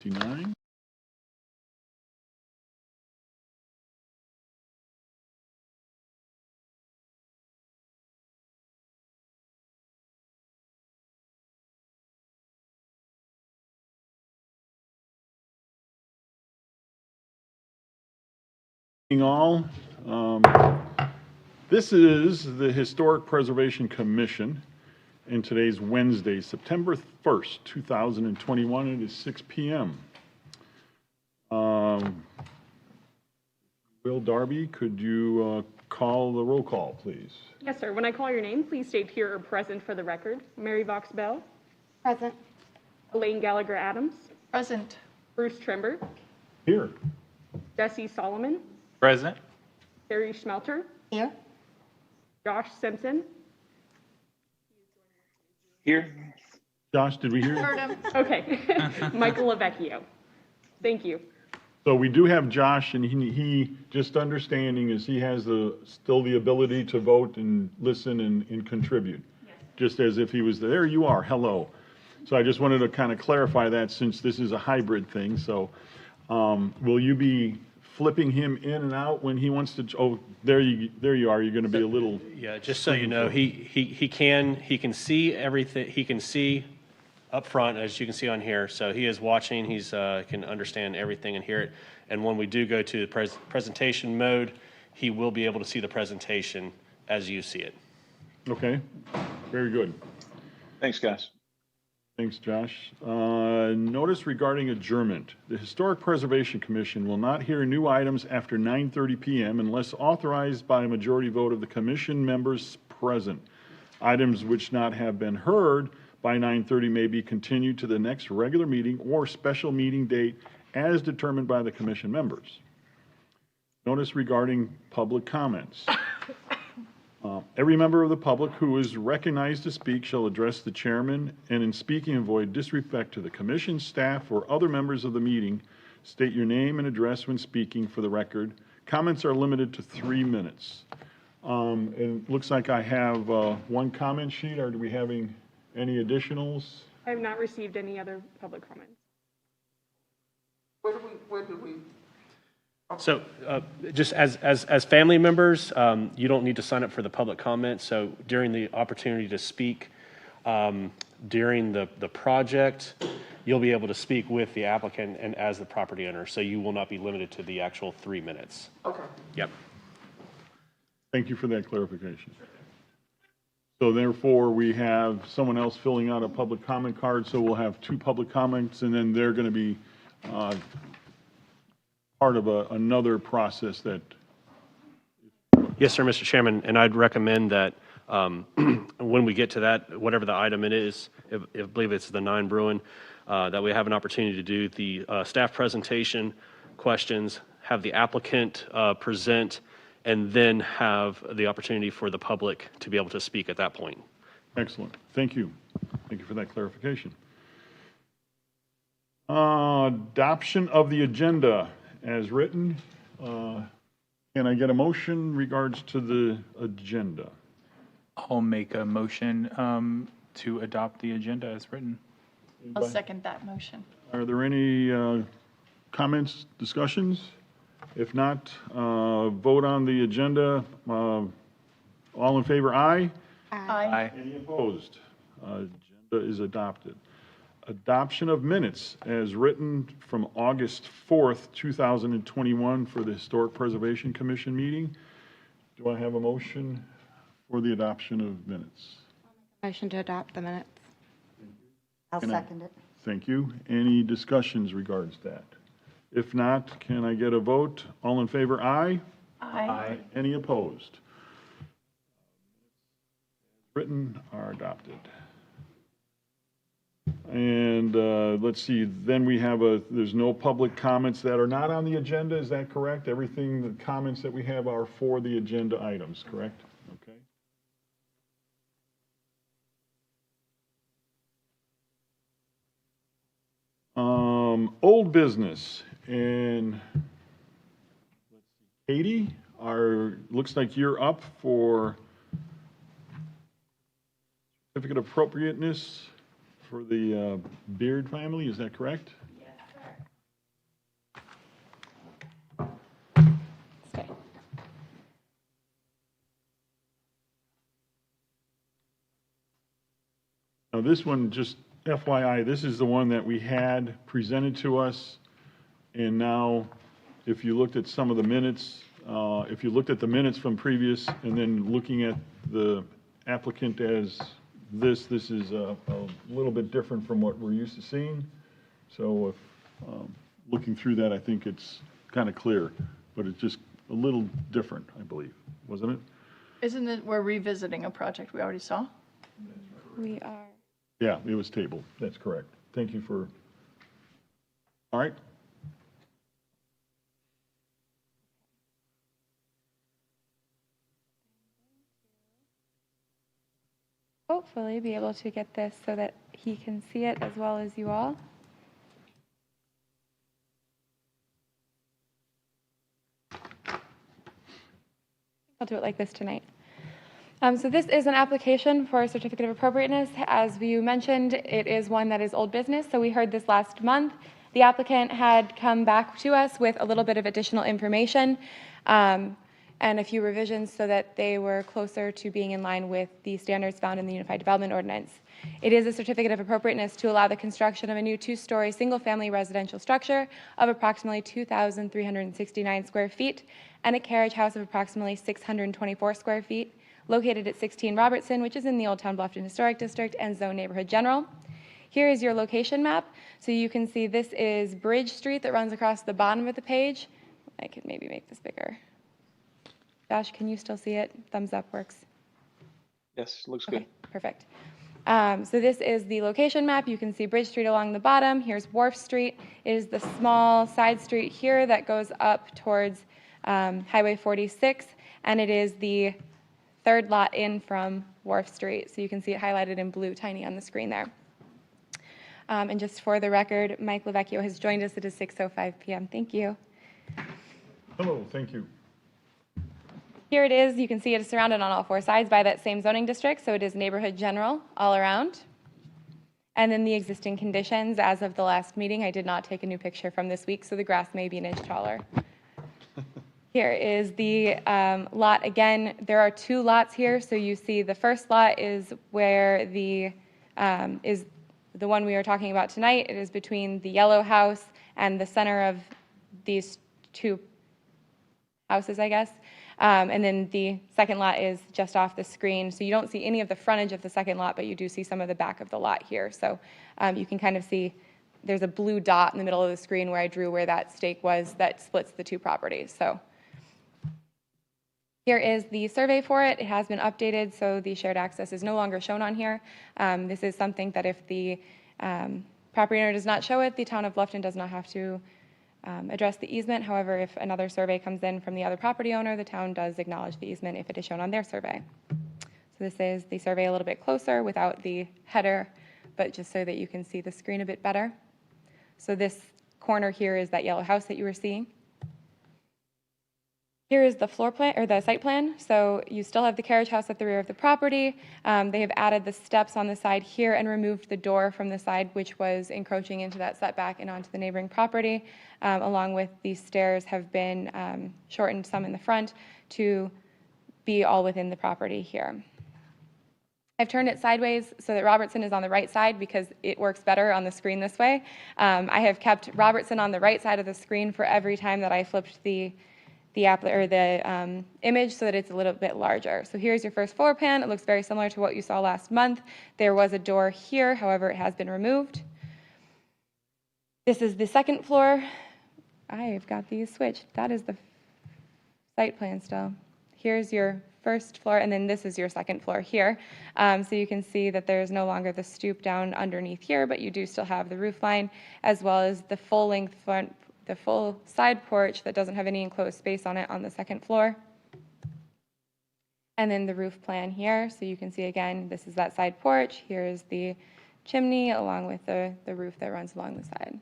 59. All. This is the Historic Preservation Commission, and today's Wednesday, September 1st, 2021. It is 6 p.m. Will Darby, could you call the roll call, please? Yes, sir. When I call your name, please state here or present for the record. Mary Vox Bell. Present. Elaine Gallagher Adams. Present. Bruce Trimber. Here. Jesse Solomon. Present. Terry Schmelter. Here. Josh Simpson. Here. Josh, did we hear you? Heard him. Okay. Michael Lavecchio. Thank you. So we do have Josh, and he just understanding is he has still the ability to vote and listen and contribute. Yes. Just as if he was there. You are. Hello. So I just wanted to kind of clarify that since this is a hybrid thing. So will you be flipping him in and out when he wants to? Oh, there you are. You're going to be a little. Yeah, just so you know, he can see everything. He can see up front, as you can see on here. So he is watching. He's can understand everything and hear it. And when we do go to the presentation mode, he will be able to see the presentation as you see it. Okay. Very good. Thanks, guys. Thanks, Josh. Notice regarding adjournment. The Historic Preservation Commission will not hear new items after 9:30 p.m. unless authorized by a majority vote of the commission members present. Items which not have been heard by 9:30 may be continued to the next regular meeting or special meeting date as determined by the commission members. Notice regarding public comments. Every member of the public who is recognized to speak shall address the chairman, and in speaking avoid disrespect to the commission, staff, or other members of the meeting. State your name and address when speaking for the record. Comments are limited to 3 minutes. It looks like I have one comment sheet. Are we having any additionals? I have not received any other public comments. Where do we? So just as family members, you don't need to sign up for the public comment. So during the opportunity to speak during the project, you'll be able to speak with the applicant and as the property owner. So you will not be limited to the actual 3 minutes. Okay. Yep. Thank you for that clarification. So therefore, we have someone else filling out a public comment card. So we'll have 2 public comments, and then they're going to be part of another process that. Yes, sir, Mr. Chairman, and I'd recommend that when we get to that, whatever the item it is, I believe it's the 9 Bruin, that we have an opportunity to do the staff presentation, questions, have the applicant present, and then have the opportunity for the public to be able to speak at that point. Excellent. Thank you. Thank you for that clarification. Adoption of the agenda as written. Can I get a motion in regards to the agenda? I'll make a motion to adopt the agenda as written. I'll second that motion. Are there any comments, discussions? If not, vote on the agenda. All in favor, aye? Aye. Any opposed? Agenda is adopted. Adoption of minutes as written from August 4th, 2021 for the Historic Preservation Commission meeting. Do I have a motion for the adoption of minutes? Motion to adopt the minutes. I'll second it. Thank you. Any discussions regards that? If not, can I get a vote? All in favor, aye? Aye. Any opposed? Written are adopted. And let's see, then we have there's no public comments that are not on the agenda, is that correct? Everything, the comments that we have are for the agenda items, correct? Okay. Old business, and let's see, Katie, looks like you're up for certificate of appropriateness for the Beard family, is that correct? Yes, sir. Now, this one, just FYI, this is the one that we had presented to us, and now, if you looked at some of the minutes, if you looked at the minutes from previous, and then looking at the applicant as this is a little bit different from what we're used to seeing. So, if, looking through that, I think it's kind of clear, but it's just a little different, I believe, wasn't it? Isn't it, we're revisiting a project we already saw? We are. Yeah, it was tabled, that's correct. Thank you for, all right. Hopefully be able to get this so that he can see it as well as you all. I'll do it like this tonight. So this is an application for a certificate of appropriateness. As you mentioned, it is one that is old business, so we heard this last month. The applicant had come back to us with a little bit of additional information and a few revisions so that they were closer to being in line with the standards found in the Unified Development Ordinance. It is a certificate of appropriateness to allow the construction of a new two-story single-family residential structure of approximately 2,369 square feet and a carriage house of approximately 624 square feet, located at 16 Robertson, which is in the Old Town Bluffton Historic District and Zone Neighborhood General. Here is your location map. So you can see this is Bridge Street that runs across the bottom of the page. I could maybe make this bigger. Josh, can you still see it? Thumbs up works. Yes, looks Okay, good. perfect. So this is the location map. You can see Bridge Street along the bottom. Here's Wharf Street. It is the small side street here that goes up towards Highway 46, and it is the third lot in from Wharf Street. So you can see it highlighted in blue tiny on the screen there. And just for the record, Mike Lavecchio has joined us. It is 6:05 p.m. Thank you. Hello, thank you. Here it is. You can see it is surrounded on all four sides by that same zoning district, so it is neighborhood general all around. And then the existing conditions as of the last meeting. I did not take a new picture from this week, so the grass may be an inch taller. Here is the lot again. There are two lots here, so you see the first lot is where the one we are talking about tonight. It is between the yellow house and the center of these two houses, I guess. And then the second lot is just off the screen. So you don't see any of the frontage of the second lot, but you do see some of the back of the lot here. So you can kind of see there's a blue dot in the middle of the screen where I drew where that stake was that splits the two properties. So here is the survey for it. It has been updated, so the shared access is no longer shown on here. This is something that if the property owner does not show it, the town of Bluffton does not have to address the easement. However, if another survey comes in from the other property owner, the town does acknowledge the easement if it is shown on their survey. So this is the survey a little bit closer without the header, but just so that you can see the screen a bit better. So this corner here is that yellow house that you were seeing. Here is the floor plan, or the site plan. So you still have the carriage house at the rear of the property. They have added the steps on the side here and removed the door from the side, which was encroaching into that setback and onto the neighboring property, along with these stairs have been shortened some in the front to be all within the property here. I've turned it sideways so that Robertson is on the right side because it works better on the screen this way. I have kept Robertson on the right side of the screen for every time that I flipped the image so that it's a little bit larger. So here's your first floor plan. It looks very similar to what you saw last month. There was a door here, however, it has been removed. This is the second floor. I've got these switched. That is the site plan still. Here's your first floor, and then this is your second floor here. So you can see that there's no longer the stoop down underneath here, but you do still have the roof line, as well as the full length front, the full side porch that doesn't have any enclosed space on it on the second floor. And then the roof plan here. So you can see again, this is that side porch. Here's the chimney along with the roof that runs along the side.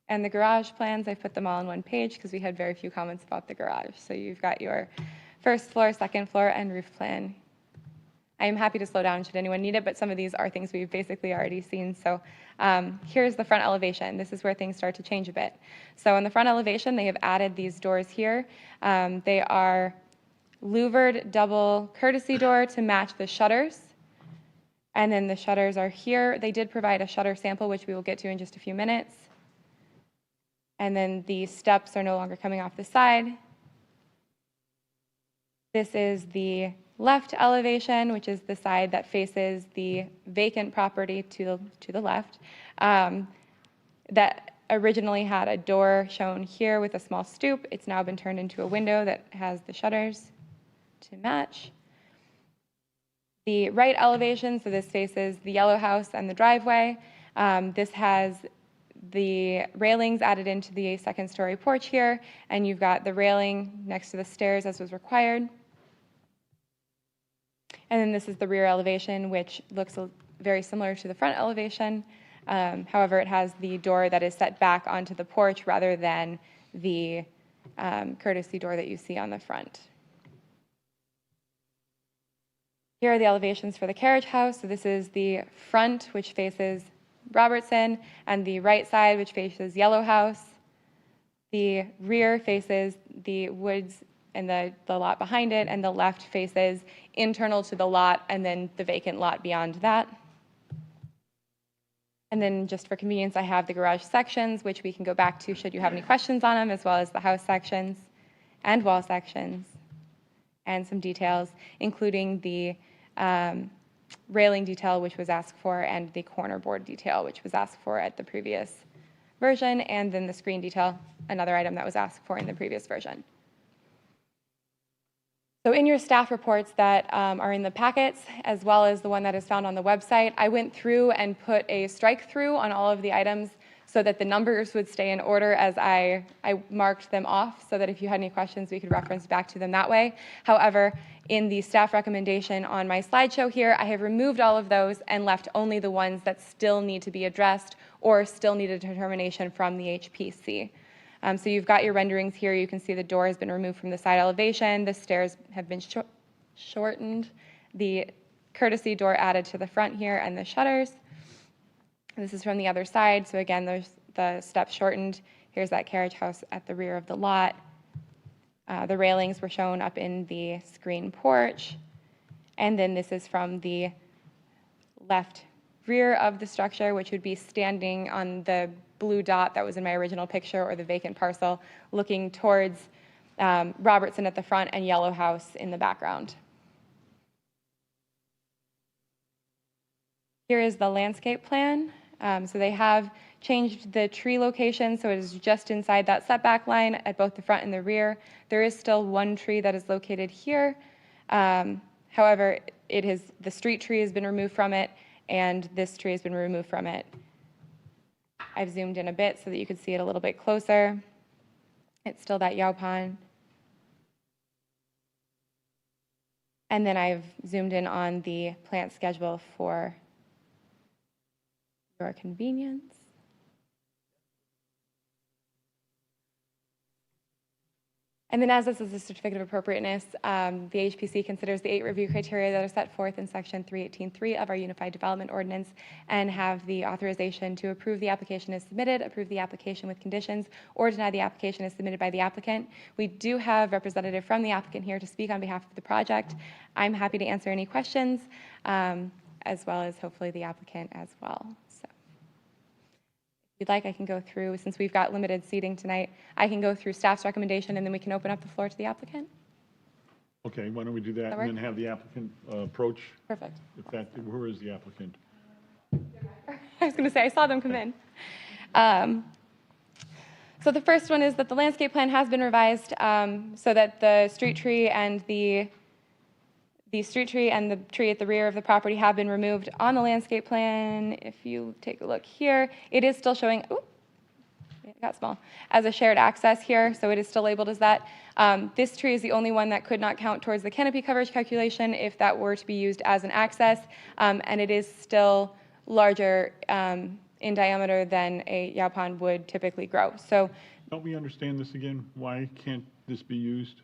And the garage plans, I put them all on one page because we had very few comments about the garage. So you've got your first floor, second floor, and roof plan. I am happy to slow down should anyone need it, but some of these are things we've basically already seen. So here's the front elevation. This is where things start to change a bit. So in the front elevation, they have added these doors here. They are louvered double courtesy door to match the shutters. And then the shutters are here. They did provide a shutter sample, which we will get to in just a few minutes. And then the steps are no longer coming off the side. This is the left elevation, which is the side that faces the vacant property to the left. That originally had a door shown here with a small stoop. It's now been turned into a window that has the shutters to match. The right elevation, so this faces the yellow house and the driveway. This has the railings added into the second-story porch here, and you've got the railing next to the stairs as was required. And then this is the rear elevation, which looks very similar to the front elevation. However, it has the door that is set back onto the porch rather than the courtesy door that you see on the front. Here are the elevations for the Carriage House. So this is the front, which faces Robertson, and the right side, which faces Yellow House. The rear faces the woods and the lot behind it, and the left faces internal to the lot and then the vacant lot beyond that. And then just for convenience, I have the garage sections, which we can go back to should you have any questions on them, as well as the house sections and wall sections, and some details, including the railing detail, which was asked for, and the corner board detail, which was asked for at the previous version, and then the screen detail, another item that was asked for in the previous version. So in your staff reports that are in the packets, as well as the one that is found on the website, I went through and put a strike through on all of the items so that the numbers would stay in order as I marked them off, so that if you had any questions, we could reference back to them that way. However, in the staff recommendation on my slideshow here, I have removed all of those and left only the ones that still need to be addressed or still need a determination from the HPC. So you've got your renderings here. You can see the door has been removed from the side elevation. The stairs have been shortened. The courtesy door added to the front here, and the shutters. This is from the other side. So again, there's the steps shortened. Here's that Carriage House at the rear of the lot. The railings were shown up in the screen porch. And then this is from the left rear of the structure, which would be standing on the blue dot that was in my original picture, or the vacant parcel, looking towards Robertson at the front and Yellow House in the background. Here is the landscape plan. So they have changed the tree location, so it is just inside that setback line at both the front and the rear. There is still one tree that is located here. However, the street tree has been removed from it, and this tree has been removed from it. I've zoomed in a bit so that you could see it a little bit closer. It's still that yaupon. And then I've zoomed in on the plant schedule for your convenience. And then, as this is a certificate of appropriateness, the HPC considers the 8 review criteria that are set forth in section 318.3 of our Unified Development Ordinance, and have the authorization to approve the application as submitted, approve the application with conditions, or deny the application as submitted by the applicant. We do have a representative from the applicant here to speak on behalf of the project. I'm happy to answer any questions, as well as hopefully the applicant as well. So, if you'd like, I can go through, since we've got limited seating tonight, I can go through staff's recommendation, and then we can open up the floor to the applicant. Okay, why don't we do that, and then have the applicant approach? Perfect. Where is the applicant? I was going to say, I saw them come in. So the first one is that the landscape plan has been revised so that the street tree and the tree at the rear of the property have been removed on the landscape plan. If you take a look here, it is still showing, ooh, it got small, as a shared access here, so it is still labeled as that. This tree is the only one that could not count towards the canopy coverage calculation if that were to be used as an access, and it is still larger in diameter than a yaupon would typically grow. So, don't we understand this again? Why can't this be used?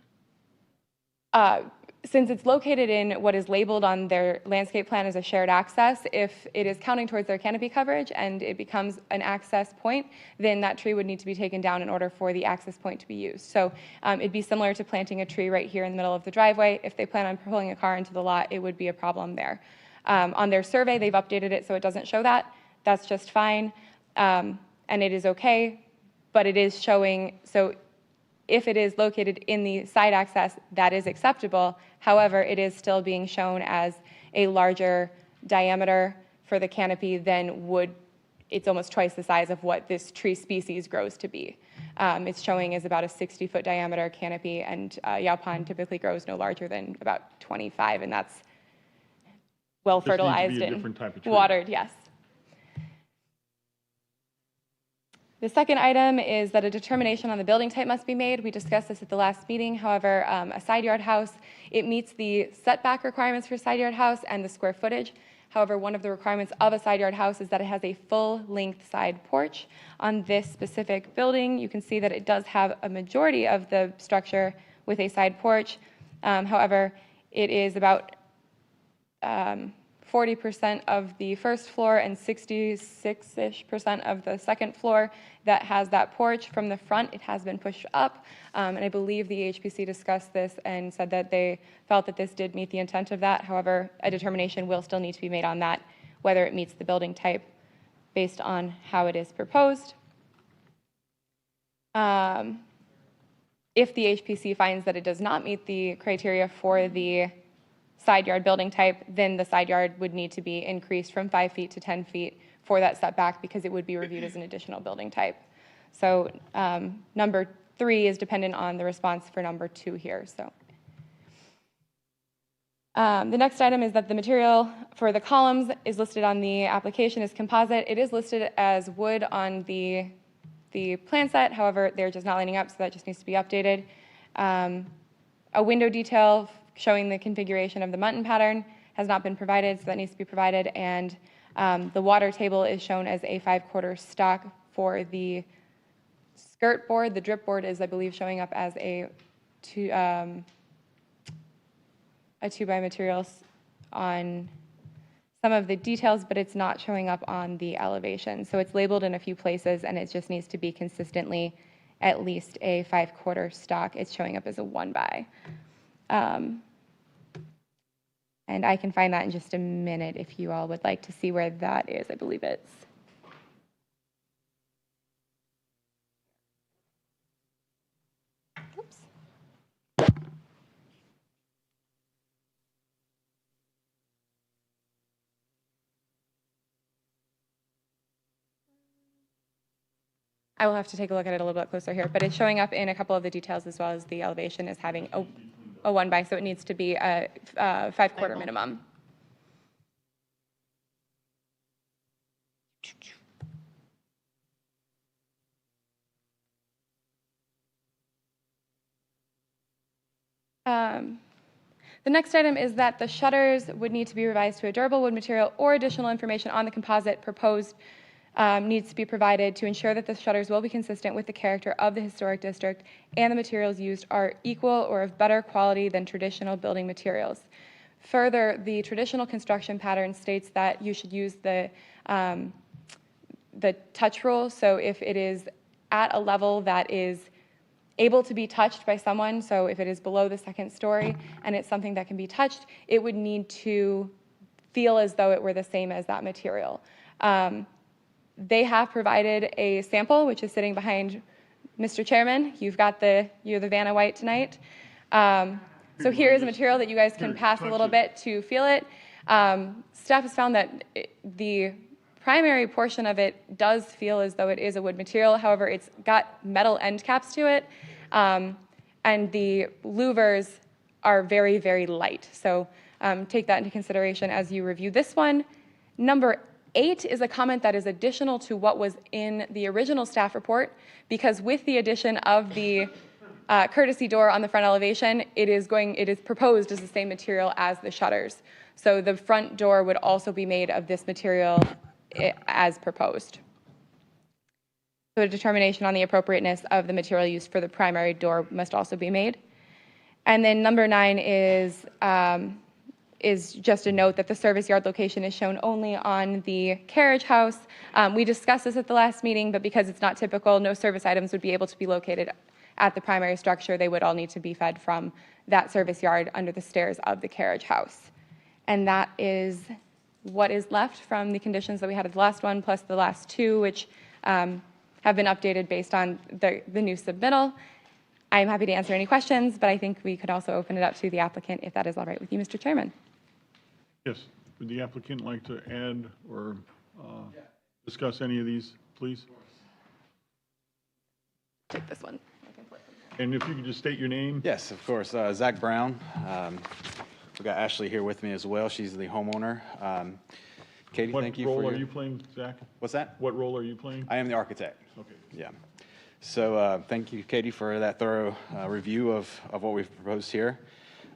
Since it's located in what is labeled on their landscape plan as a shared access, if it is counting towards their canopy coverage and it becomes an access point, then that tree would need to be taken down in order for the access point to be used. So it'd be similar to planting a tree right here in the middle of the driveway. If they plan on pulling a car into the lot, it would be a problem there. On their survey, they've updated it so it doesn't show that. That's just fine, and it is okay, but it is showing, so if it is located in the side access, that is acceptable. However, it is still being shown as a larger diameter for the canopy than would, it's almost twice the size of what this tree species grows to be. It's showing as about a 60-foot diameter canopy, and Yaupon typically grows no larger than about 25, and that's well This needs to be a fertilized and different type of tree. watered, yes. The second item is that a determination on the building type must be made. We discussed this at the last meeting. However, a side yard house, it meets the setback requirements for a side yard house and the square footage. However, one of the requirements of a side yard house is that it has a full-length side porch. On this specific building, you can see that it does have a majority of the structure with a side porch. However, it is about 40% of the first floor and 66-ish% of the second floor that has that porch. From the front, it has been pushed up, and I believe the HPC discussed this and said that they felt that this did meet the intent of that. However, a determination will still need to be made on that, whether it meets the building type based on how it is proposed. If the HPC finds that it does not meet the criteria for the side yard building type, then the side yard would need to be increased from 5 feet to 10 feet for that setback, because it would be reviewed as an additional building type. So number 3 is dependent on the response for number 2 here. So the next item is that the material for the columns is listed on the application as composite. It is listed as wood on the plan set. However, they're just not lining up, so that just needs to be updated. A window detail showing the configuration of the mutton pattern has not been provided, so that needs to be provided. And the water table is shown as a 5/4 stock for the skirt board. The drip board is, I believe, showing up as a 2x materials on some of the details, but it's not showing up on the elevation. So it's labeled in a few places, and it just needs to be consistently at least a 5/4 stock. It's showing up as a 1x. And I can find that in just a minute if you all would like to see where that is. I believe it's. Oops. I will have to take a look at it a little bit closer here, but it's showing up in a couple of the details, as well as the elevation is having a 1x, so it needs to be a 5/4 minimum. The next item is that the shutters would need to be revised to a durable wood material, or additional information on the composite proposed needs to be provided to ensure that the shutters will be consistent with the character of the historic district, and the materials used are equal or of better quality than traditional building materials. Further, the traditional construction pattern states that you should use the touch rule. So if it is at a level that is able to be touched by someone, so if it is below the second story and it's something that can be touched, it would need to feel as though it were the same as that material. They have provided a sample, which is sitting behind Mr. Chairman. You're the Vanna White tonight. So here is a material that you guys can pass a little bit to feel it. Staff has found that the primary portion of it does feel as though it is a wood material. However, it's got metal end caps to it, and the louvers are very, very light. So take that into consideration as you review this one. Number 8 is a comment that is additional to what was in the original staff report, because with the addition of the courtesy door on the front elevation, it is proposed as the same material as the shutters. So the front door would also be made of this material as proposed. So a determination on the appropriateness of the material used for the primary door must also be made. And then number 9 is just a note that the service yard location is shown only on the Carriage House. We discussed this at the last meeting, but because it's not typical, no service items would be able to be located at the primary structure. They would all need to be fed from that service yard under the stairs of the Carriage House. And that is what is left from the conditions that we had at the last one, plus the last two, which have been updated based on the new submittal. I'm happy to answer any questions, but I think we could also open it up to the applicant if that is all right with you, Mr. Chairman. Yes, would the applicant like to add or discuss any of these, please? Take this one. And if you could just state your name? Yes, of course. Zach Brown. We've got Ashley here with me as well. She's the homeowner. Katie, thank you for What role are you playing, Zach? What's that? What role are you playing? I am the architect. Okay. Yeah. So thank you, Katie, for that thorough review of what we've proposed here.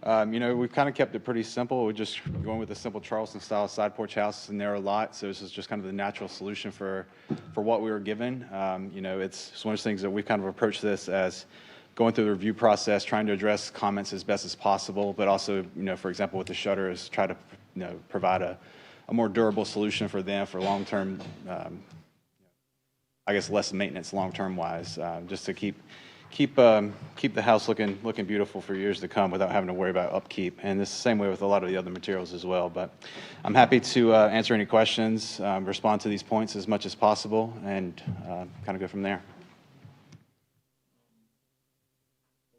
We've kind of kept it pretty simple. We're just going with a simple Charleston-style side porch house, a narrow lot. So this is just kind of the natural solution for what we were given. It's one of those things that we've kind of approached this as going through the review process, trying to address comments as best as possible, but also, for example, with the shutters, try to, provide a more durable solution for them for long-term, I guess, less maintenance long-term wise, just to keep the house looking beautiful for years to come without having to worry about upkeep. And it's the same way with a lot of the other materials as well. But I'm happy to answer any questions, respond to these points as much as possible, and kind of go from there.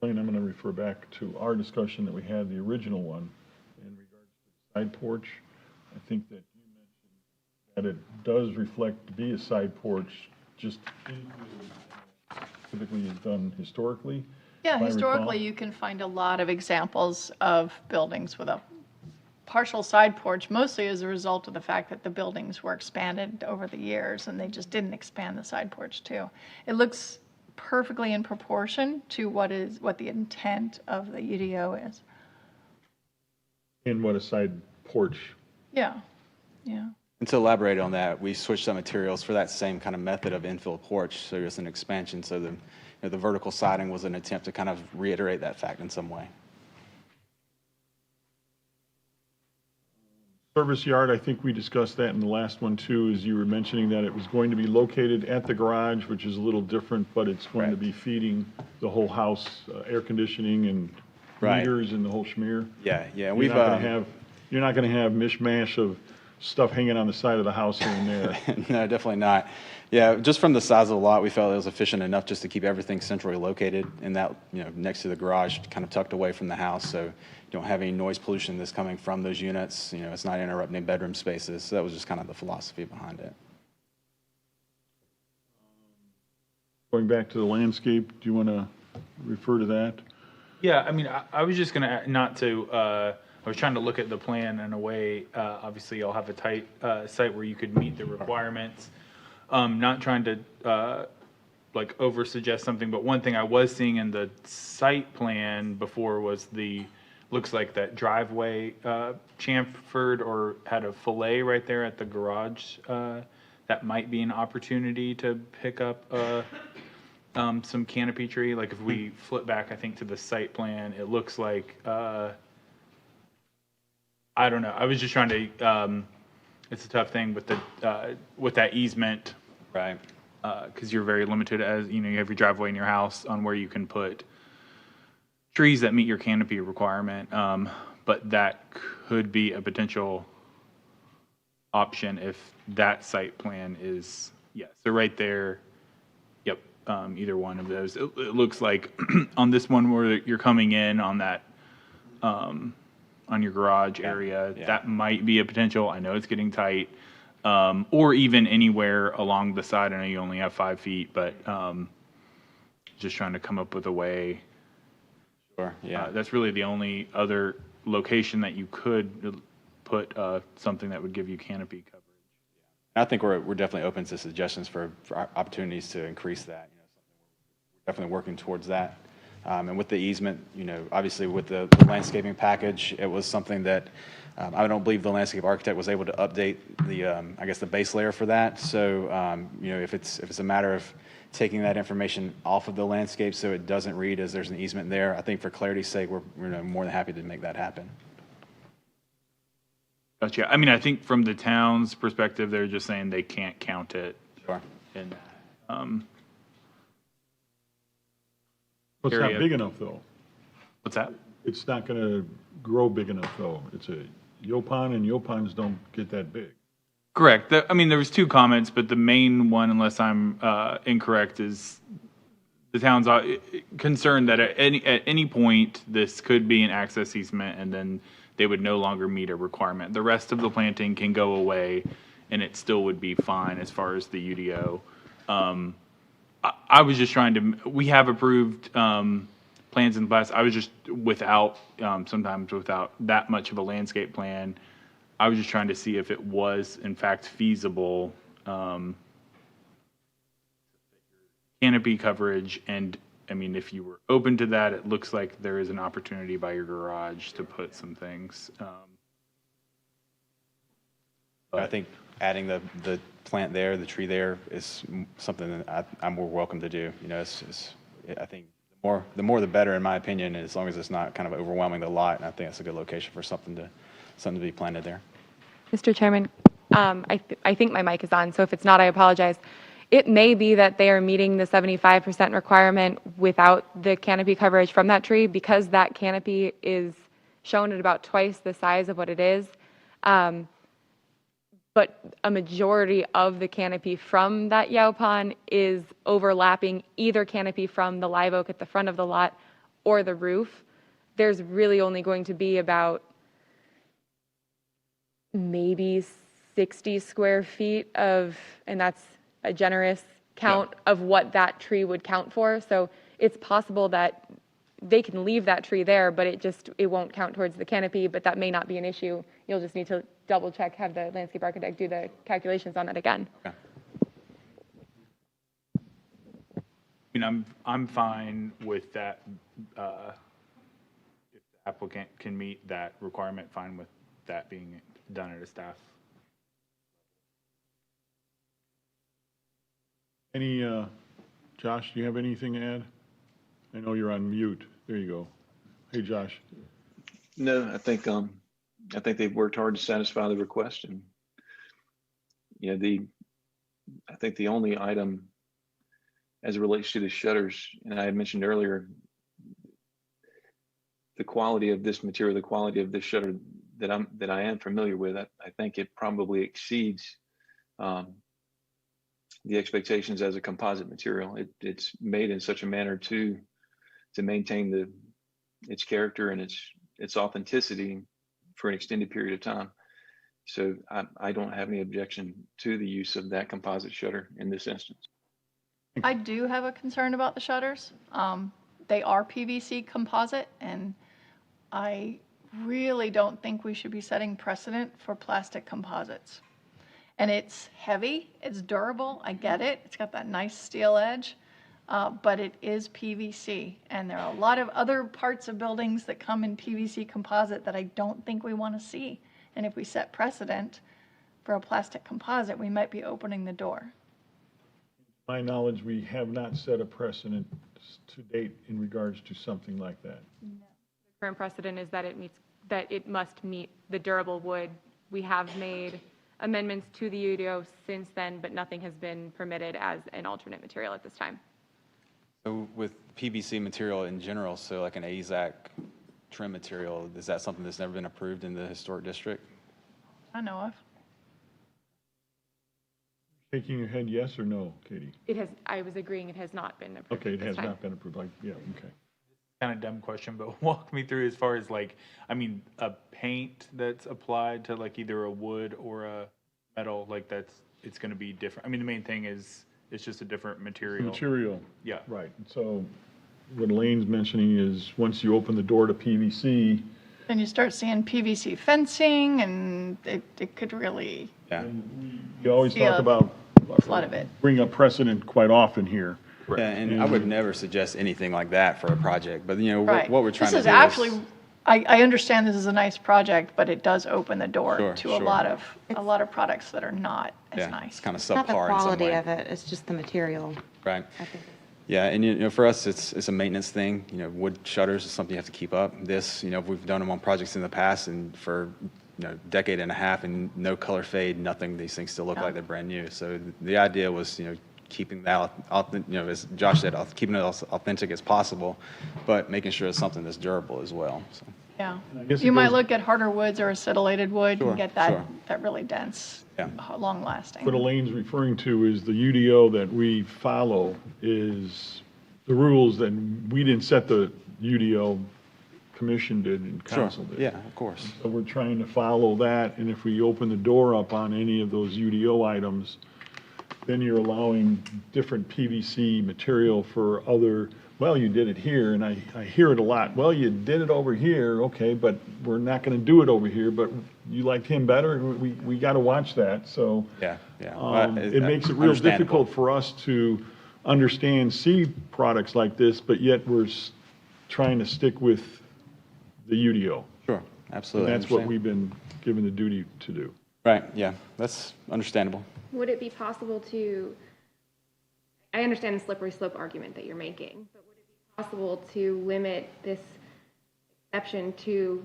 And I'm going to refer back to our discussion that we had, the original one, in regards to the side porch. I think that you mentioned that it does reflect to be a side porch, just typically done historically. Yeah, if I historically, recall. you can find a lot of examples of buildings with a partial side porch, mostly as a result of the fact that the buildings were expanded over the years and they just didn't expand the side porch too. It looks perfectly in proportion to what the intent of the UDO is. And what a side porch. Yeah, yeah. And to elaborate on that, we switched some materials for that same kind of method of infill porch. So there's an expansion. So the vertical siding was an attempt to kind of reiterate that fact in some way. Service yard, I think we discussed that in the last one too, as you were mentioning that it was going to be located at the garage, which is a little different, but it's going to be feeding the whole house, air conditioning and meters and the whole schmear. Yeah, yeah. You're not going to have mishmash of stuff hanging on the side of the house here and there. No, definitely not. Yeah, just from the size of the lot, we felt it was efficient enough just to keep everything centrally located and that, next to the garage, kind of tucked away from the house. So you don't have any noise pollution that's coming from those units. It's not interrupting bedroom spaces. So that was just kind of the philosophy behind it. Going back to the landscape, do you want to refer to that? Yeah, I mean, I was just gonna, I was trying to look at the plan in a way, obviously you'll have a tight site where you could meet the requirements. Not trying to over suggest something, but one thing I was seeing in the site plan before was looks like that driveway chamfered or had a fillet right there at the garage. That might be an opportunity to pick up some canopy tree. Like if we flip back, I think, to the site plan, it looks like, I don't know. I was just trying to, it's a tough thing with that easement. Right. Because you're very limited as, you have your driveway in your house on where you can put trees that meet your canopy requirement. But that could be a potential option if that site plan is, yes. So right there, yep, either one of those. It looks like on this one where you're coming in on that, on your garage area, that might be a potential. I know it's getting tight. Or even anywhere along the side. I know you only have 5 feet, but just trying to come up with a way. Sure, yeah. That's really the only other location that you could put something that would give you canopy coverage. I think we're definitely open to suggestions for opportunities to increase that. We're definitely working towards that. And with the easement, obviously with the landscaping package, it was something that I don't believe the landscape architect was able to update the base layer for that. So, if it's a matter of taking that information off of the landscape so it doesn't read as there's an easement there, I think for clarity's sake, we're more than happy to make that happen. Gotcha. I mean, I think from the town's perspective, they're just saying they can't count it. Sure. And, It's not big enough though. what's that? It's not going to grow big enough though. It's a Yopon, and Yopons don't get that big. Correct. I mean, there was two comments, but the main one, unless I'm incorrect, is the town's concerned that at any point, this could be an access easement, and then they would no longer meet a requirement. The rest of the planting can go away, and it still would be fine as far as the UDO. I was just trying to, we have approved plans in the past. I was just without, sometimes without that much of a landscape plan. I was just trying to see if it was in fact feasible, canopy coverage. And I mean, if you were open to that, it looks like there is an opportunity by your garage to put some things. I think adding the plant there, the tree there, is something that I'm more welcome to do. You know, I think the more the better, in my opinion, as long as it's not kind of overwhelming the lot. And I think it's a good location for something to be planted there. Mr. Chairman, I think my mic is on, so if it's not, I apologize. It may be that they are meeting the 75% requirement without the canopy coverage from that tree, because that canopy is shown at about twice the size of what it is. But a majority of the canopy from that yaupon is overlapping either canopy from the live oak at the front of the lot or the roof. There's really only going to be about maybe 60 square feet of, and that's a generous count of what that tree would count for. So it's possible that they can leave that tree there, but it won't count towards the canopy, but that may not be an issue. You'll just need to double check, have the landscape architect do the calculations on that again. Okay. I mean, I'm fine with that. If the applicant can meet that requirement, fine with that being done at a staff. Josh, do you have anything to add? I know you're on mute. There you go. Hey, Josh. No, I think they've worked hard to satisfy the request, and I think the only item as it relates to the shutters, and I had mentioned earlier, the quality of this material, the quality of this shutter that I am familiar with, I think it probably exceeds the expectations as a composite material. It's made in such a manner to maintain its character and its authenticity for an extended period of time. So I don't have any objection to the use of that composite shutter in this instance. I do have a concern about the shutters. They are PVC composite, and I really don't think we should be setting precedent for plastic composites. And it's heavy, it's durable, I get it. It's got that nice steel edge, but it is PVC. And there are a lot of other parts of buildings that come in PVC composite that I don't think we want to see. And if we set precedent for a plastic composite, we might be opening the door. To my knowledge, we have not set a precedent to date in regards to something like that. The current precedent is that it must meet the durable wood. We have made amendments to the UDO since then, but nothing has been permitted as an alternate material at this time. So with PVC material in general, so like an AZAC trim material, is that something that's never been approved in the historic district? I know of. Shaking your head yes or no, Katie? I was agreeing it has not been approved. Okay, at it this has time. not been approved. Yeah, okay. Kind of dumb question, but walk me through as far as a paint that's applied to either a wood or a metal, it's going to be different. I mean, the main thing is it's just a different material. Material. Yeah. Right. So what Elaine's mentioning is once you open the door to PVC, Then you start seeing PVC fencing, and it could really Yeah. you always Yeah. talk about, flood of it. bring up precedent quite often here. Yeah, and I would never suggest anything like that for a project, but Right. what we're trying to do This is actually, I understand this is a nice project, but it does open the door Sure, to sure. a lot of products that are not as yeah, nice. it's kind of It's not the subpar in some quality way. of it, it's just the material. Right. I think. Yeah, and for us, it's a maintenance thing. Wood shutters is something you have to keep up. This, we've done them on projects in the past, and for decade and a half, and no color fade, nothing. These things still look like they're brand new. So the idea was, keeping that, as Josh said, keeping it as authentic as possible, but making sure it's something that's durable as well. So. Yeah. I guess it You might goes- look at harder woods or acetylated wood Sure, and get that, sure. that really dense, Yeah. long lasting. What Elaine's referring to is the UDO that we follow is the rules that we didn't set, the UDO commission did and Sure, council did. yeah, of course. So we're trying to follow that, and if we open the door up on any of those UDO items, then you're allowing different PVC material for other, well, you did it here, and I hear it a lot. Well, you did it over here, okay, but we're not gonna do it over here, but you liked him better, we gotta watch that, so. Yeah, yeah. It makes it real Understandable. difficult for us to understand, see products like this, but yet we're trying to stick with the UDO. Sure, And absolutely. that's what understand. we've been given the duty to do. Right, yeah, that's understandable. Would it be possible to, I understand the slippery slope argument that you're making, but would it be possible to limit this exception to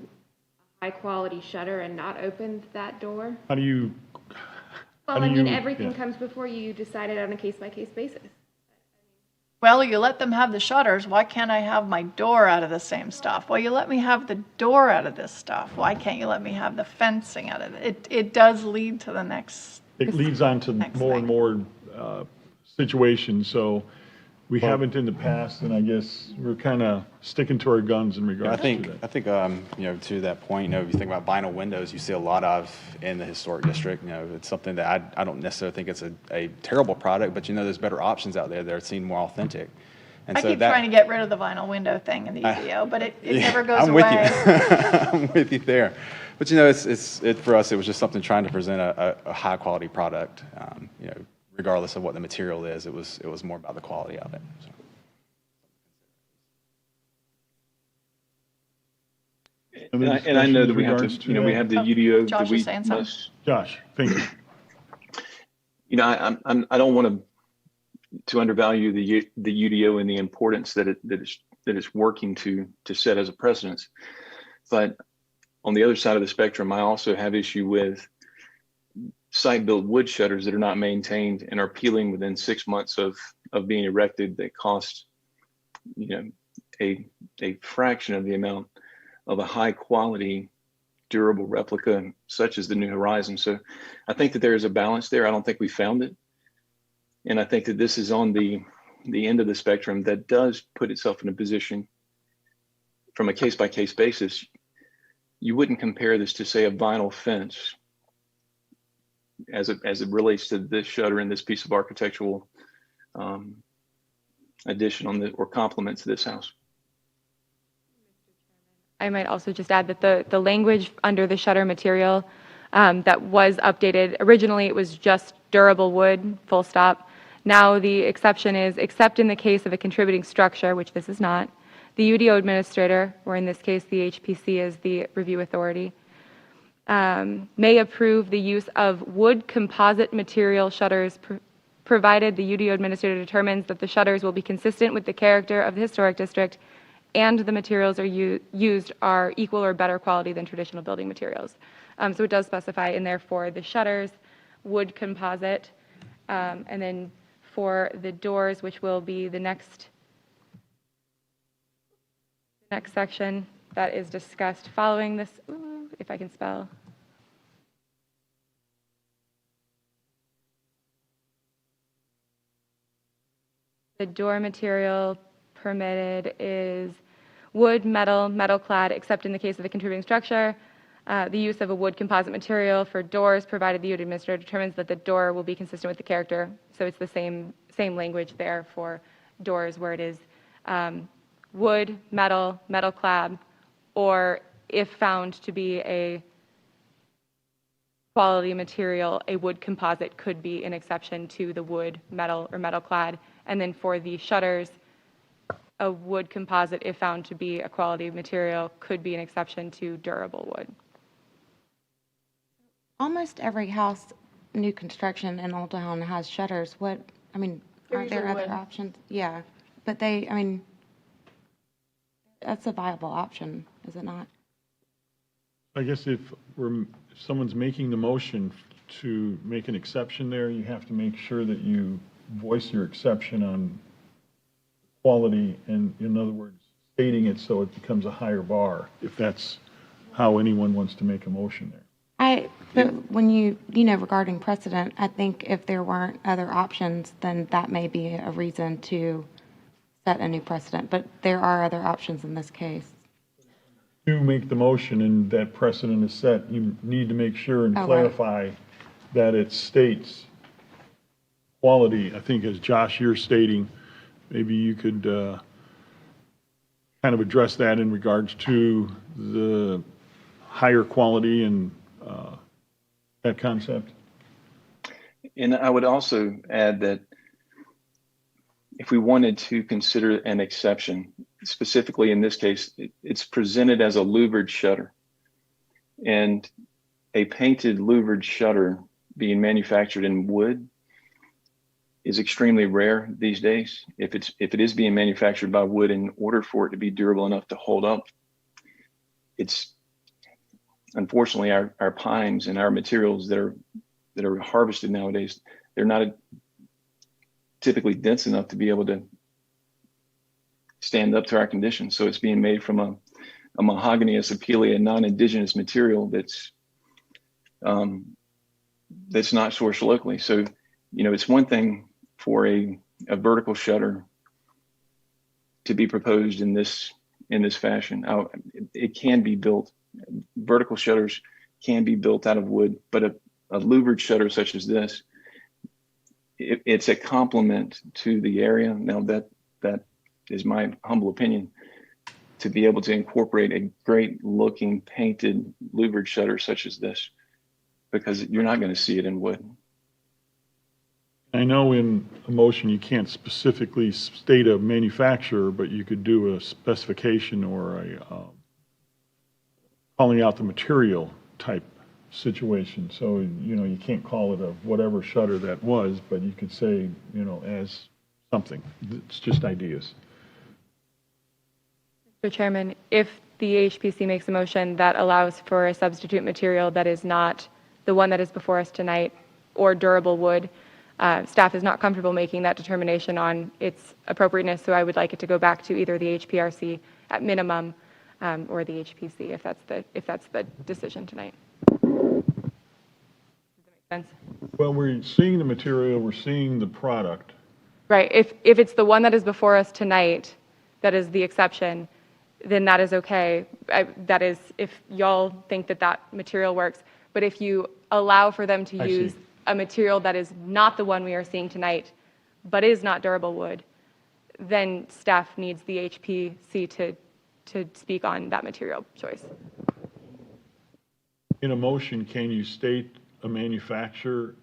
a high-quality shutter and not open that door? How do you, Well, do I mean, you- everything yeah. comes before you, you decide it on a case-by-case basis. Well, you let them have the shutters, why can't I have my door out of the same stuff? Well, you let me have the door out of this stuff, why can't you let me have the fencing out of it? It does lead to the next, it leads on to Next more and thing. more situations, so we haven't in the past, and I guess we're kind of sticking to our guns in I regards to think, that. to that point, if you think about vinyl windows, you see a lot of in the historic district. It's something that I don't necessarily think it's a terrible product, but there's better options out there that seem more authentic. And I so keep that- trying to get rid of the vinyl window thing in the UDO, but it never goes I'm away. with you. I'm with you there. But for us, it was just something trying to present a high quality product. Regardless of what the material is, it was more about the quality of it. So. And I know that we have Regards to, we have the Oh, UDO Josh that is we saying something. must, Josh, thank you. I don't want to undervalue the UDO and the importance that it's working to set as a precedence. But on the other side of the spectrum, I also have issue with site-built wood shutters that are not maintained and are peeling within 6 months of being erected that cost, a fraction of the amount of a high-quality, durable replica such as the New Horizon. So I think that there is a balance there. I don't think we found it. And I think that this is on the end of the spectrum that does put itself in a position from a case-by-case basis. You wouldn't compare this to, say, a vinyl fence as it relates to this shutter and this piece of architectural addition or complement to this house. I might also just add that the language under the shutter material that was updated, originally it was just durable wood, full stop. Now the exception is, except in the case of a contributing structure, which this is not, the UDO administrator, or in this case the HPC is the review authority, may approve the use of wood composite material shutters provided the UDO administrator determines that the shutters will be consistent with the character of the historic district and the materials used are equal or better quality than traditional building materials. So it does specify in there for the shutters, wood composite, and then for the doors, which will be the next section that is discussed following this, if I can spell. The door material permitted is wood, metal, metal clad, except in the case of a contributing structure. The use of a wood composite material for doors, provided the UDO administrator determines that the door will be consistent with the character. So it's the same language there for doors where it is wood, metal, metal clad, or if found to be a quality material, a wood composite could be an exception to the wood, metal, or metal clad. And then for the shutters, a wood composite, if found to be a quality material, could be an exception to durable wood. Almost every house, new construction in Old Town has shutters. Aren't there usually other wood. options? Yeah, but that's a viable option, is it not? I guess if someone's making the motion to make an exception there, you have to make sure that you voice your exception on quality, and in other words, stating it so it becomes a higher bar, if that's how anyone wants to make a motion there. But when you know, regarding precedent, I think if there weren't other options, then that may be a reason to set a new precedent. But there are other options in this case. To make the motion and that precedent is set, you need to make sure and Oh, right. clarify that it states quality. I think as Josh, you're stating, maybe you could kind of address that in regards to the higher quality and that concept. And I would also add that if we wanted to consider an exception, specifically in this case, it's presented as a louvered shutter. And a painted louvered shutter being manufactured in wood is extremely rare these days. If it is being manufactured by wood, in order for it to be durable enough to hold up, it's unfortunately our pines and our materials that are harvested nowadays, they're not typically dense enough to be able to stand up to our conditions. So it's being made from a mahogany, a sapele, non-indigenous material that's not sourced locally. So, you know, it's one thing for a vertical shutter to be proposed in this fashion. It can be built. Vertical shutters can be built out of wood, but a louvered shutter such as this, it's a complement to the area. Now that is my humble opinion, to be able to incorporate a great looking painted louvered shutter such as this, because you're not going to see it in wood. I know in a motion you can't specifically state a manufacturer, but you could do a specification or a calling out the material type situation. So, you know, you can't call it a whatever shutter that was, but you could say, you know, as something. It's just ideas. Mr. Chairman, if the HPC makes a motion that allows for a substitute material that is not the one that is before us tonight or durable wood, staff is not comfortable making that determination on its appropriateness, so I would like it to go back to either the HPRC at minimum or the HPC if that's the decision tonight. Does that make sense? Well, we're seeing the material, we're seeing the product. Right. If it's the one that is before us tonight, that is the exception, then that is okay. That is, if y'all think that material works. But if you allow for them to use a material that is not the one we are seeing tonight, but is not durable wood, then staff needs the HPC to speak on that material choice. In a motion, can you state a manufacturer?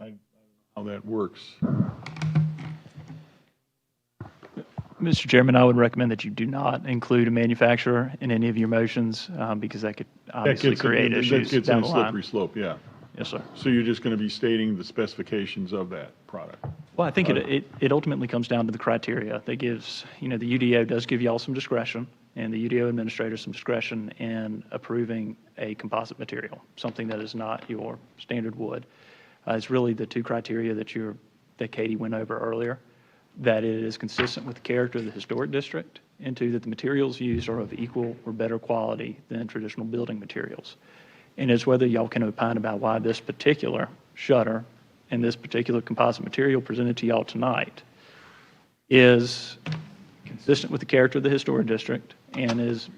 I don't know how that works. Mr. Chairman, I would recommend that you do not include a manufacturer in any of your motions because that could obviously create issues That gets down in the a line. slippery slope, yeah. Yes, sir. So you're just going to be stating the specifications of that product? Well, I think it ultimately comes down to the criteria that gives, you know, the UDO does give y'all some discretion, and the UDO administrator some discretion in approving a composite material, something that is not your standard wood. It's really the two criteria that Katie went over earlier, that it is consistent with the character of the historic district, and two, that the materials used are of equal or better quality than traditional building materials. And it's whether y'all can opine about why this particular shutter and this particular composite material presented to y'all tonight is consistent with the character of the historic district and is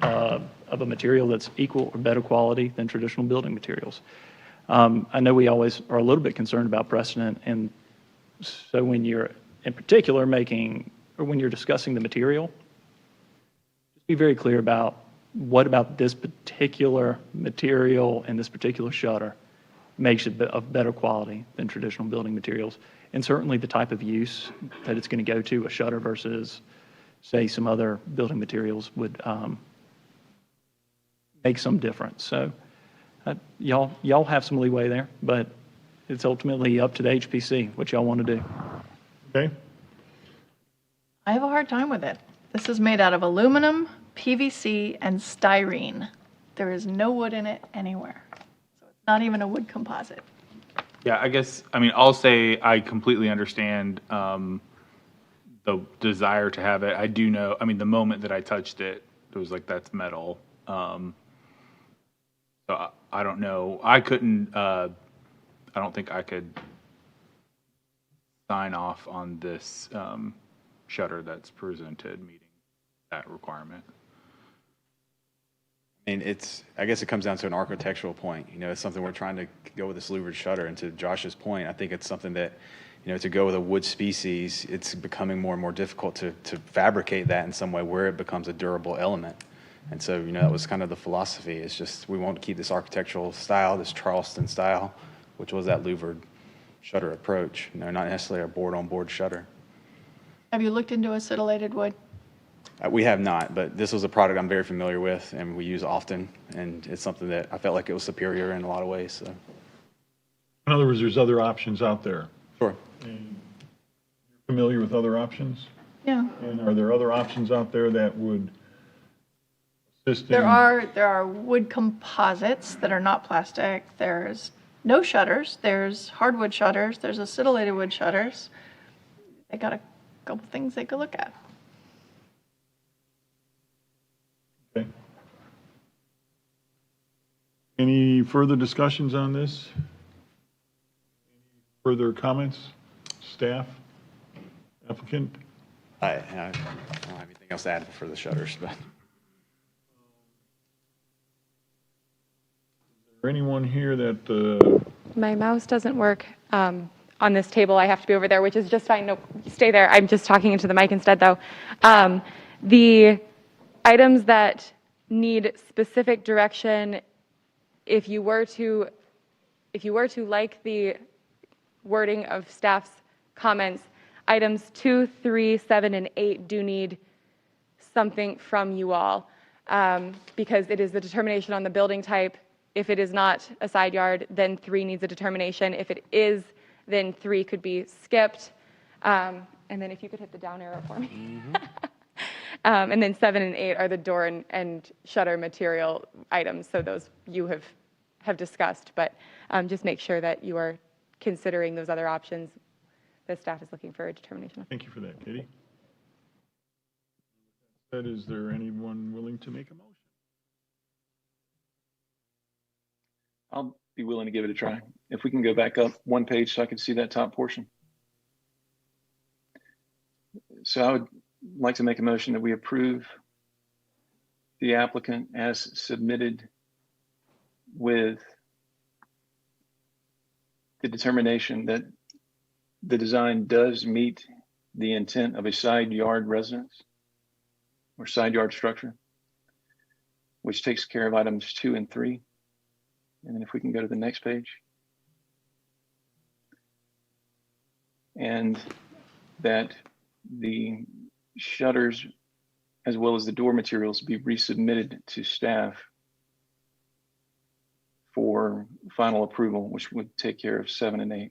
of a material that's equal or better quality than traditional building materials. I know we always are a little bit concerned about precedent, and so when you're in particular when you're discussing the material, just be very clear about what about this particular material and this particular shutter makes it of better quality than traditional building materials. And certainly the type of use that it's going to go to, a shutter versus, say, some other building materials would make some difference. So y'all have some leeway there, but it's ultimately up to the HPC, what y'all want to do. Okay? I have a hard time with it. This is made out of aluminum, PVC, and styrene. There is no wood in it anywhere. So it's not even a wood composite. Yeah, I guess, I mean, I'll say I completely understand the desire to have it. I do know, I mean, the moment that I touched it, it was like, that's metal. So I don't know. I couldn't, I don't think I could sign off on this shutter that's presented meeting that requirement. I mean, I guess it comes down to an architectural point. You know, it's something we're trying to go with this louvered shutter. And to Josh's point, I think it's something that, you know, to go with a wood species, it's becoming more and more difficult to fabricate that in some way where it becomes a durable element. And so, you know, that was kind of the philosophy. It's just, we want to keep this architectural style, this Charleston style, which was that louvered shutter approach. You know, not necessarily a board-on-board shutter. Have you looked into acetylated wood? We have not, but this was a product I'm very familiar with and we use often, and it's something that I felt like it was superior in a lot of ways. So. In other words, there's other options out there. Sure. And you're familiar with other options? Yeah. And are there other options out there that would assist in? There are wood composites that are not plastic. There's no shutters. There's hardwood shutters. There's acetylated wood shutters. They got a couple things they could look at. Okay. Any further discussions on this? Further comments? Staff? Applicant? I don't have anything else to add for the shutters, but. Is there anyone here that, My mouse doesn't work on this table. I have to be over there, which is just fine. No, stay there. I'm just talking into the mic instead, though. The items that need specific direction, if you were to like the wording of staff's comments, items 2, 3, 7, and 8 do need something from you all, because it is the determination on the building type. If it is not a side yard, then 3 needs a determination. If it is, then 3 could be skipped. And then if you could hit the down arrow for me. Mm-hmm. And then 7 and 8 are the door and shutter material items. So those you have discussed, but just make sure that you are considering those other options. The staff is looking for a determination. thank you for that, Katie. Is there anyone willing to make a motion? I'll be willing to give it a try. If we can go back up one page so I can see that top portion. So I would like to make a motion that we approve the applicant as submitted with the determination that the design does meet the intent of a side yard residence or side yard structure, which takes care of items 2 and 3. And then if we can go to the next page. And that the shutters as well as the door materials be resubmitted to staff for final approval, which would take care of 7 and 8. Is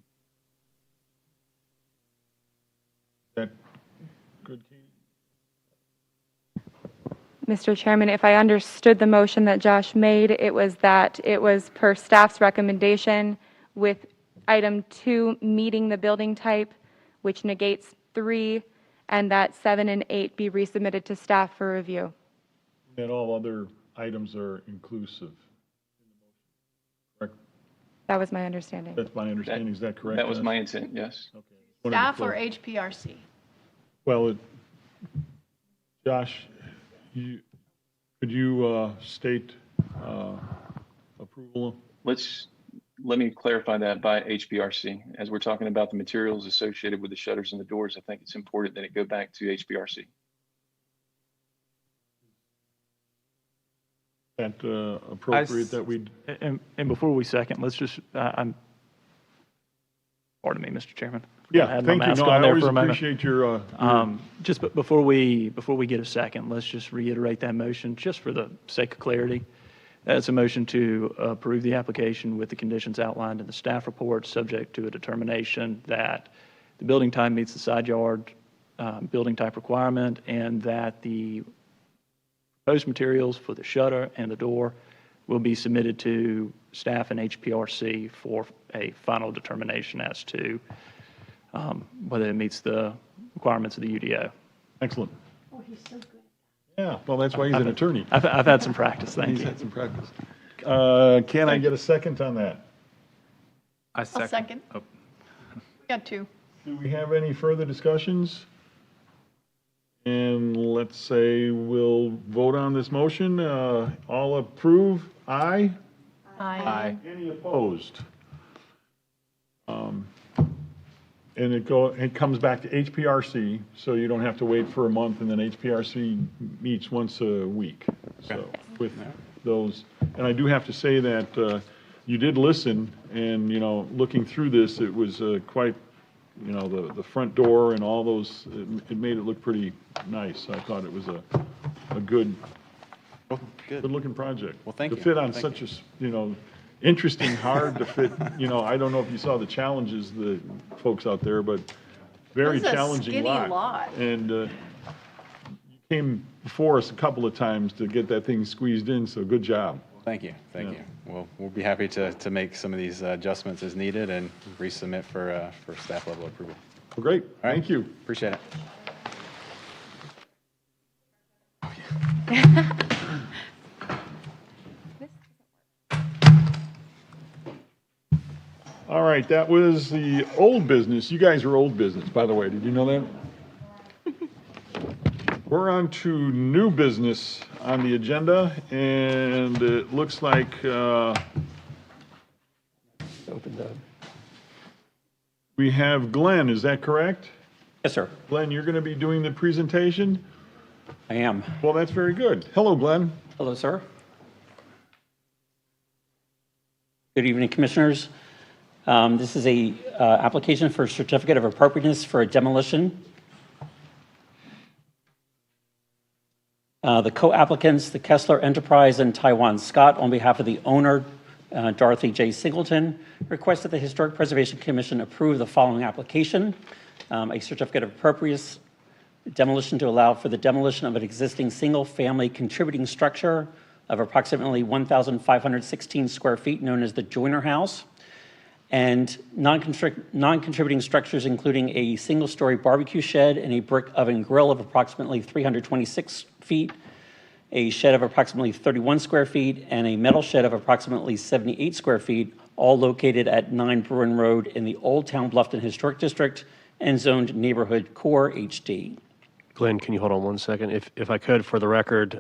that good, Katie? Mr. Chairman, if I understood the motion that Josh made, it was that it was per staff's recommendation with item 2 meeting the building type, which negates 3, and that 7 and 8 be resubmitted to staff for review. That all other items are inclusive. Correct? That was my understanding. That's my understanding. Is that correct? That was my intent, yes. Okay. Staff or HPRC? Well, Josh, could you state approval? Let me clarify that by HPRC. As we're talking about the materials associated with the shutters and the doors, I think it's important that it go back to HPRC. That appropriate that we? And before we second, let's just, pardon me, Mr. Chairman. Yeah, I had my thank you. mask No, on I there always for a moment. appreciate your. Just before we get a second, let's just reiterate that motion, just for the sake of clarity. That's a motion to approve the application with the conditions outlined in the staff report, subject to a determination that the building type meets the side yard building type requirement, and that the proposed materials for the shutter and the door will be submitted to staff and HPRC for a final determination as to whether it meets the requirements of the UDO. Excellent. Oh, he's so good. Yeah, well, that's why he's an attorney. I've had some practice, thank He's you. had some practice. Can I get a second on that? I I'll second. Oh. We got two. Do we have any further discussions? And let's say we'll vote on this motion. All approve? Aye? Aye. Any opposed? And it comes back to HPRC, so you don't have to wait for a month, and then HPRC meets once a week. So with those, and I do have to say that you did listen, and, you know, looking through this, it was quite, you know, the front door and all those, it made it look pretty nice. I thought it was a good, Well, good. looking project. Well, thank To you. fit on Thank such you. you know, interesting, hard to fit, you know, I don't know if you saw the challenges, the folks out there, but very This is a challenging skinny lot. lot. And you came before us a couple of times to get that thing squeezed in, so good job. Thank you, thank Yeah. you. Well, we'll be happy to make some of these adjustments as needed and resubmit for staff level approval. Well, great, All right. thank you. Appreciate it. All right, that was the old business. You guys are old business, by the way. Did you know that? We're on to new business on the agenda, and it looks like we have Glenn, is that correct? Yes, sir. Glenn, you're going to be doing the presentation? I am. Well, that's very good. Hello, Glenn. Hello, sir. Good evening, Commissioners. This is a application for a certificate of appropriateness for a demolition. The co-applicants, the Kessler Enterprise and Taiwan Scott, on behalf of the owner, Dorothy J. Singleton, request that the Historic Preservation Commission approve the following application: a certificate of appropriateness demolition to allow for the demolition of an existing single-family contributing structure of approximately 1,516 square feet known as the Joyner House, and non-contributing structures including a single-story barbecue shed and a brick oven grill of approximately 326 feet, a shed of approximately 31 square feet, and a metal shed of approximately 78 square feet, all located at 9 Bruin Road in the Old Town Bluffton Historic District and zoned Neighborhood Core HD. Glenn, can you hold on one second? If I could, for the record,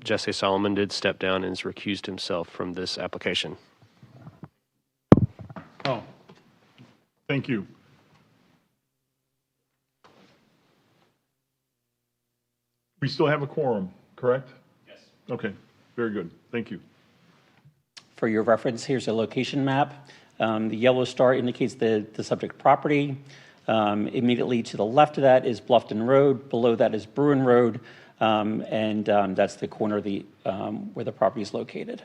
Jesse Solomon did step down and has recused himself from this application. Oh, thank you. We still have a quorum, correct? Yes. Okay, very good. Thank you. For your reference, here's a location map. The yellow star indicates the subject property. Immediately to the left of that is Bluffton Road. Below that is Bruin Road, and that's the corner of the where the property is located.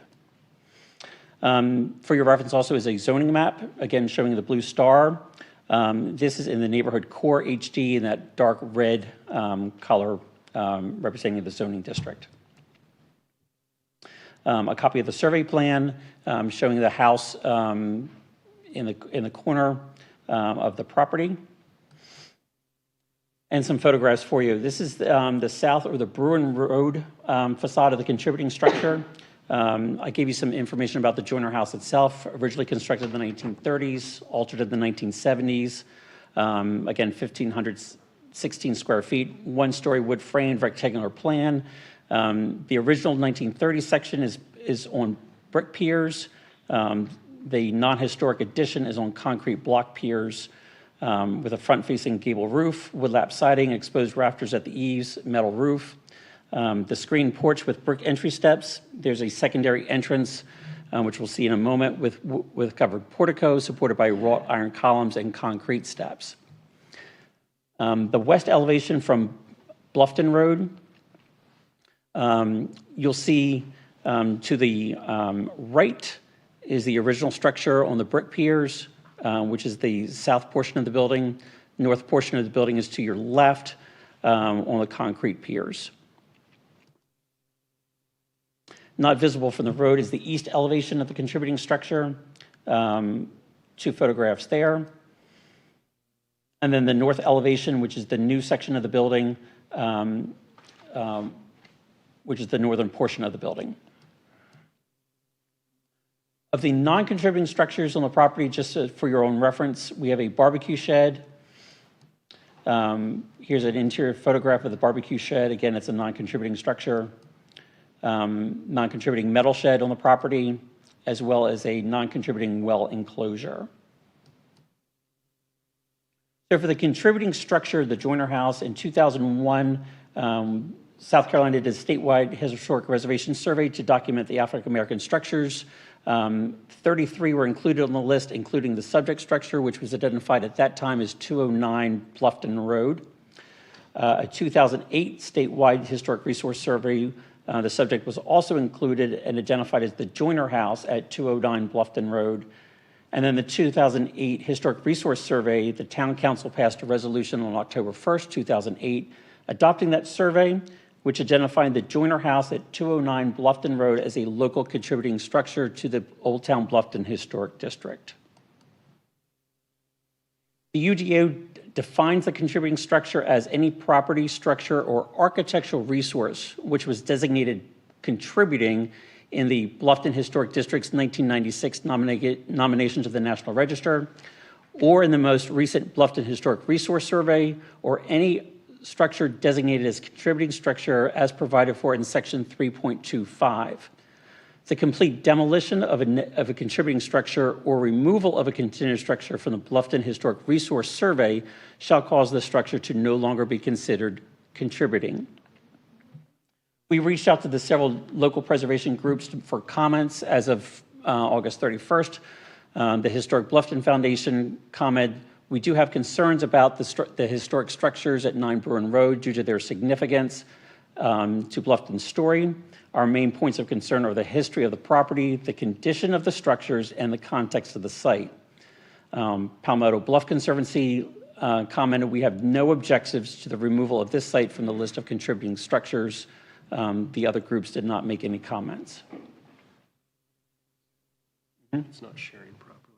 For your reference also is a zoning map, again showing the blue star. This is in the neighborhood core HD in that dark red color representing the zoning district. A copy of the survey plan showing the house in the corner of the property. And some photographs for you. This is the south or the Bruin Road facade of the contributing structure. I gave you some information about the Joyner House itself, originally constructed in the 1930s, altered in the 1970s. Again, 1,516 square feet, one-story wood framed rectangular plan. The original 1930 section is on brick piers. The non-historic addition is on concrete block piers with a front-facing gable roof, wood-lap siding, exposed rafters at the eaves, metal roof. The screen porch with brick entry steps. There's a secondary entrance, which we'll see in a moment, with covered portico supported by wrought iron columns and concrete steps. The west elevation from Bluffton Road, you'll see to the right is the original structure on the brick piers, which is the south portion of the building. North portion of the building is to your left on the concrete piers. Not visible from the road is the east elevation of the contributing structure. 2 photographs there. And then the north elevation, which is the new section of the building, which is the northern portion of the building. Of the non-contributing structures on the property, just for your own reference, we have a barbecue shed. Here's an interior photograph of the barbecue shed. Again, it's a non-contributing structure. Non-contributing metal shed on the property, as well as a non-contributing well enclosure. So for the contributing structure, the Joyner House, in 2001, South Carolina did a statewide historic reservation survey to document the African-American structures. 33 were included on the list, including the subject structure, which was identified at that time as 209 Bluffton Road. A 2008 statewide historic resource survey, the subject was also included and identified as the Joyner House at 209 Bluffton Road. And then the 2008 Historic Resource Survey, the Town Council passed a resolution on October 1st, 2008, adopting that survey, which identified the Joyner House at 209 Bluffton Road as a local contributing structure to the Old Town Bluffton Historic District. The UDO defines the contributing structure as any property, structure, or architectural resource which was designated contributing in the Bluffton Historic District's 1996 nomination to the National Register, or in the most recent Bluffton Historic Resource Survey, or any structure designated as contributing structure as provided for in Section 3.25. The complete demolition of a contributing structure or removal of a contributing structure from the Bluffton Historic Resource Survey shall cause the structure to no longer be considered contributing. We reached out to the several local preservation groups for comments as of August 31st. The Historic Bluffton Foundation commented, "We do have concerns about the historic structures at 9 Bruin Road due to their significance to Bluffton's story. Our main points of concern are the history of the property, the condition of the structures, and the context of the site." Palmetto Bluff Conservancy commented, "We have no objectives to the removal of this site from the list of contributing structures." The other groups did not make any comments. It's not sharing properly.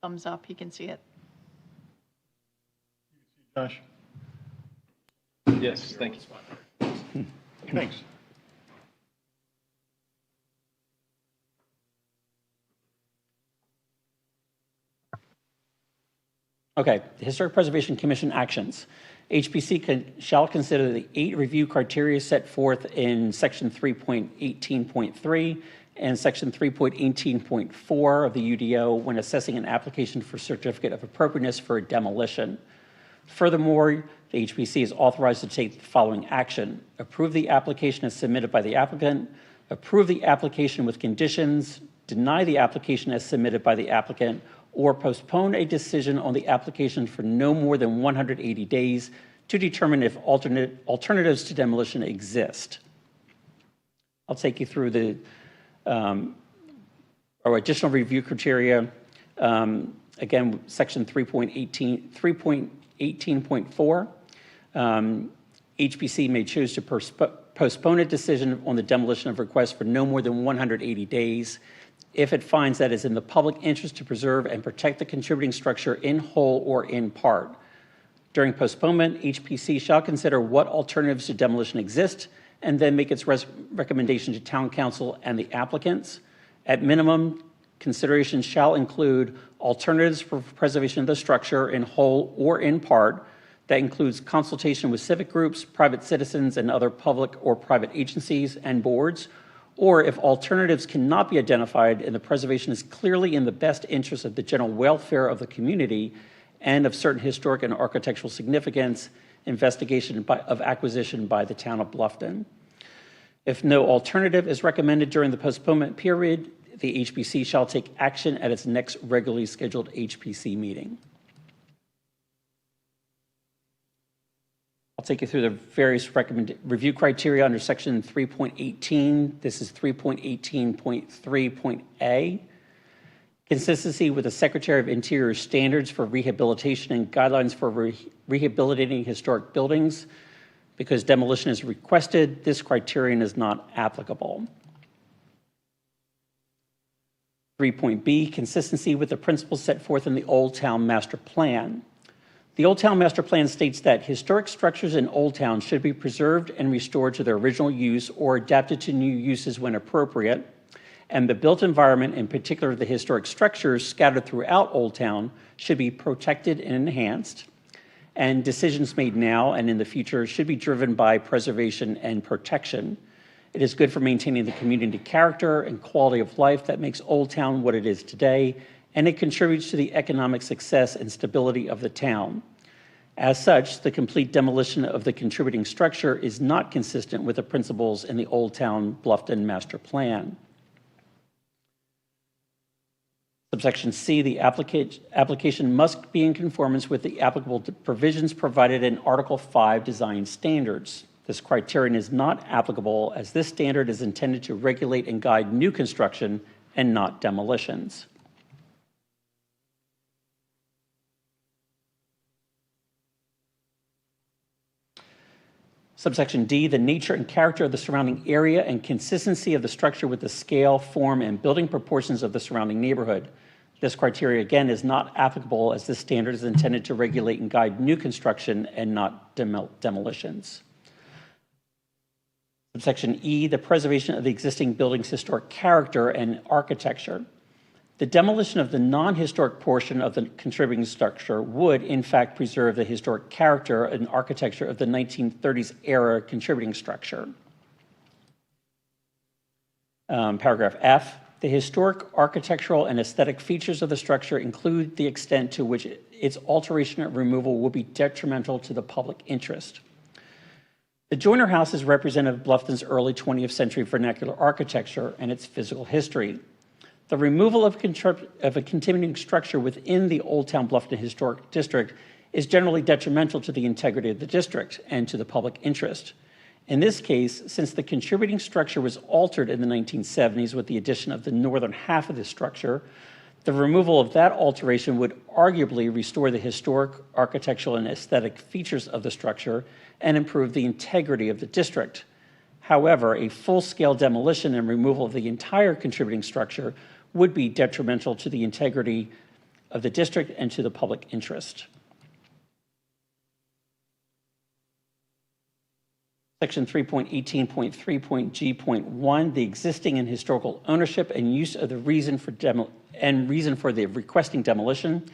Thumbs up, he can see it. Josh? Yes, thank you. Thanks. Okay, the Historic Preservation Commission actions. HPC shall consider the 8 review criteria set forth in Section 3.18.3 and Section 3.18.4 of the UDO when assessing an application for certificate of appropriateness for a demolition. Furthermore, the HPC is authorized to take the following action: approve the application as submitted by the applicant, approve the application with conditions, deny the application as submitted by the applicant, or postpone a decision on the application for no more than 180 days to determine if alternatives to demolition exist. I'll take you through the our additional review criteria. Again, Section 3.18.4. HPC may choose to postpone a decision on the demolition of request for no more than 180 days if it finds that it's in the public interest to preserve and protect the contributing structure in whole or in part. During postponement, HPC shall consider what alternatives to demolition exist and then make its recommendation to Town Council and the applicants. At minimum, consideration shall include alternatives for preservation of the structure in whole or in part. That includes consultation with civic groups, private citizens, and other public or private agencies and boards, or if alternatives cannot be identified and the preservation is clearly in the best interest of the general welfare of the community and of certain historic and architectural significance, investigation of acquisition by the town of Bluffton. If no alternative is recommended during the postponement period, the HPC shall take action at its next regularly scheduled HPC meeting. I'll I'll take you through the various review criteria under section 3.18. This is 3.18.3.A. Consistency with the Secretary of Interior standards for rehabilitation and guidelines for rehabilitating historic buildings. Because demolition is requested, this criterion is not applicable. 3.B, consistency with the principles set forth in the Old Town Master Plan. The Old Town Master Plan states that historic structures in Old Town should be preserved and restored to their original use or adapted to new uses when appropriate, and the built environment, in particular the historic structures scattered throughout Old Town, should be protected and enhanced, and decisions made now and in the future should be driven by preservation and protection. It is good for maintaining the community character and quality of life that makes Old Town what it is today, and it contributes to the economic success and stability of the town. As such, the complete demolition of the contributing structure is not consistent with the principles in the Old Town Bluffton Master Plan. Subsection C, the application must be in conformance with the applicable provisions provided in Article 5 Design Standards. This criterion is not applicable as this standard is intended to regulate and guide new construction and not demolitions. Subsection D, the nature and character of the surrounding area and consistency of the structure with the scale, form, and building proportions of the surrounding neighborhood. This criteria, again, is not applicable as this standard is intended to regulate and guide new construction and not demolitions. Subsection E, the preservation of the existing building's historic character and architecture. The demolition of the non-historic portion of the contributing structure would, in fact, preserve the historic character and architecture of the 1930s era contributing structure. Paragraph F, the historic architectural and aesthetic features of the structure include the extent to which its alteration or removal will be detrimental to the public interest. The Joyner House is representative of Bluffton's early 20th century vernacular architecture and its physical history. The removal of a continuing structure within the Old Town Bluffton Historic District is generally detrimental to the integrity of the district and to the public interest. In this case, since the contributing structure was altered in the 1970s with the addition of the northern half of the structure, the removal of that alteration would arguably restore the historic, architectural, and aesthetic features of the structure and improve the integrity of the district. However, a full-scale demolition and removal of the entire contributing structure would be detrimental to the integrity of the district and to the public interest. Section 3.18.3.G.1, the existing and historical ownership and use of the reason for the requesting demolition.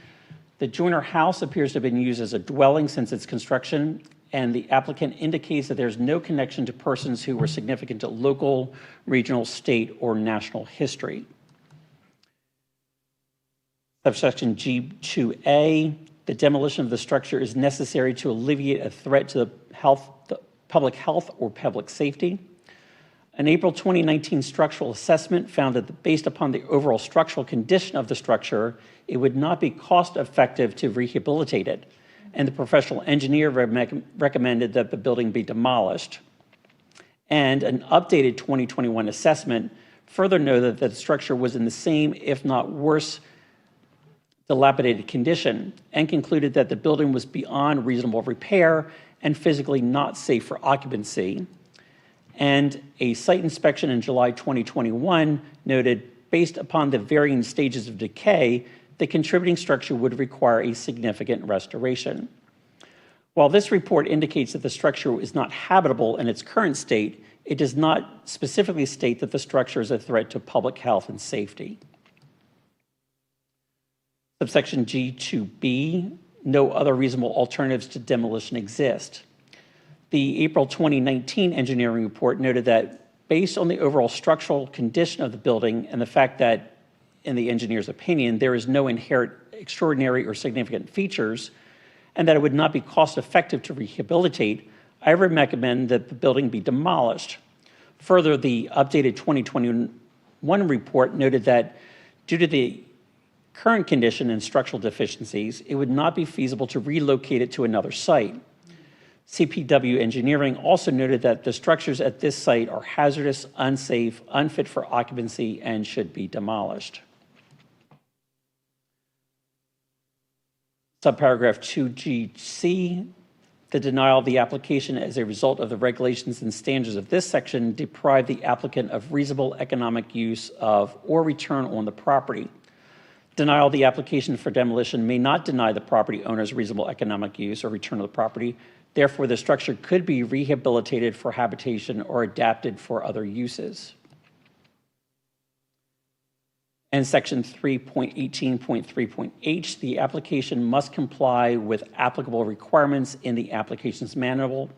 The Joyner House appears to have been used as a dwelling since its construction, and the applicant indicates that there's no connection to persons who were significant to local, regional, state, or national history. Subsection G2A, the demolition of the structure is necessary to alleviate a threat to the public health or public safety. An April 2019 structural assessment found that based upon the overall structural condition of the structure, it would not be cost effective to rehabilitate it, and the professional engineer recommended that the building be demolished. And an updated 2021 assessment further noted that the structure was in the same, if not worse, dilapidated condition, and concluded that the building was beyond reasonable repair and physically not safe for occupancy. And a site inspection in July 2021 noted, based upon the varying stages of decay, the contributing structure would require a significant restoration. While this report indicates that the structure is not habitable in its current state, it does not specifically state that the structure is a threat to public health and safety. Subsection G2B, no other reasonable alternatives to demolition exist. The April 2019 engineering report noted that based on the overall structural condition of the building and the fact that, in the engineer's opinion, there is no inherent extraordinary or significant features, and that it would not be cost effective to rehabilitate, I recommend that the building be demolished. Further, the updated 2021 report noted that due to the current condition and structural deficiencies, it would not be feasible to relocate it to another site. CPW Engineering also noted that the structures at this site are hazardous, unsafe, unfit for occupancy, and should be demolished. Subparagraph 2GC, the denial of the application as a result of the regulations and standards of this section deprive the applicant of reasonable economic use of or return on the property. Denial of the application for demolition may not deny the property owner's reasonable economic use or return of the property. Therefore, the structure could be rehabilitated for habitation or adapted for other uses. And section 3.18.3.h, the application must comply with applicable requirements in the application's manual.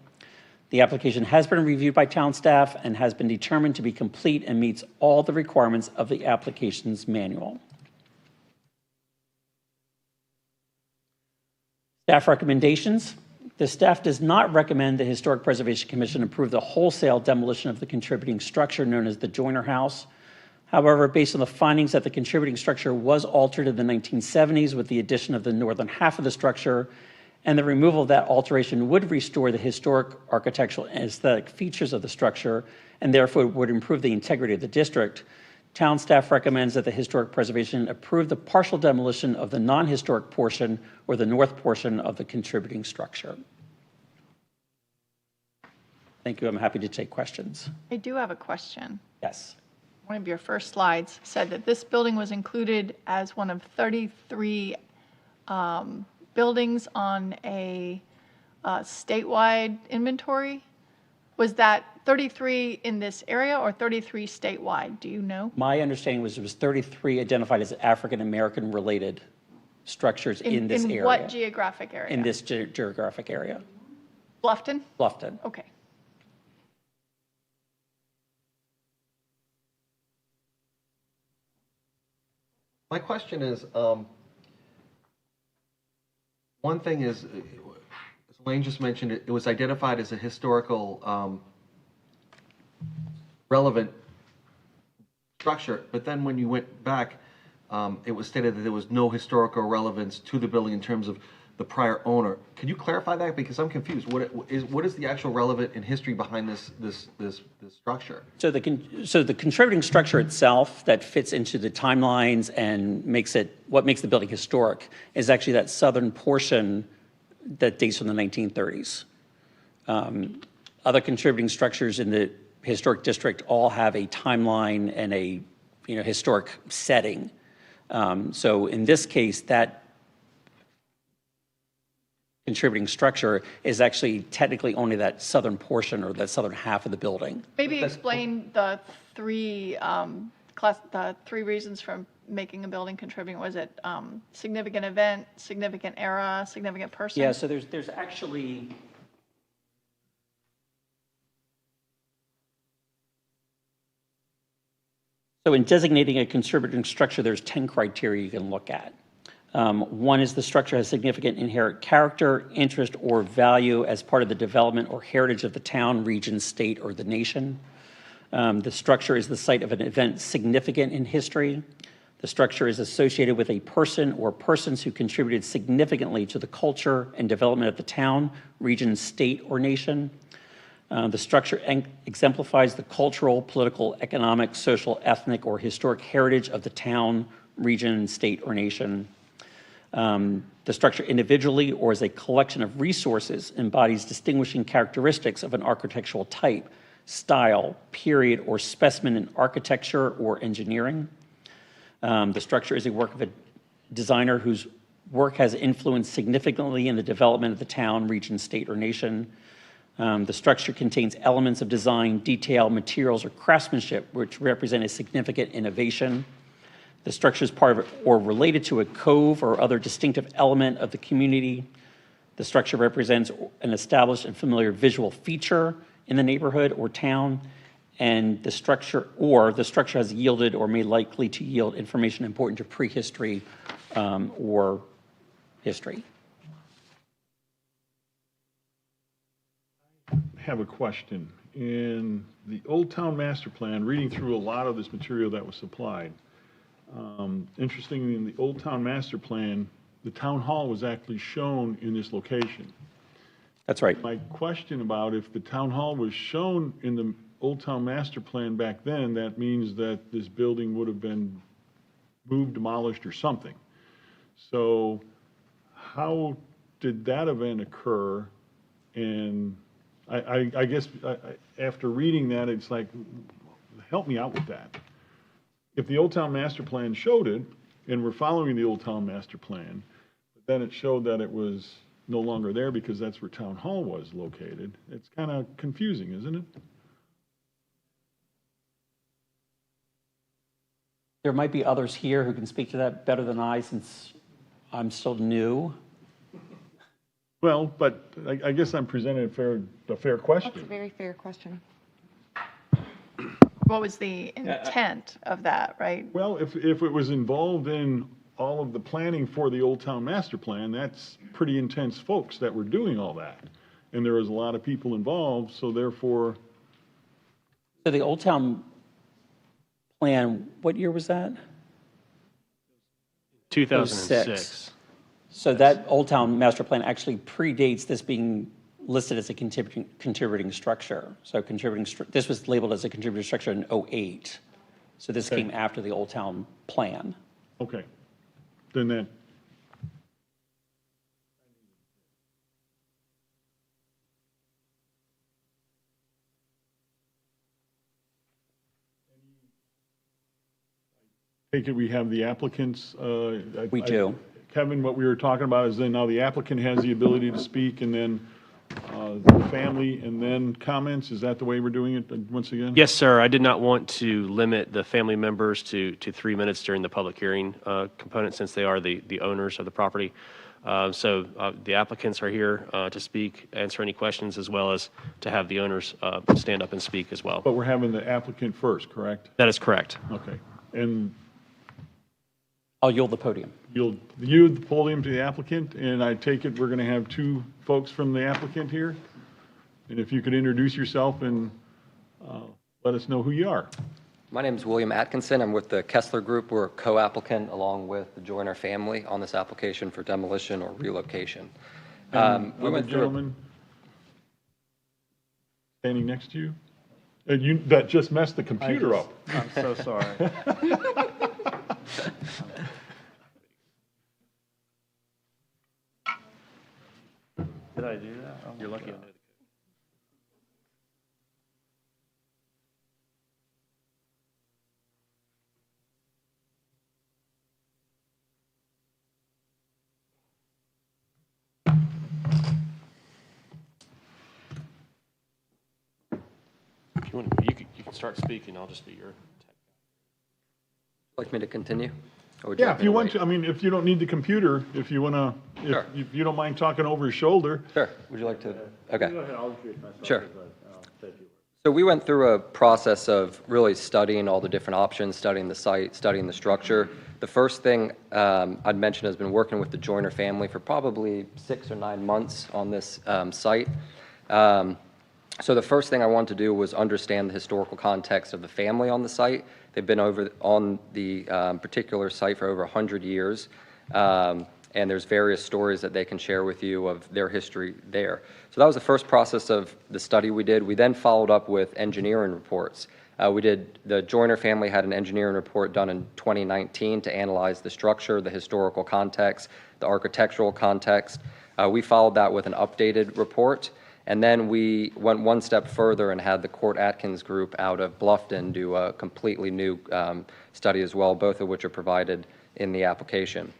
The application has been reviewed by town staff and has been determined to be complete and meets all the requirements of the application's manual. Staff recommendations. The staff does not recommend the Historic Preservation Commission approve the wholesale demolition of the contributing structure known as the Joyner House. However, based on the findings that the contributing structure was altered in the 1970s with the addition of the northern half of the structure, and the removal of that alteration would restore the historic architectural and aesthetic features of the structure, and therefore would improve the integrity of the district, town staff recommends that the Historic Preservation approve the partial demolition of the non-historic portion or the north portion of the contributing structure. Thank you. I'm happy to take questions. I do have a question. Yes. One of your first slides said that this building was included as one of 33 buildings on a statewide inventory. Was that 33 in this area or 33 statewide? Do you know? My understanding was it was 33 identified as African-American related structures in this area. In what geographic area? In this geographic area. Bluffton? Bluffton. Okay. My question is, one thing is, as Elaine just mentioned, it was identified as a historical relevant structure, but then when you went back, it was stated that there was no historical relevance to the building in terms of the prior owner. Can you clarify that? Because I'm confused. What is the actual relevant in history behind this structure? So the contributing structure itself that fits into the timelines and makes it what makes the building historic is actually that southern portion that dates from the 1930s. Other contributing structures in the historic district all have a timeline and a historic setting. So in this case, that contributing structure is actually technically only that southern portion or that southern half of the building. Maybe explain the three reasons for making a building contributing. Was it significant event, significant era, significant person? Yeah, so there's actually so in designating a contributing structure, there's 10 criteria you can look at. One is the structure has significant inherent character, interest, or value as part of the development or heritage of the town, region, state, or the nation. The structure is the site of an event significant in history. The structure is associated with a person or persons who contributed significantly to the culture and development of the town, region, state, or nation. The structure exemplifies the cultural, political, economic, social, ethnic, or historic heritage of the town, region, state, or nation. The structure individually or as a collection of resources embodies distinguishing characteristics of an architectural type, style, period, or specimen in architecture or engineering. The structure is a work of a designer whose work has influenced significantly in the development of the town, region, state, or nation. The structure contains elements of design, detail, materials, or craftsmanship which represent a significant innovation. The structure is part of or related to a cove or other distinctive element of the community. The structure represents an established and familiar visual feature in the neighborhood or town, and the structure has yielded or may likely to yield information important to prehistory or history. I have a question. In the Old Town Master Plan, reading through a lot of this material that was supplied, interestingly, in the Old Town Master Plan, the town hall was actually shown in this location. That's right. My question about if the town hall was shown in the Old Town Master Plan back then, that means that this building would have been moved, demolished, or something. So how did that event occur? And I guess after reading that, it's like, help me out with that. If the Old Town Master Plan showed it, and we're following the Old Town Master Plan, but then it showed that it was no longer there because that's where Town Hall was located, it's kind of confusing, isn't it? There might be others here who can speak to that better than I, since I'm still new. Well, but I guess I'm presenting a fair question. That's a very fair question. What was the intent of that, right? Well, if it was involved in all of the planning for the Old Town Master Plan, that's pretty intense folks that were doing all that. And there was a lot of people involved, so therefore. So the Old Town Plan, what year was that? 2006. So that Old Town Master Plan actually predates this being listed as a contributing structure. So this was labeled as a contributing structure in '08. So this came after the Old Town Plan. Okay. Then that. Take it we have the applicants. We do. Kevin, what we were talking about is then now the applicant has the ability to speak, and then the family, and then comments. Is that the way we're doing it once again? Yes, sir. I did not want to limit the family members to 3 minutes during the public hearing component, since they are the owners of the property. So the applicants are here to speak, answer any questions, as well as to have the owners stand up and speak as well. But we're having the applicant first, correct? That is correct. Okay. And I'll yield the podium. you'll yield the podium to the applicant, and I take it we're going to have two folks from the applicant here? And if you could introduce yourself and let us know who you are. My name is William Atkinson. I'm with the Kessler Group. We're a co-applicant along with the Joyner family on this application for demolition or relocation. We went gentleman standing next to you? And that just messed the computer up. I'm so sorry. Did I do that? Oh, You're lucky I know the code. If you want, you can start speaking. I'll just be your. Like me to continue? Or would you Yeah, like if me you to want wait? to, I mean, if you don't need the computer, if you want to, Sure. if you don't mind talking over his shoulder. Sure. Would you like to? Okay. Sure. So we went through a process of really studying all the different options, studying the site, studying the structure. The first thing I'd mention has been working with the Joyner family for probably 6 or 9 months on this site. So the first thing I wanted to do was understand the historical context of the family on the site. They've been on the particular site for over 100 years. And there's various stories that they can share with you of their history there. So that was the first process of the study we did. We then followed up with engineering reports. The Joyner family had an engineering report done in 2019 to analyze the structure, the historical context, the architectural context. We followed that with an updated report. And then we went one step further and had the Court Atkins group out of Bluffton do a completely new study as well, both of which are provided in the application.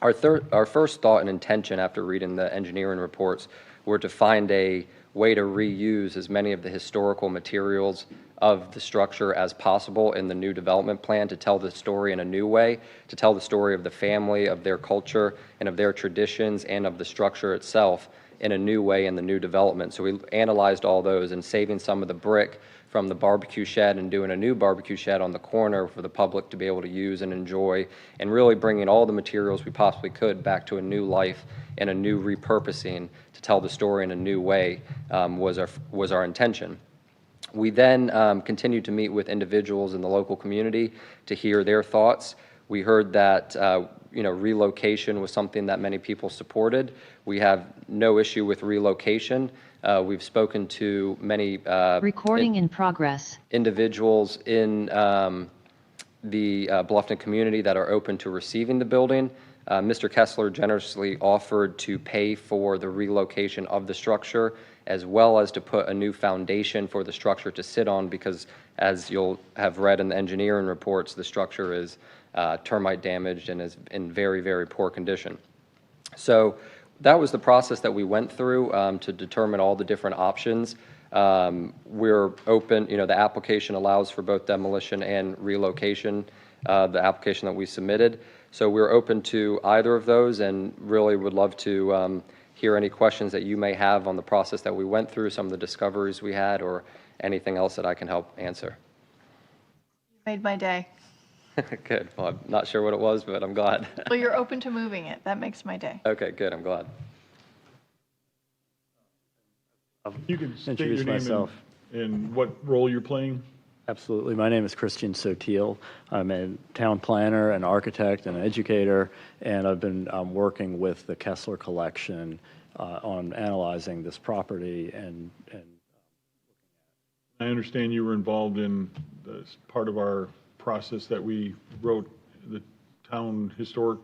Our first thought and intention after reading the engineering reports were to find a way to reuse as many of the historical materials of the structure as possible in the new development plan, to tell the story in a new way, to tell the story of the family, of their culture, and of their traditions, and of the structure itself in a new way in the new development. So we analyzed all those, and saving some of the brick from the barbecue shed and doing a new barbecue shed on the corner for the public to be able to use and enjoy, and really bringing all the materials we possibly could back to a new life and a new repurposing to tell the story in a new way was our intention. We then continued to meet with individuals in the local community to hear their thoughts. We heard that relocation was something that many people supported. We have no issue with relocation. We've spoken to many Recording in progress. individuals in the Bluffton community that are open to receiving the building. Mr. Kessler generously offered to pay for the relocation of the structure, as well as to put a new foundation for the structure to sit on, because as you'll have read in the engineering reports, the structure is termite damaged and is in very, very poor condition. So that was the process that we went through to determine all the different options. We're open, the application allows for both demolition and relocation, the application that we submitted. So we're open to either of those, and really would love to hear any questions that you may have on the process that we went through, some of the discoveries we had, or anything else that I can help answer. Made my day. Good. Well, I'm not sure what it was, but I'm glad. Well, you're open to moving it. That makes my day. Okay, good. I'm glad. You can state Introduce your name myself. and what role you're playing. Absolutely. My name is Christian Sotil. I'm a town planner, an architect, and an educator, and I've been working with the Kessler Collection on analyzing this property. And I understand you were involved in this part of our process that we wrote, the town historic,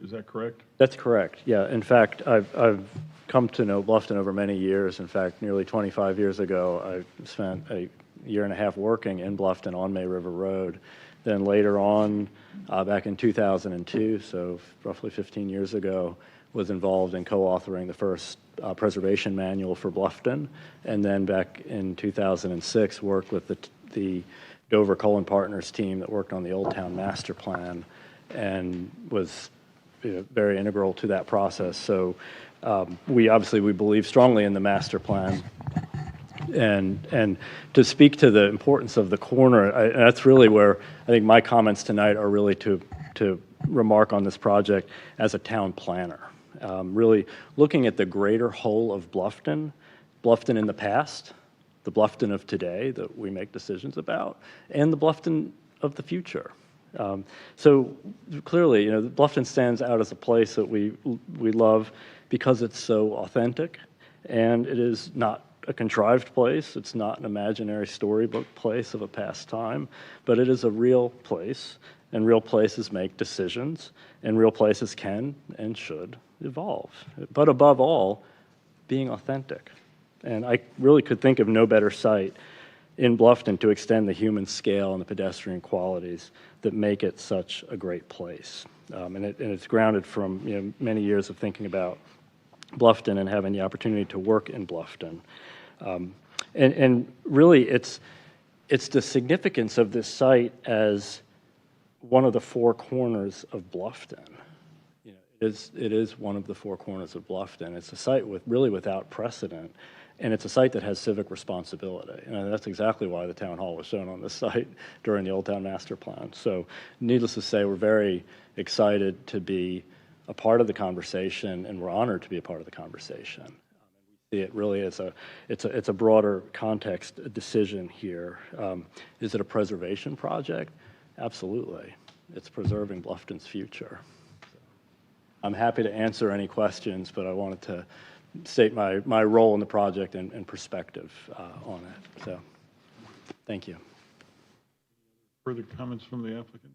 is that correct? That's correct. Yeah. In fact, I've come to know Bluffton over many years. In fact, nearly 25 years ago, I spent a year and a half working in Bluffton on May River Road. Then later on, back in 2002, so roughly 15 years ago, was involved in co-authoring the first preservation manual for Bluffton. And then back in 2006, worked with the Dover Cullen Partners team that worked on the Old Town Master Plan, and was very integral to that process. So we believe strongly in the master plan. And to speak to the importance of the corner, that's really where I think my comments tonight are really to remark on this project as a town planner. Really looking at the greater whole of Bluffton in the past, the Bluffton of today that we make decisions about, and the Bluffton of the future. So clearly, Bluffton stands out as a place that we love because it's so authentic, and it is not a contrived place. It's not an imaginary storybook place of a past time, but it is a real place, and real places make decisions, and real places can and should evolve. But above all, being authentic. And I really could think of no better site in Bluffton to extend the human scale and the pedestrian qualities that make it such a great place. And it's grounded from many years of thinking about Bluffton and having the opportunity to work in Bluffton. And really, it's the significance of this site as one of the four corners of Bluffton. It is one of the four corners of Bluffton. It's a site without precedent, and it's a site that has civic responsibility. And that's exactly why the town hall was shown on this site during the Old Town Master Plan. So needless to say, we're very excited to be a part of the conversation, and we're honored to be a part of the conversation. We see it really as it's a broader context decision here. Is it a preservation project? Absolutely. It's preserving Bluffton's future. I'm happy to answer any questions, but I wanted to state my role in the project and perspective on it. So, thank you. Further comments from the applicant?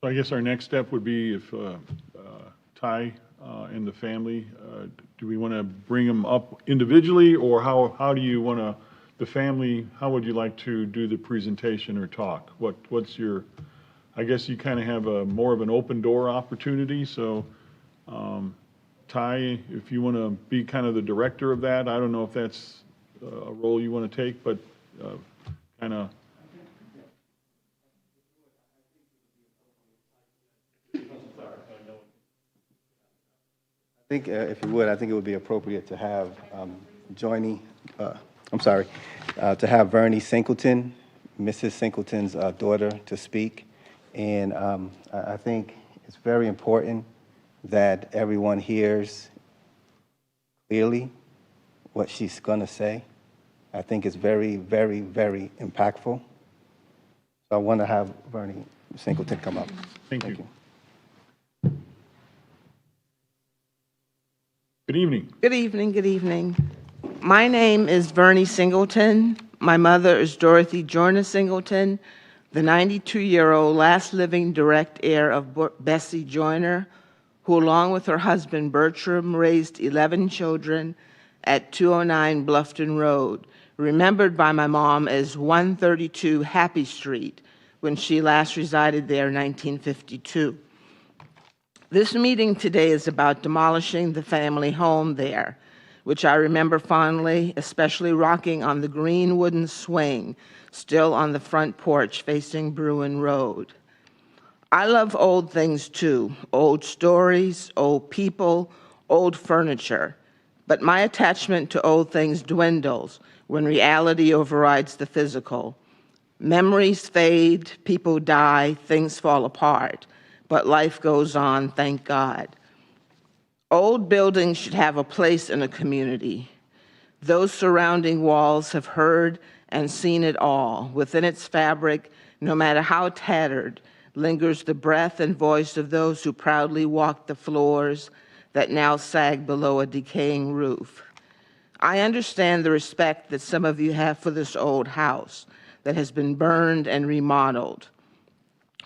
So I guess our next step would be if Ty and the family, do we want to bring them up individually, or how do you want to, the family, how would you like to do the presentation or talk? What's your, I guess you kind of have more of an open door opportunity, so Ty, if you want to be kind of the director of that, I don't know if that's a role you want to take, but kind of. I think, if you would, I think it would be appropriate to have to have Vernie Singleton, Mrs. Singleton's daughter, to speak. And I think it's very important that everyone hears clearly what she's going to say. I think it's very, very, very impactful. So I want to have Bernie Singleton come up. Thank you. Good evening. Good evening, good evening. My name is Bernie Singleton. My mother is Dorothy Joyner Singleton, the 92-year-old last living direct heir of Bessie Joyner, who along with her husband Bertram raised 11 children at 209 Bluffton Road, remembered by my mom as 132 Happy Street when she last resided there in 1952. This meeting today is about demolishing the family home there, which I remember fondly, especially rocking on the green wooden swing still on the front porch facing Bruin Road. I love old things too, old stories, old people, old furniture, but my attachment to old things dwindles when reality overrides the physical. Memories fade, people die, things fall apart, but life goes on, thank God. Old buildings should have a place in a community. Those surrounding walls have heard and seen it all. Within its fabric, no matter how tattered, lingers the breath and voice of those who proudly walked the floors that now sag below a decaying roof. I understand the respect that some of you have for this old house that has been burned and remodeled.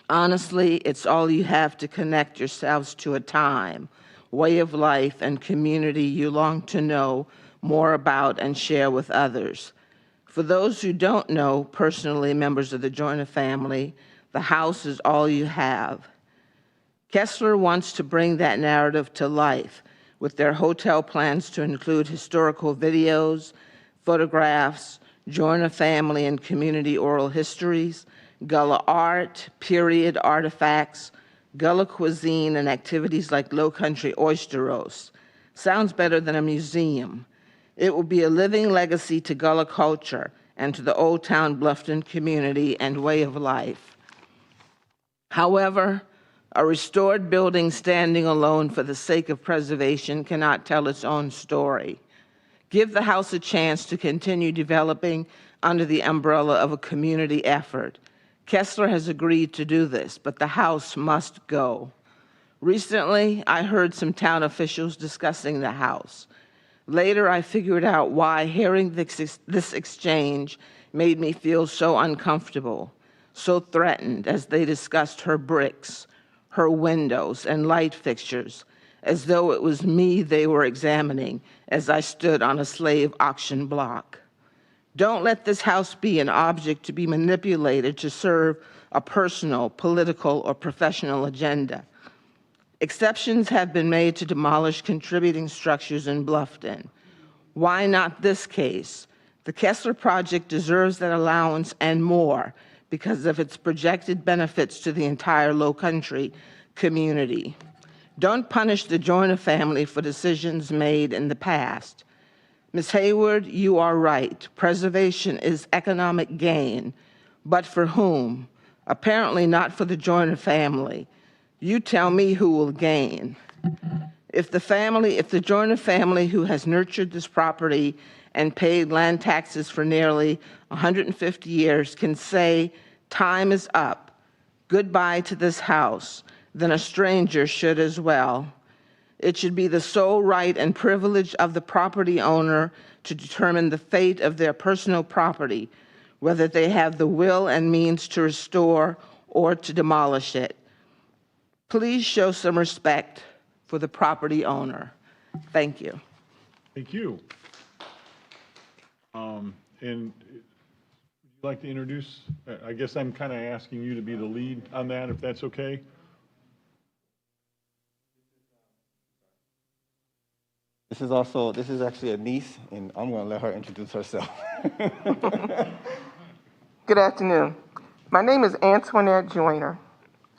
Honestly, it's all you have to connect yourselves to a time, way of life, and community you long to know more about and share with others. For those who don't know personally members of the Joyner family, the house is all you have. Kessler wants to bring that narrative to life with their hotel plans to include historical videos, photographs, Joyner family and community oral histories, Gullah art, period artifacts, Gullah cuisine, and activities like Low Country oyster roast. Sounds better than a museum. It will be a living legacy to Gullah culture and to the Old Town Bluffton community and way of life. However, a restored building standing alone for the sake of preservation cannot tell its own story. Give the house a chance to continue developing under the umbrella of a community effort. Kessler has agreed to do this, but the house must go. Recently, I heard some town officials discussing the house. Later, I figured out why hearing this exchange made me feel so uncomfortable, so threatened as they discussed her bricks, her windows, and light fixtures, as though it was me they were examining as I stood on a slave auction block. Don't let this house be an object to be manipulated to serve a personal, political, or professional agenda. Exceptions have been made to demolish contributing structures in Bluffton. Why not this case? The Kessler project deserves that allowance and more because of its projected benefits to the entire Low Country community. Don't punish the Joyner family for decisions made in the past. Ms. Hayward, you are right. Preservation is economic gain, but for whom? Apparently not for the Joyner family. You tell me who will gain. If the Joyner family who has nurtured this property and paid land taxes for nearly 150 years can say, time is up, goodbye to this house, then a stranger should as well. It should be the sole right and privilege of the property owner to determine the fate of their personal property, whether they have the will and means to restore or to demolish it. Please show some respect for the property owner. Thank you. Thank you. And would you like to introduce, I guess I'm kind of asking you to be the lead on that, if that's okay? This is actually a niece, and I'm going to let her introduce herself. Good afternoon. My name is Antoinette Joyner.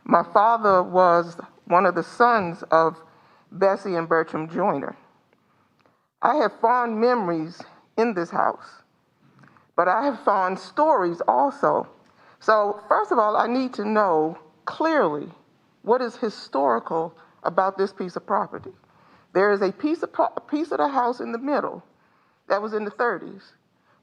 My father was one of the sons of Bessie and Bertram Joyner. I have fond memories in this house, but I have fond stories also. So first of all, I need to know clearly what is historical about this piece of property. There is a piece of the house in the middle that was in the 30s.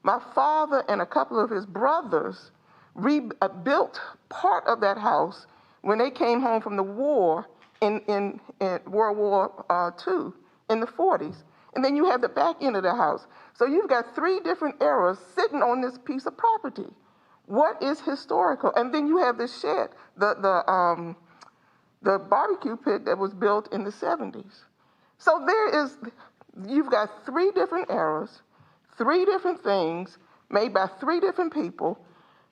My father and a couple of his brothers rebuilt part of that house when they came home from the war in World War II in the 40s. And then you have the back end of the house. So you've got 3 different eras sitting on this piece of property. What is historical? And then you have this shed, the barbecue pit that was built in the 70s. So you've got 3 different eras, 3 different things made by 3 different people.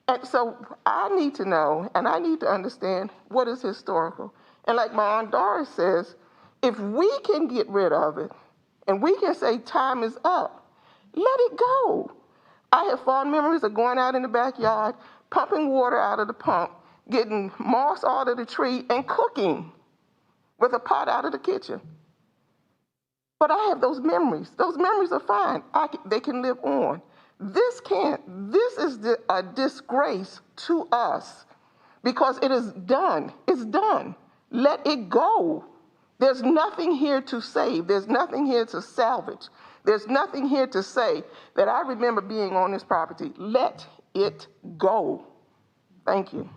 And so I need to know, and I need to understand what is historical. And like my Aunt Doris says, if we can get rid of it, and we can say time is up, let it go. I have fond memories of going out in the backyard, pumping water out of the pump, getting moss out of the tree, and cooking with a pot out of the kitchen. But I have those memories. Those memories are fine. They can live on. This can't. This is a disgrace to us because it is done. It's done. Let it go. There's nothing here to save. There's nothing here to salvage. There's nothing here to say that I remember being on this property. Let it go. Thank you.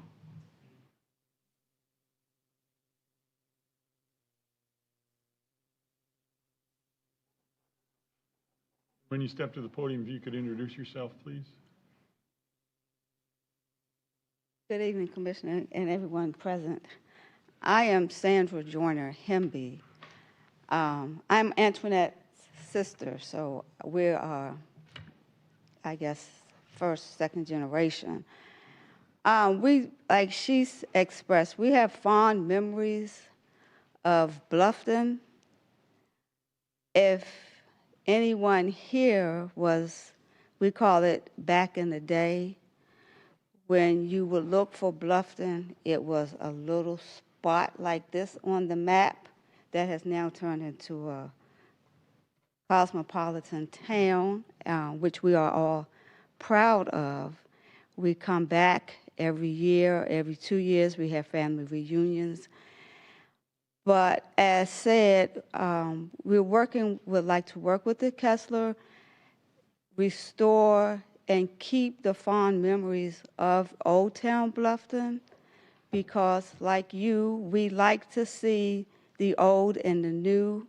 When you step to the podium, if you could introduce yourself, please. Good evening, Commissioner, and everyone present. I am Sandra Joyner Hemby. I'm Antoinette's sister, so we are, I guess, first, second generation. Like she's expressed, we have fond memories of Bluffton. If anyone here was, we call it back in the day, when you would look for Bluffton, it was a little spot like this on the map that has now turned into a cosmopolitan town, which we are all proud of. We come back every year, every 2 years, we have family reunions. But as said, would like to work with the Kessler, restore and keep the fond memories of Old Town Bluffton, because like you, we like to see the old and the new,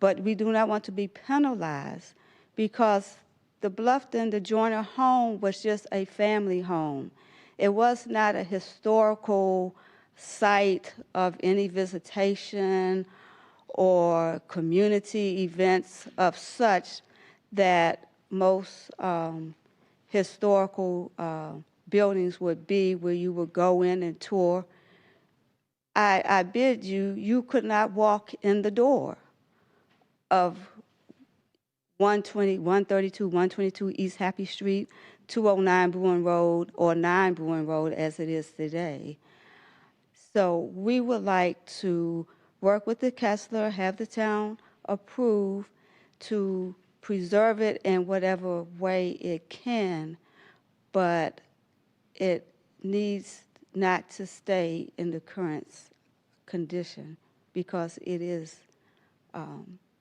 but we do not want to be penalized because the Bluffton, the Joyner home was just a family home. It was not a historical site of any visitation or community events of such that most historical buildings would be, where you would go in and tour. I bid you, you could not walk in the door of 132, 122 East Happy Street, 209 Bruin Road, or 9 Bruin Road as it is today. So we would like to work with the Kessler, have the town approve to preserve it in whatever way it can, but it needs not to stay in the current condition because it is,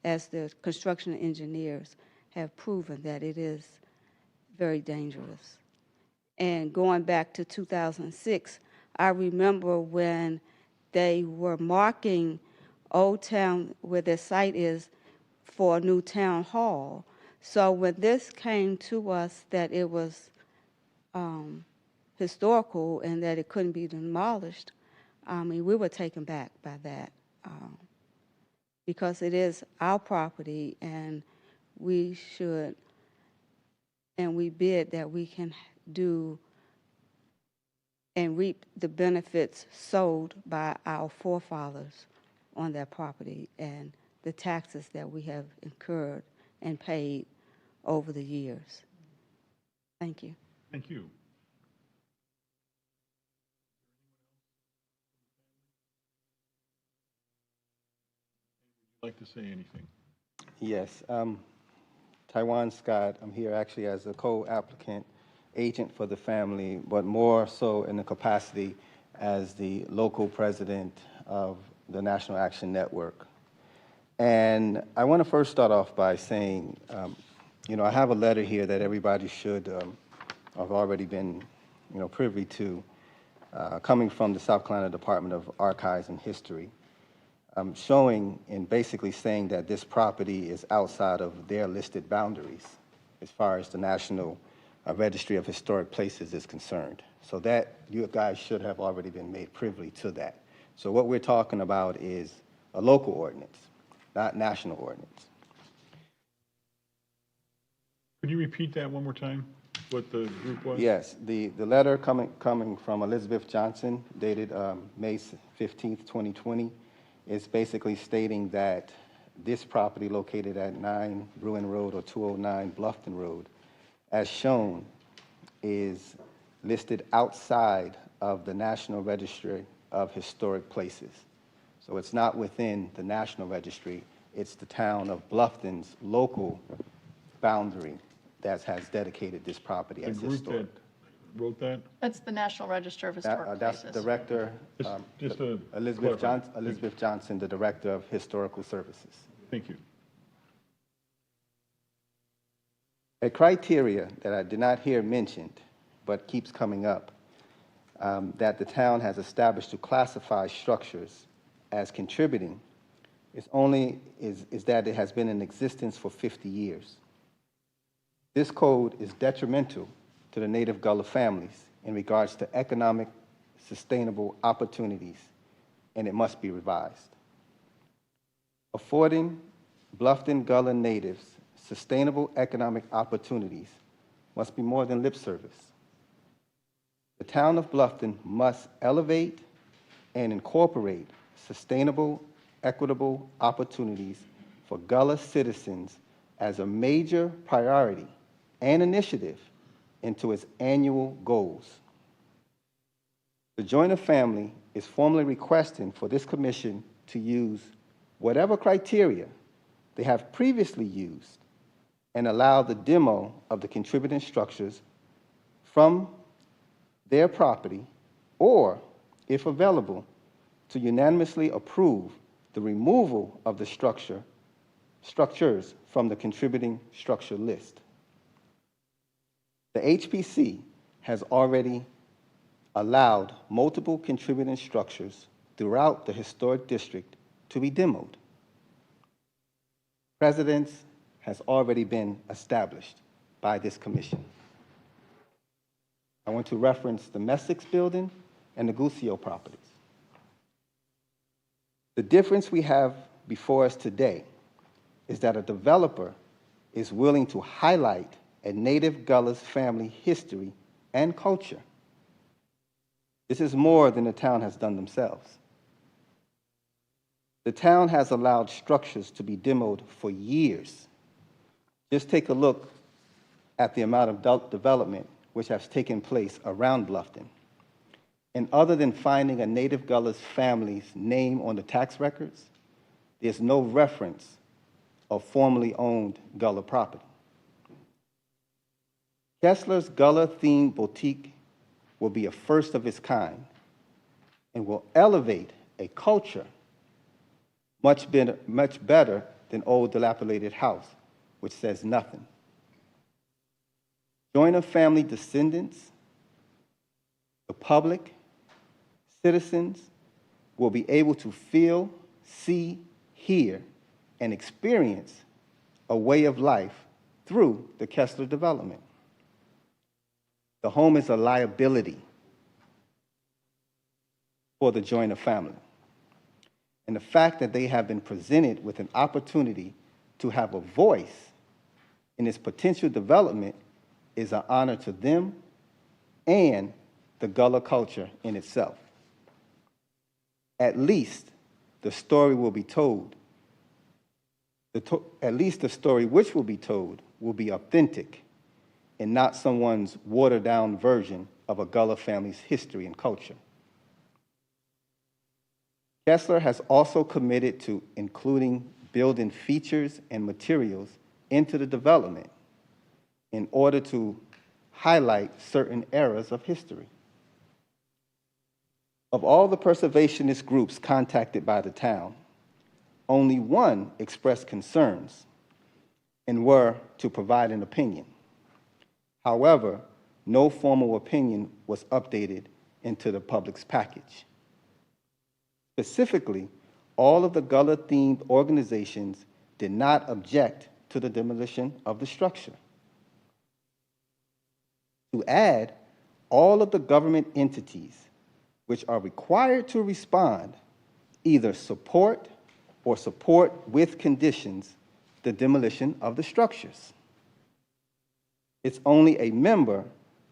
as the construction engineers have proven, that it is very dangerous. And going back to 2006, I remember when they were marking Old Town, where the site is, for a new town hall. So when this came to us that it was historical and that it couldn't be demolished, I mean, we were taken back by that because it is our property and we should, and we bid that we can do and reap the benefits sold by our forefathers on that property and the taxes that we have incurred and paid over the years. Thank you. Thank you. Would you like to say anything? Yes. Taiwan Scott, I'm here actually as a co-applicant agent for the family, but more so in the capacity as the local president of the National Action Network. And I want to first start off by saying I have a letter here that everybody should have already been, privy to, coming from the South Carolina Department of Archives and History, showing and basically saying that this property is outside of their listed boundaries as far as the National Registry of Historic Places is concerned. So that you guys should have already been made privy to that. So what we're talking about is a local ordinance, not national ordinance. Could you repeat that one more time, what the group was? Yes, the letter coming from Elizabeth Johnson, dated May 15th, 2020, is basically stating that this property located at 9 Bruin Road or 209 Bluffton Road, as shown, is listed outside of the National Registry of Historic Places. So it's not within the National Registry, it's the town of Bluffton's local boundary that has dedicated this property as historic. The group that wrote that? That's the National Register of Historic That's Places. Director, Just to Elizabeth clarify. Johnson, the Director of Historical Services. Thank you. A criteria that I did not hear mentioned, but keeps coming up, that the town has established to classify structures as contributing is that it has been in existence for 50 years. This code is detrimental to the native Gullah families in regards to economic, sustainable opportunities, and it must be revised. Affording Bluffton Gullah natives sustainable economic opportunities must be more than lip service. The town of Bluffton must elevate and incorporate sustainable, equitable opportunities for Gullah citizens as a major priority and initiative into its annual goals. The Joyner family is formally requesting for this commission to use whatever criteria they have previously used and allow the demo of the contributing structures from their property, or, if available, to unanimously approve the removal of the structures from the contributing structure list. The HPC has already allowed multiple contributing structures throughout the historic district to be demoed. Precedence has already been established by this commission. I want to reference the Messick's building and the Guccio properties. The difference we have before us today is that a developer is willing to highlight a native Gullah's family history and culture. This is more than the town has done themselves. The town has allowed structures to be demoed for years. Just take a look at the amount of development which has taken place around Bluffton. And other than finding a native Gullah's family's name on the tax records, there's no reference of formerly owned Gullah property. Kessler's Gullah-themed boutique will be a first of its kind and will elevate a culture much better than old dilapidated house, which says nothing. Joyner family descendants, the public, citizens will be able to feel, see, hear, and experience a way of life through the Kessler development. The home is a liability for the Joyner family. And the fact that they have been presented with an opportunity to have a voice in its potential development is an honor to them and the Gullah culture in itself. At least the story will be told. At least the story which will be told will be authentic and not someone's watered-down version of a Gullah family's history and culture. Kessler has also committed to including building features and materials into the development in order to highlight certain eras of history. Of all the preservationist groups contacted by the town, only one expressed concerns and were to provide an opinion. However, no formal opinion was updated into the public's package. Specifically, all of the Gullah-themed organizations did not object to the demolition of the structure. To add, all of the government entities which are required to respond either support or support with conditions the demolition of the structures. It's only a member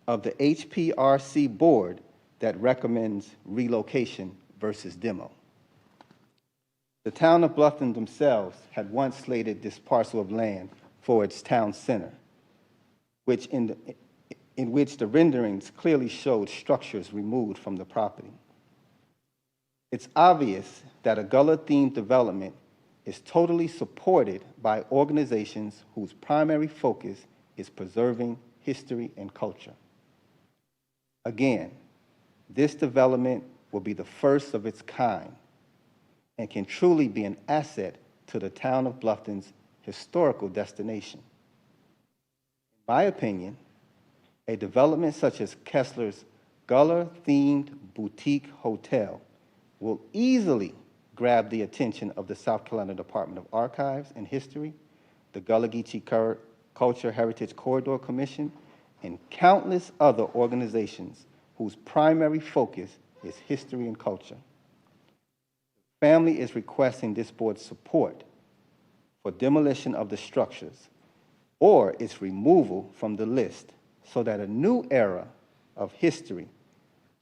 of the HPRC board that recommends relocation versus demo. The town of Bluffton themselves had once slated this parcel of land for its town center, which in which the renderings clearly showed structures removed from the property. It's obvious that a Gullah-themed development is totally supported by organizations whose primary focus is preserving history and culture. Again, this development will be the first of its kind and can truly be an asset to the town of Bluffton's historical destination. In my opinion, a development such as Kessler's Gullah-themed boutique hotel will easily grab the attention of the South Carolina Department of Archives and History, the Gullah-Geechee Culture Heritage Corridor Commission, and countless other organizations whose primary focus is history and culture. The family is requesting this board's support for demolition of the structures or its removal from the list so that a new era of history,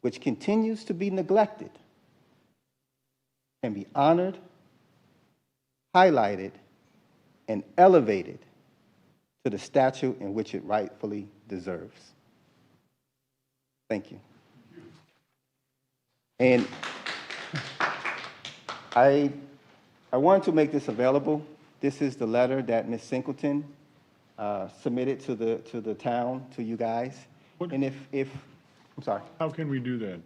which continues to be neglected, can be honored, highlighted, and elevated to the stature in which it rightfully deserves. Thank you. And I wanted to make this available. This is the letter that Ms. Singleton submitted to the town, to you guys. And if I'm sorry. How can we do that?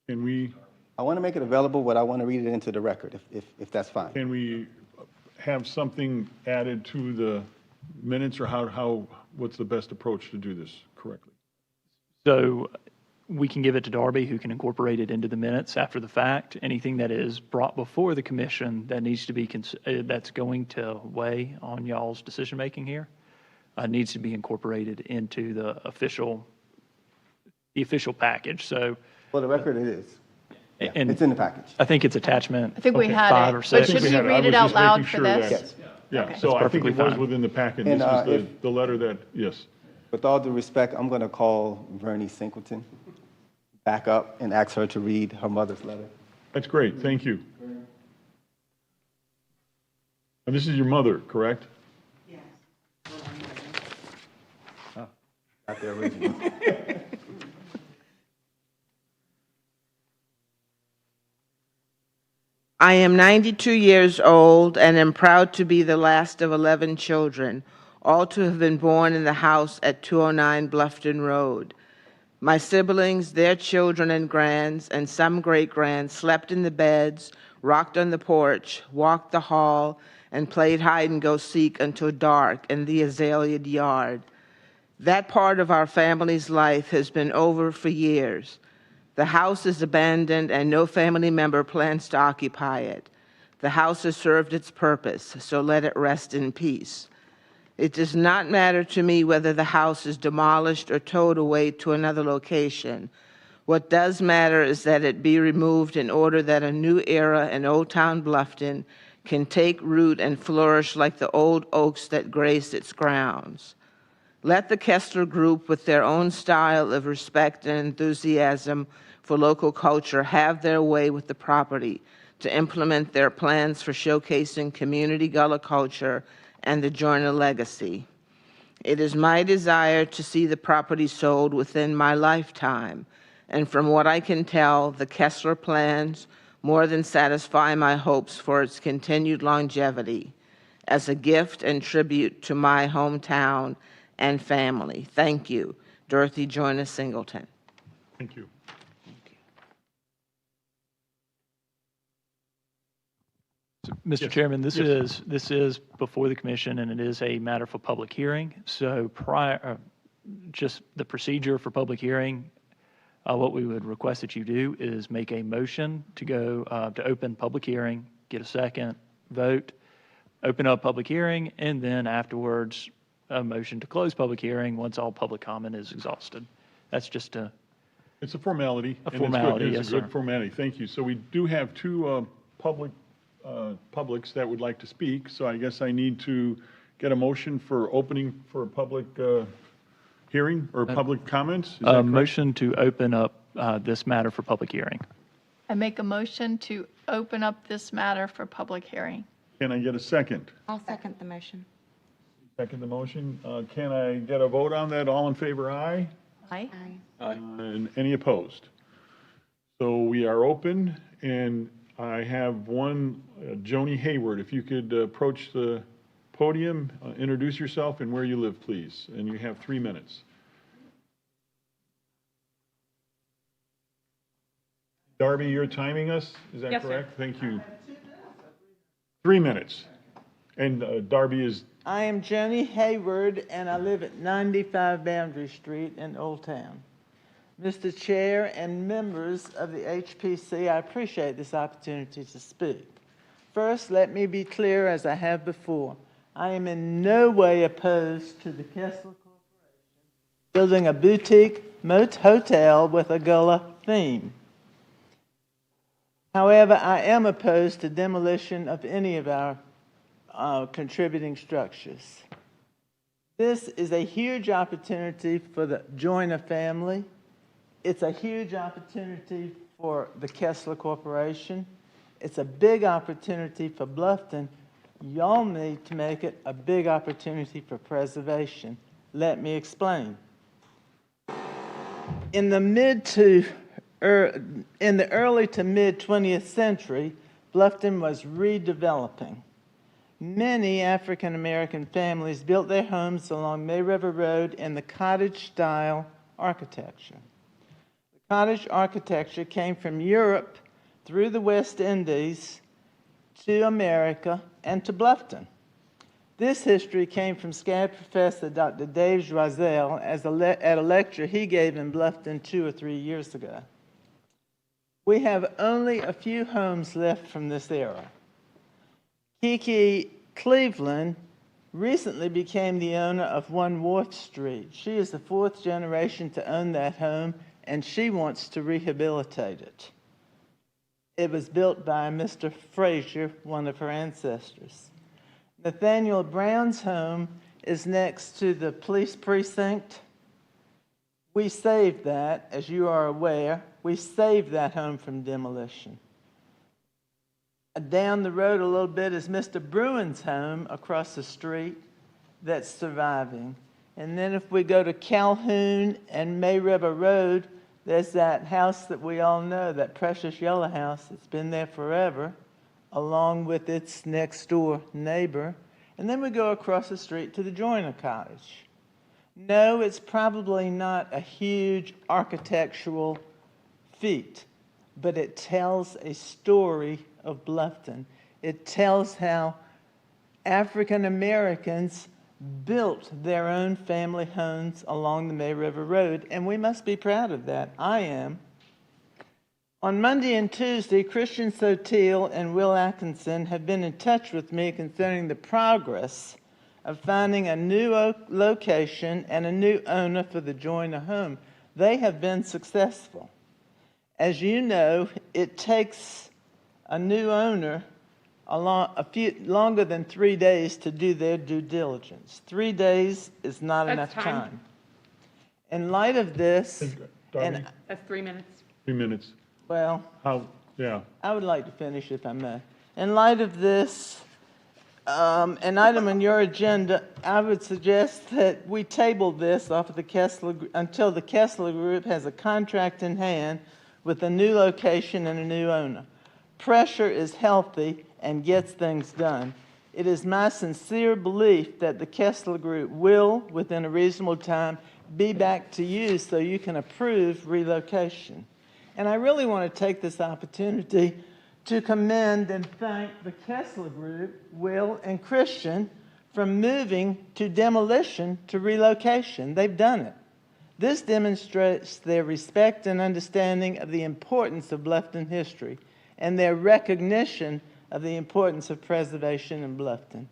Can we? I want to make it available, but I want to read it into the record, if that's fine. Can we have something added to the minutes, or what's the best approach to do this correctly? So we can give it to Darby, who can incorporate it into the minutes after the fact. Anything that is brought before the commission that needs to be, that's going to weigh on y'all's decision-making here, needs to be incorporated into the official package. So, for the record, it is. Yeah, and it's in the package. I think it's attachment. I think we had 5 it, or but 6. should we read it out loud for this? Yes. Yeah, Okay. so I think it was perfectly fine. within the packet. And, This was the letter that, yes. With all due respect, I'm going to call Vernie Singleton back up and ask her to read her mother's letter. That's great, thank you. And this is your mother, correct? Yes. Oh, not the original. I am 92 years old and am proud to be the last of 11 children, all to have been born in the house at 209 Bluffton Road. My siblings, their children and grands, and some great-grands slept in the beds, rocked on the porch, walked the hall, and played hide-and-go-seek until dark in the azalea'd yard. That part of our family's life has been over for years. The house is abandoned and no family member plans to occupy it. The house has served its purpose, so let it rest in peace. It does not matter to me whether the house is demolished or towed away to another location. What does matter is that it be removed in order that a new era in Old Town Bluffton can take root and flourish like the old oaks that grace its grounds. Let the Kessler Group, with their own style of respect and enthusiasm for local culture, have their way with the property to implement their plans for showcasing community Gullah culture and the Joyner legacy. It is my desire to see the property sold within my lifetime, and from what I can tell, the Kessler plans more than satisfy my hopes for its continued longevity as a gift and tribute to my hometown and family. Thank you. Dorothy Joyner Singleton. Thank you. Mr. Chairman, this is before the commission, and it is a matter for public hearing. So just the procedure for public hearing, what we would request that you do is make a motion to go to open public hearing, get a second, vote, open up public hearing, and then afterwards, a motion to close public hearing once all public comment is exhausted. That's just It's a formality. A formality, It's yes, a good sir. formality. Thank you. So we do have two publics that would like to speak, so I guess I need to get a motion for opening for a public hearing or public comments? Is that correct? motion to open up this matter for public hearing. I make a motion to open up this matter for public hearing. Can I get a second? I'll second the motion. Second the motion. Can I get a vote on that? All in favor, aye? Aye. And any opposed? So we are open, and I have one, Joni Hayward, if you could approach the podium, introduce yourself and where you live, please. And you have 3 minutes. Darby, you're timing us, is that Yes, sir. correct? Thank you. 3 minutes. And Darby is, I am Jenny Hayward, and I live at 95 Boundary Street in Old Town. Mr. Chair and members of the HPC, I appreciate this opportunity to speak. First, let me be clear, as I have before. I am in no way opposed to the Kessler Corporation building a boutique hotel with a gullah theme. However, I am opposed to demolition of any of our contributing structures. This is a huge opportunity for the Joyner family. It's a huge opportunity for the Kessler Corporation. It's a big opportunity for Bluffton. Y'all need to make it a big opportunity for preservation. Let me explain. In the early to mid 20th century, Bluffton was redeveloping. Many African American families built their homes along May River Road in the cottage-style architecture. The cottage architecture came from Europe through the West Indies to America and to Bluffton. This history came from SCAD professor Dr. Dave Joiselle at a lecture he gave in Bluffton 2 or 3 years ago. We have only a few homes left from this era. Kiki Cleveland recently became the owner of 1 Wharf Street. She is the 4th generation to own that home, and she wants to rehabilitate it. It was built by Mr. Frazier, one of her ancestors. Nathaniel Brown's home is next to the police precinct. We saved that, as you are aware. We saved that home from demolition. Down the road a little bit is Mr. Bruin's home across the street that's surviving. And then if we go to Calhoun and May River Road, there's that house that we all know, that precious yellow house that's been there forever, along with its next door neighbor. And then we go across the street to the Joyner cottage. No, it's probably not a huge architectural feat, but it tells a story of Bluffton. It tells how African Americans built their own family homes along the May River Road, and we must be proud of that. I am. On Monday and Tuesday, Christian Sotil and Will Atkinson have been in touch with me concerning the progress of finding a new location and a new owner for the Joyner home. They have been successful. As you know, it takes a new owner longer than 3 days to do their due diligence. 3 days is not enough time. In light of this, and That's 3 minutes. 3 minutes. well, Yeah. I would like to finish if I may. In light of this, an item on your agenda, I would suggest that we table this off of the Kessler until the Kessler Group has a contract in hand with a new location and a new owner. Pressure is healthy and gets things done. It is my sincere belief that the Kessler Group will, within a reasonable time, be back to you so you can approve relocation. And I really want to take this opportunity to commend and thank the Kessler Group, Will and Christian, from moving to demolition to relocation. They've done it. This demonstrates their respect and understanding of the importance of Bluffton history and their recognition of the importance of preservation in Bluffton.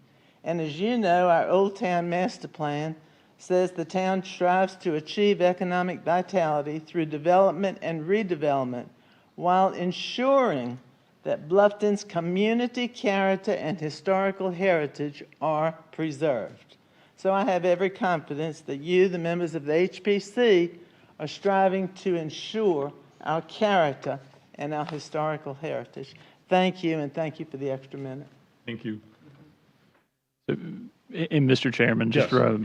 And as you know, our Old Town Master Plan says the town strives to achieve economic vitality through development and redevelopment while ensuring that Bluffton's community character and historical heritage are preserved. So I have every confidence that you, the members of the HPC, are striving to ensure our character and our historical heritage. Thank you, and thank you for the extra minute. Thank you. And Mr. Chairman, just Yes.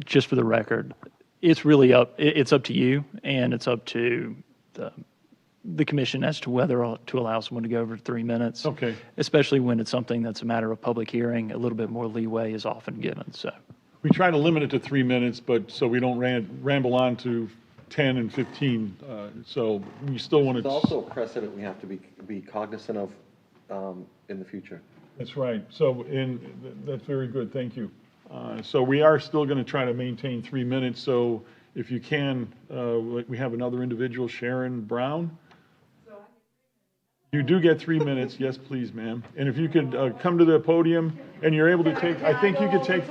just for the record, it's really it's up to you, and it's up to the commission as to whether to allow someone to go over 3 minutes. Okay. Especially when it's something that's a matter of public hearing, a little bit more leeway is often given, so. We try to limit it to 3 minutes, but so we don't ramble on to 10 and 15. So we still want to. It's also a precedent we have to be cognizant of in the future. That's right. So, that's very good. Thank you. So we are still going to try to maintain 3 minutes. So if you can, we have another individual, Sharon Brown. You do get 3 minutes. Yes, please, ma'am. And if you could come to the podium and you're able to take, I think you could take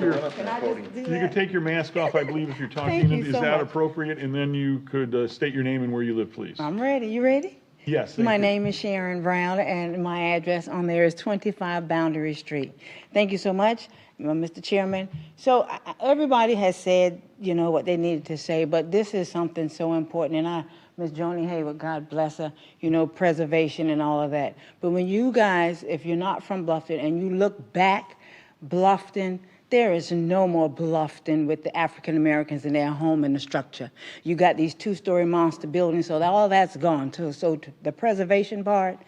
your mask off, I believe, if you're talking. Thank you Is so that much. appropriate? And then you could state your name and where you live, please. I'm ready. You ready? Yes. Thank My you. name is Sharon Brown, and my address on there is 25 Boundary Street. Thank you so much, Mr. Chairman. So everybody has said, what they needed to say, but this is something so important, and Ms. Joni Hayward, God bless her, preservation and all of that. But when you guys, if you're not from Bluffton and you look back, Bluffton, there is no more Bluffton with the African Americans in their home and the structure. You got these two-story monster buildings, so all that's gone too. So the preservation part,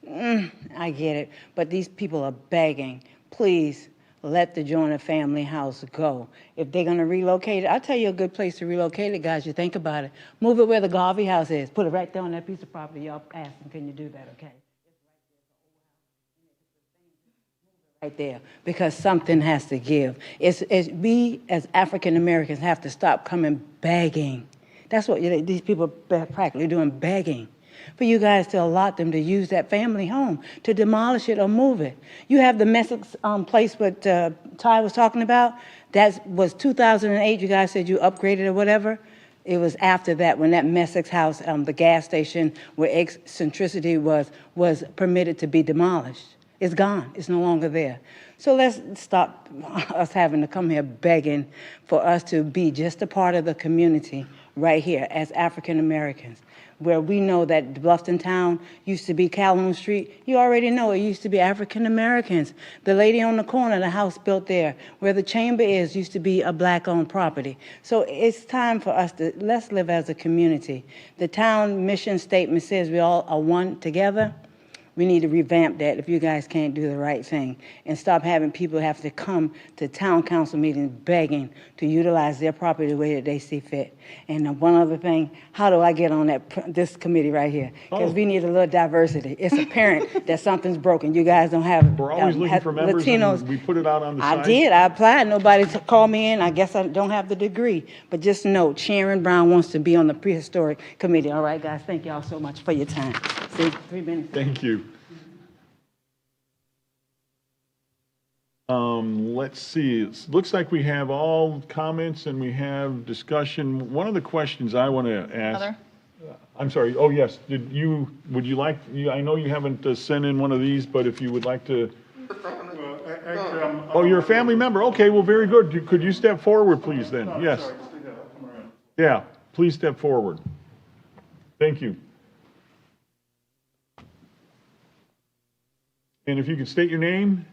I get it, but these people are begging, please let the Joyner family house go. If they're gonna relocate it, I'll tell you a good place to relocate it, guys, you think about it. Move it where the Garvey house is, put it right there on that piece of property. Y'all ask them, can you do that, okay? Right there, because something has to give. We as African Americans have to stop coming begging. That's what these people are practically doing, begging. For you guys to allot them to use that family home, to demolish it or move it. You have the Messick's place what Ty was talking about. That was 2008. You guys said you upgraded or whatever. It was after that when that Messick's house, the gas station where eccentricity was permitted to be demolished. It's gone. It's no longer there. So let's stop us having to come here begging for us to be just a part of the community right here as African Americans, where we know that Bluffton Town used to be Calhoun Street. You already know it used to be African Americans. The lady on the corner, the house built there, where the chamber is, used to be a black-owned property. So it's time for us to, let's live as a community. The town mission statement says we all are one together. We need to revamp that if you guys can't do the right thing and stop having people have to come to town council meetings begging to utilize their property the way that they see fit. And one other thing, how do I get on this committee right here? Because we need a little diversity. It's apparent that something's broken. You guys don't have We're always looking for members, Latinos. and we put it out on the side. I did. I applied. Nobody called me in. I guess I don't have the degree. But just note, Sharon Brown wants to be on the prehistoric committee. All right, guys. Thank y'all so much for your time. See, 3 minutes. Thank you. Let's see, it looks like we have all comments and we have discussion. One of the questions I want to ask. Heather? I'm sorry, oh yes, would you like, I know you haven't sent in one of these, but if you would like to. Oh, you're a family member, okay, well, very good. Could you step forward, please, then? Yes. Yeah, please step forward. Thank you. And if you could state your name.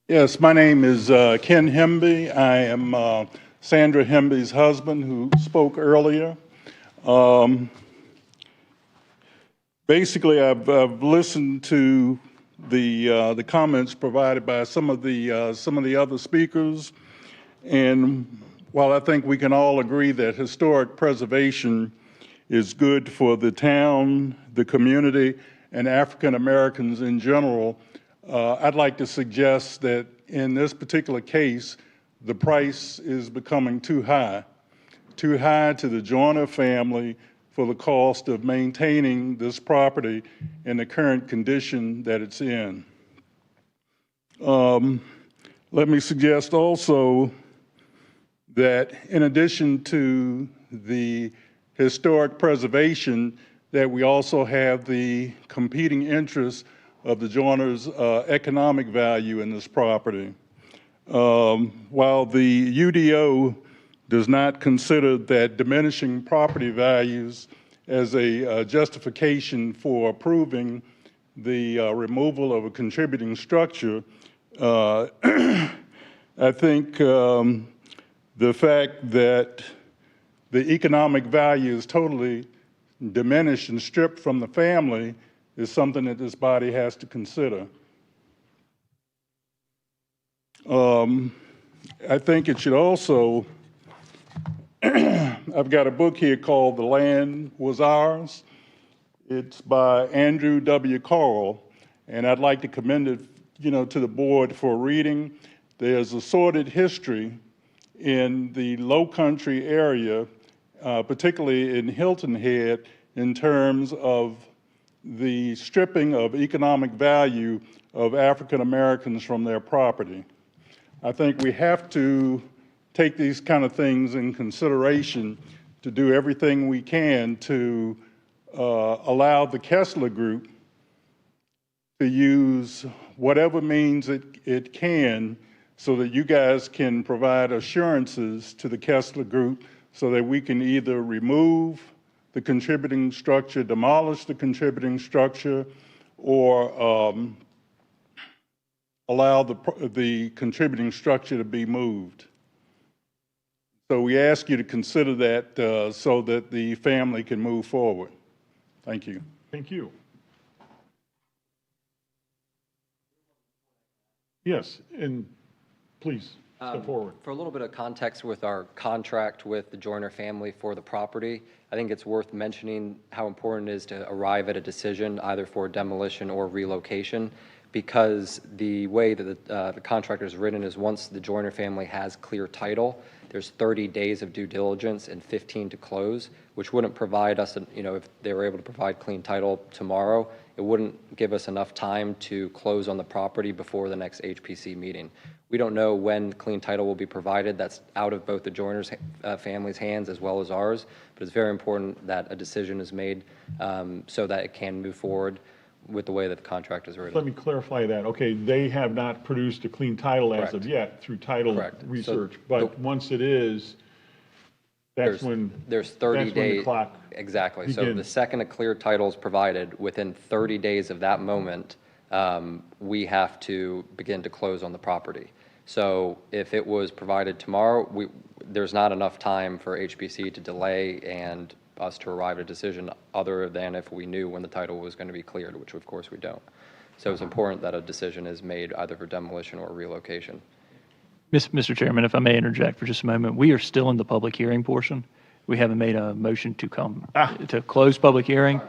Yes, my name is Ken Hemby. I am Sandra Hemby's husband who spoke earlier. Basically, I've listened to the comments provided by some of the other speakers, and while I think we can all agree that historic preservation is good for the town, the community, and African Americans in general, I'd like to suggest that in this particular case, the price is becoming too high to the Joyner family for the cost of maintaining this property in the current condition that it's in. Let me suggest also that in addition to the historic preservation, that we also have the competing interests of the Joyners' economic value in this property. While the UDO does not consider that diminishing property values as a justification for approving the removal of a contributing structure, I think the fact that the economic value is totally diminished and stripped from the family is something that this body has to consider. I think it should also, I've got a book here called The Land Was Ours. It's by Andrew W. Carl, and I'd like to commend it, to the board for reading. There's a sordid history in the Low Country area, particularly in Hilton Head, in terms of the stripping of economic value of African Americans from their property. I think we have to take these kind of things in consideration to do everything we can to allow the Kessler Group to use whatever means it can so that you guys can provide assurances to the Kessler Group so that we can either remove the contributing structure, demolish the contributing structure, or allow the contributing structure to be moved. So we ask you to consider that so that the family can move forward. Thank you. Thank you. Yes, and please step forward. For a little bit of context with our contract with the Joyner family for the property, I think it's worth mentioning how important it is to arrive at a decision either for demolition or relocation, because the way that the contract is written is once the Joyner family has clear title, there's 30 days of due diligence and 15 to close, which wouldn't provide us, if they were able to provide clean title tomorrow, it wouldn't give us enough time to close on the property before the next HPC meeting. We don't know when clean title will be provided. That's out of both the Joyner's family's hands as well as ours, but it's very important that a decision is made so that it can move forward with the way that the contract is written. Let me clarify that. Okay, they have not produced a clean title as of yet through title research, but once it is, that's when there's 30 days. The clock exactly. begins. So the second a clear title is provided, within 30 days of that moment, we have to begin to close on the property. So if it was provided tomorrow, there's not enough time for HBC to delay and us to arrive at a decision other than if we knew when the title was going to be cleared, which of course we don't. So it's important that a decision is made either for demolition or relocation. Mr. Chairman, if I may interject for just a moment, we are still in the public hearing portion. We haven't made a motion to to close public hearing.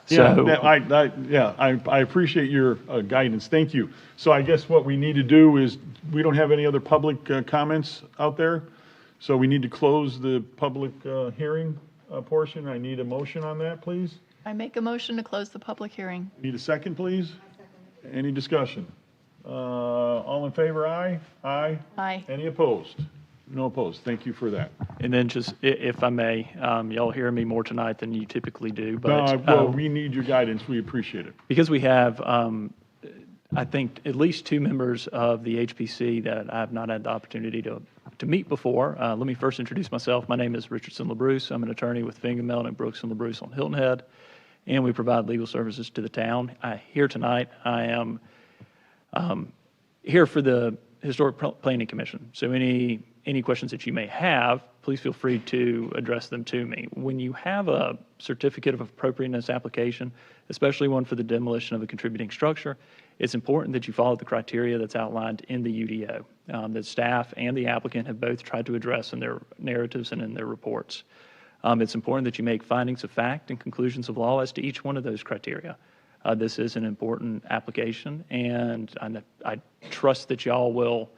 So I appreciate your guidance. Thank you. So I guess what we need to do is, we don't have any other public comments out there, so we need to close the public hearing portion. I need a motion on that, please. I make a motion to close the public hearing. Need a second, please? Any discussion? All in favor, aye? Aye? Aye. Any opposed? No opposed. Thank you for that. And then just, if I may, y'all hear me more tonight than you typically do, but. Well, we need your guidance. We appreciate it. Because we have, I think, at least two members of the HPC that I have not had the opportunity to meet before. Let me first introduce myself. My name is Richardson LaBruce. I'm an attorney with Fingham, Melton, Brooks & LaBruce on Hilton Head, and we provide legal services to the town. Here tonight, I am here for the Historic Planning Commission. So any questions that you may have, please feel free to address them to me. When you have a certificate of appropriateness application, especially one for the demolition of a contributing structure, it's important that you follow the criteria that's outlined in the UDO that staff and the applicant have both tried to address in their narratives and in their reports. It's important that you make findings of fact and conclusions of law as to each one of those criteria. This is an important application, and I trust that y'all will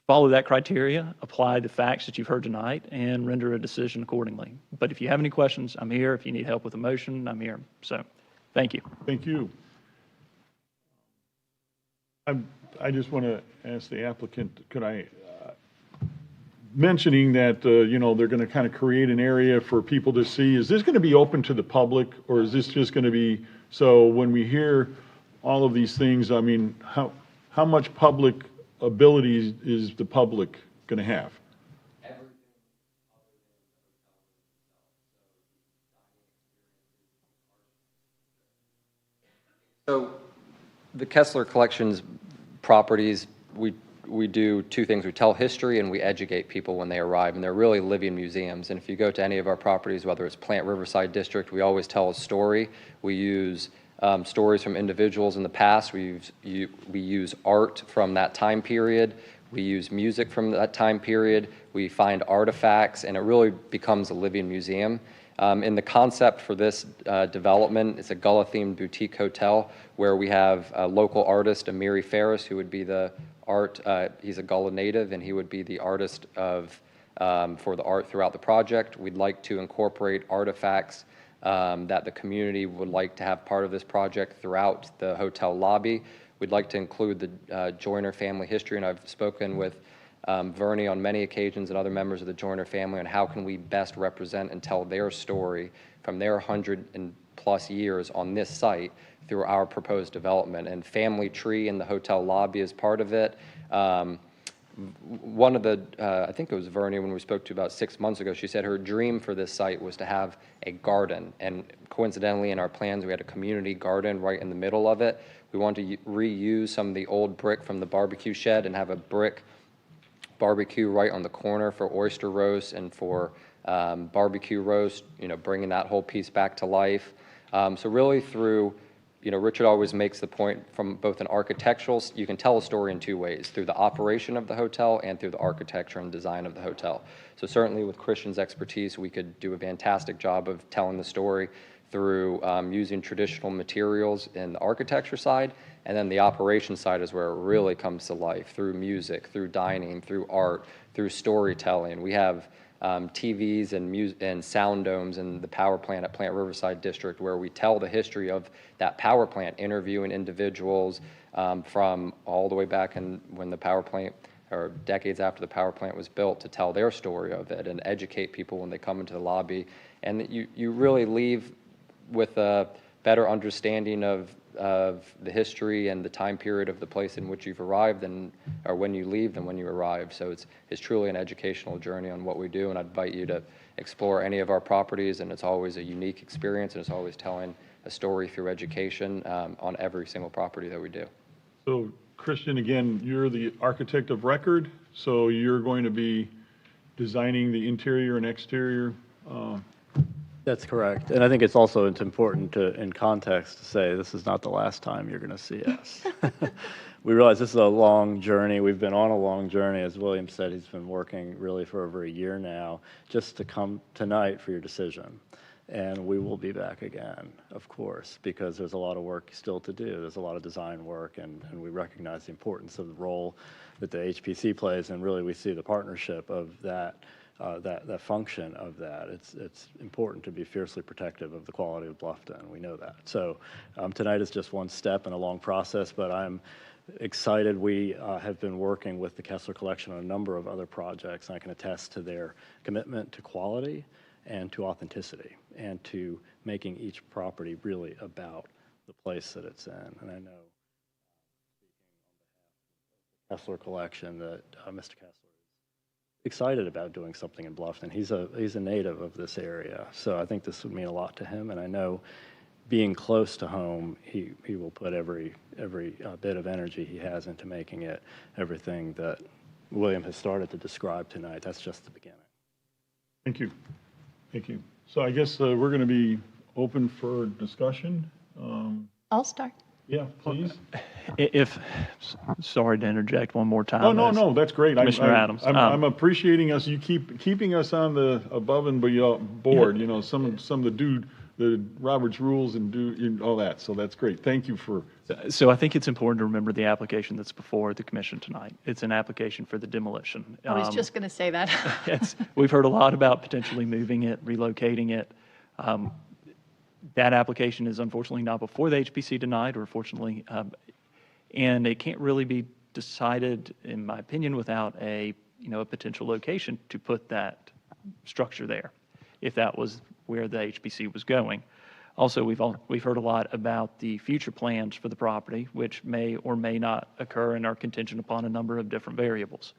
follow that criteria, apply the facts that you've heard tonight, and render a decision accordingly. But if you have any questions, I'm here. If you need help with a motion, I'm here. So, thank you. Thank you. I just want to ask the applicant, could I, mentioning that, you know, they're going to kind of create an area for people to see, is this going to be open to the public, or is this just going to be, so when we hear all of these things, I mean, how much public abilities is the public going to have? So the Kessler Collection's properties, we do two things. We tell history and we educate people when they arrive, and they're really living museums. And if you go to any of our properties, whether it's Plant Riverside District, we always tell a story. We use stories from individuals in the past. We use art from that time period. We use music from that time period. We find artifacts, and it really becomes a living museum. In the concept for this development, it's a Gullah-themed boutique hotel where we have a local artist, Amiri Ferris, who would be the art. He's a Gullah native, and he would be the artist for the art throughout the project. We'd like to incorporate artifacts that the community would like to have part of this project throughout the hotel lobby. We'd like to include the Joyner family history, and I've spoken with Vernie on many occasions and other members of the Joyner family on how can we best represent and tell their story from their 100+ years on this site through our proposed development. And family tree in the hotel lobby is part of it. One of the, I think it was Vernie when we spoke to about 6 months ago, she said her dream for this site was to have a garden. And coincidentally in our plans, we had a community garden right in the middle of it. We want to reuse some of the old brick from the barbecue shed and have a brick barbecue right on the corner for oyster roast and for barbecue roast, you know, bringing that whole piece back to life. So really through, you know, Richard always makes the point from both an architectural, you can tell a story in two ways, through the operation of the hotel and through the architecture and design of the hotel. So certainly with Christian's expertise, we could do a fantastic job of telling the story through using traditional materials in the architecture side, and then the operation side is where it really comes to life, through music, through dining, through art, through storytelling. We have TVs and sound domes in the power plant at Plant Riverside District where we tell the history of that power plant, interviewing individuals from all the way back when the power plant, or decades after the power plant was built, to tell their story of it and educate people when they come into the lobby. And you really leave with a better understanding of the history and the time period of the place in which you've arrived, or when you leave than when you arrive. So it's truly an educational journey on what we do, and I'd invite you to explore any of our properties, and it's always a unique experience, and it's always telling a story through education on every single property that we do. So Christian, again, you're the architect of record, so you're going to be designing the interior and exterior. That's correct. And I think it's important to, in context, to say this is not the last time you're going to see us. We realize this is a long journey. We've been on a long journey. As William said, he's been working really for over a year now just to come tonight for your decision. And we will be back again, of course, because there's a lot of work still to do. There's a lot of design work, and we recognize the importance of the role that the HPC plays, and really we see the partnership of that function of that. It's important to be fiercely protective of the quality of Bluffton. We know that. So tonight is just one step in a long process, but I'm excited. We have been working with the Kessler Collection on a number of other projects, and I can attest to their commitment to quality and to authenticity and to making each property really about the place that it's in. And I know, speaking on behalf of the Kessler Collection, that Mr. Kessler excited about doing something in Bluffton. He's a native of this area, so I think this would mean a lot to him. And I know, being close to home, he will put every bit of energy he has into making it everything that William has started to describe tonight. That's just the beginning. Thank you. Thank you. So I guess we're going to be open for discussion. I'll start. Yeah, please. Sorry to interject one more time. No, that's great. Commissioner Adams. I'm appreciating us, you keeping us on the above and beyond board, you know, some of the Robert's rules and all that, so that's great. Thank you for. So I think it's important to remember the application that's before the commission tonight. It's an application for the demolition. I was just going to say that. We've heard a lot about potentially moving it, relocating it. That application is unfortunately not before the HPC tonight, or fortunately, and it can't really be decided, in my opinion, without a potential location to put that structure there, if that was where the HPC was going. Also, we've heard a lot about the future plans for the property, which may or may not occur and are contingent upon a number of different variables.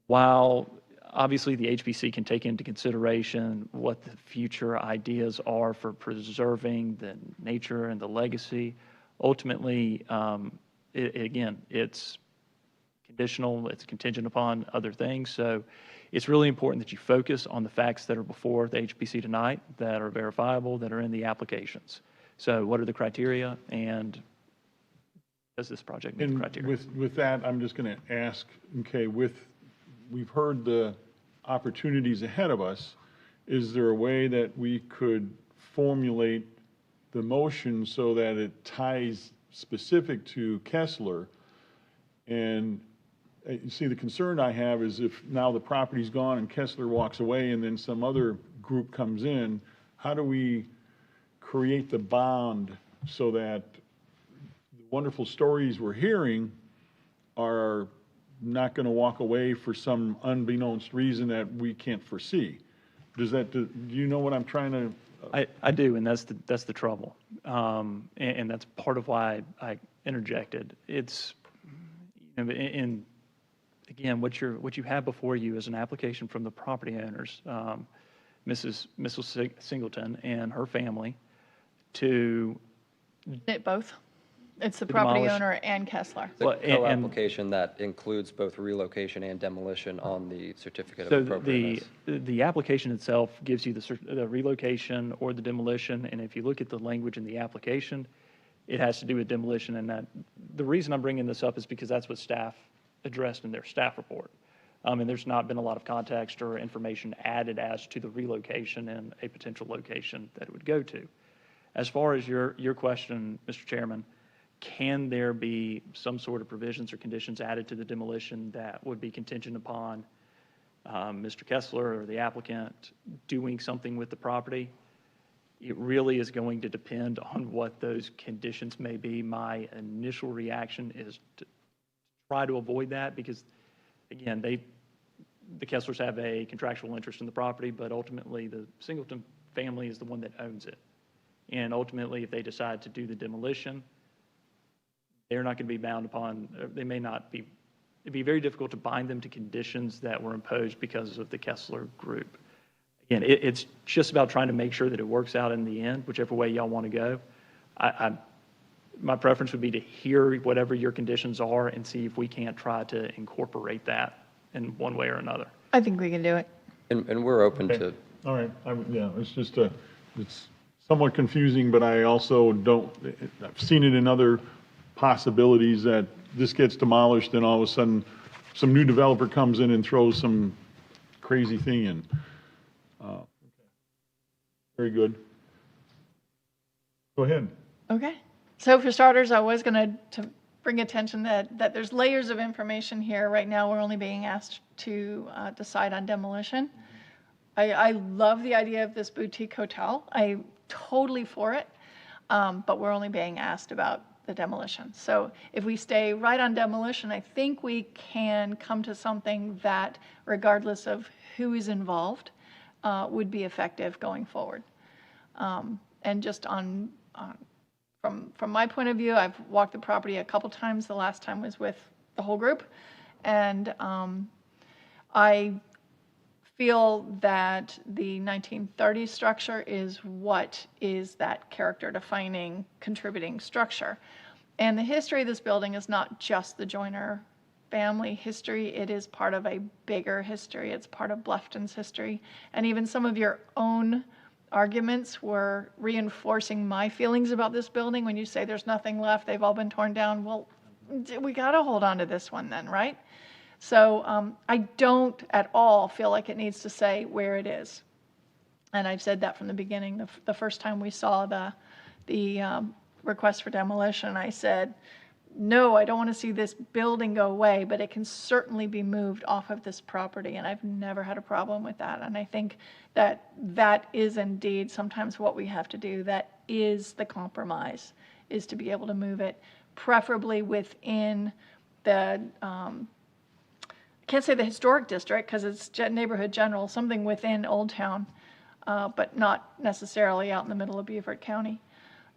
While obviously the HPC can take into consideration what the future ideas are for preserving the nature and the legacy, ultimately, again, it's conditional, it's contingent upon other things. So it's really important that you focus on the facts that are before the HPC tonight, that are verifiable, that are in the applications. So what are the criteria, and does this project meet the criteria? With that, I'm just going to ask, okay, we've heard the opportunities ahead of us. Is there a way that we could formulate the motion so that it ties specific to Kessler? And you see, the concern I have is if now the property's gone and Kessler walks away and then some other group comes in, how do we create the bond so that the wonderful stories we're hearing are not going to walk away for some unbeknownst reason that we can't foresee? Do you know what I'm trying to? I do, and that's the trouble, and that's part of why I interjected. It's again, what you have before you is an application from the property owners, Mrs. Singleton and her family, to both. It's the property demolish. owner and Kessler. It's a co-application that includes both relocation and demolition on the certificate of appropriateness. The application itself gives you the relocation or the demolition, and if you look at the language in the application, it has to do with demolition. And that the reason I'm bringing this up is because that's what staff addressed in their staff report. And there's not been a lot of context or information added as to the relocation and a potential location that it would go to. As far as your question, Mr. Chairman, can there be some sort of provisions or conditions added to the demolition that would be contingent upon Mr. Kessler or the applicant doing something with the property? It really is going to depend on what those conditions may be. My initial reaction is to try to avoid that because, again, the Kesslers have a contractual interest in the property, but ultimately the Singleton family is the one that owns it. And ultimately, if they decide to do the demolition, they're not going to be bound upon, they may not be, it'd be very difficult to bind them to conditions that were imposed because of the Kessler group. Again, it's just about trying to make sure that it works out in the end, whichever way y'all want to go. My preference would be to hear whatever your conditions are and see if we can't try to incorporate that in one way or another. I think we can do it. And we're open to. All right, yeah, it's just it's somewhat confusing, but I also I've seen it in other possibilities that this gets demolished and all of a sudden some new developer comes in and throws some crazy thing in. Very good. Go ahead. Okay. So for starters, I was going to bring attention that there's layers of information here. Right now, we're only being asked to decide on demolition. I love the idea of this boutique hotel. I'm totally for it, but we're only being asked about the demolition. So if we stay right on demolition, I think we can come to something that, regardless of who is involved, would be effective going forward. And just from my point of view, I've walked the property a couple times. The last time was with the whole group. And I feel that the 1930s structure is what is that character-defining, contributing structure. And the history of this building is not just the Joyner family history. It is part of a bigger history. It's part of Bluffton's history. And even some of your own arguments were reinforcing my feelings about this building. When you say there's nothing left, they've all been torn down, well, we got to hold on to this one then, right? So I don't at all feel like it needs to say where it is. And I've said that from the beginning. The first time we saw the request for demolition, I said, no, I don't want to see this building go away, but it can certainly be moved off of this property, and I've never had a problem with that. And I think that that is indeed sometimes what we have to do. That is the compromise, is to be able to move it, preferably within the, I can't say the historic district because it's neighborhood general, something within Old Town, but not necessarily out in the middle of Beaufort County,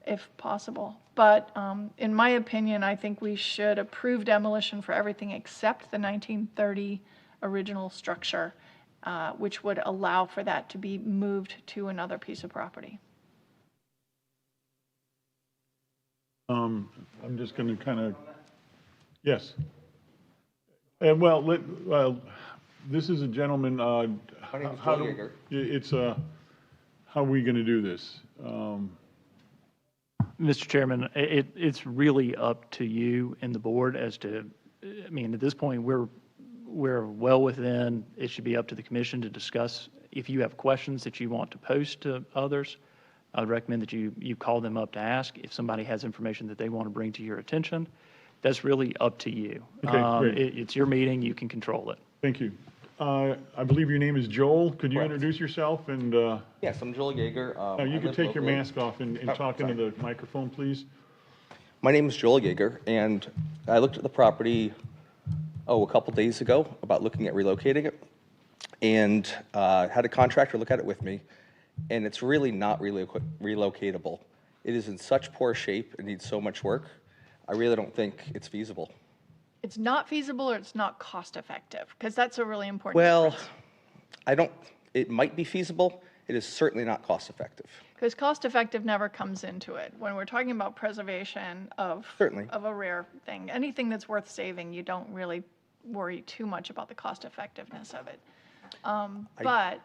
if possible. But in my opinion, I think we should approve demolition for everything except the 1930 original structure, which would allow for that to be moved to another piece of property. I'm just going to kind of, yes. And well, this is a gentleman, My name is Joe Yeager. it's how are we going to do this? Mr. Chairman, it's really up to you and the board as to, I mean, at this point, we're well within, it should be up to the commission to discuss. If you have questions that you want to pose to others, I would recommend that you call them up to ask. If somebody has information that they want to bring to your attention, that's really up to you. Okay, great. It's your meeting, you can control it. Thank you. I believe your name is Joel. Could you Correct. introduce yourself? And Yes, I'm Joel Yeager. you I can live take your locally. mask off and talk into the microphone, please. My name is Joel Yeager, and I looked at the property, a couple days ago about looking at relocating it, and had a contractor look at it with me, and it's really not relocatable. It is in such poor shape, it needs so much work. I really don't think it's feasible. It's not feasible or it's not cost effective, because that's a really important Well, difference. it might be feasible. It is certainly not cost effective. Because cost effective never comes into it. When we're talking about preservation of a rare thing, anything that's worth saving, you don't really worry too much about the cost effectiveness of it. But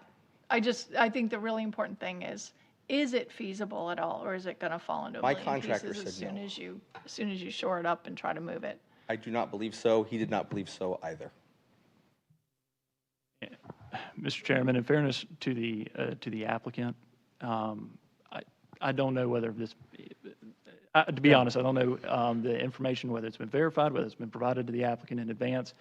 I think the really important thing is it feasible at all, or is it going to fall into a My million contractor pieces as said soon no. as soon as you shore it up and try to move it? I do not believe so. He did not believe so either. Mr. Chairman, in fairness to the applicant, I don't know whether this, to be honest, I don't know the information, whether it's been verified, whether it's been provided to the applicant in advance.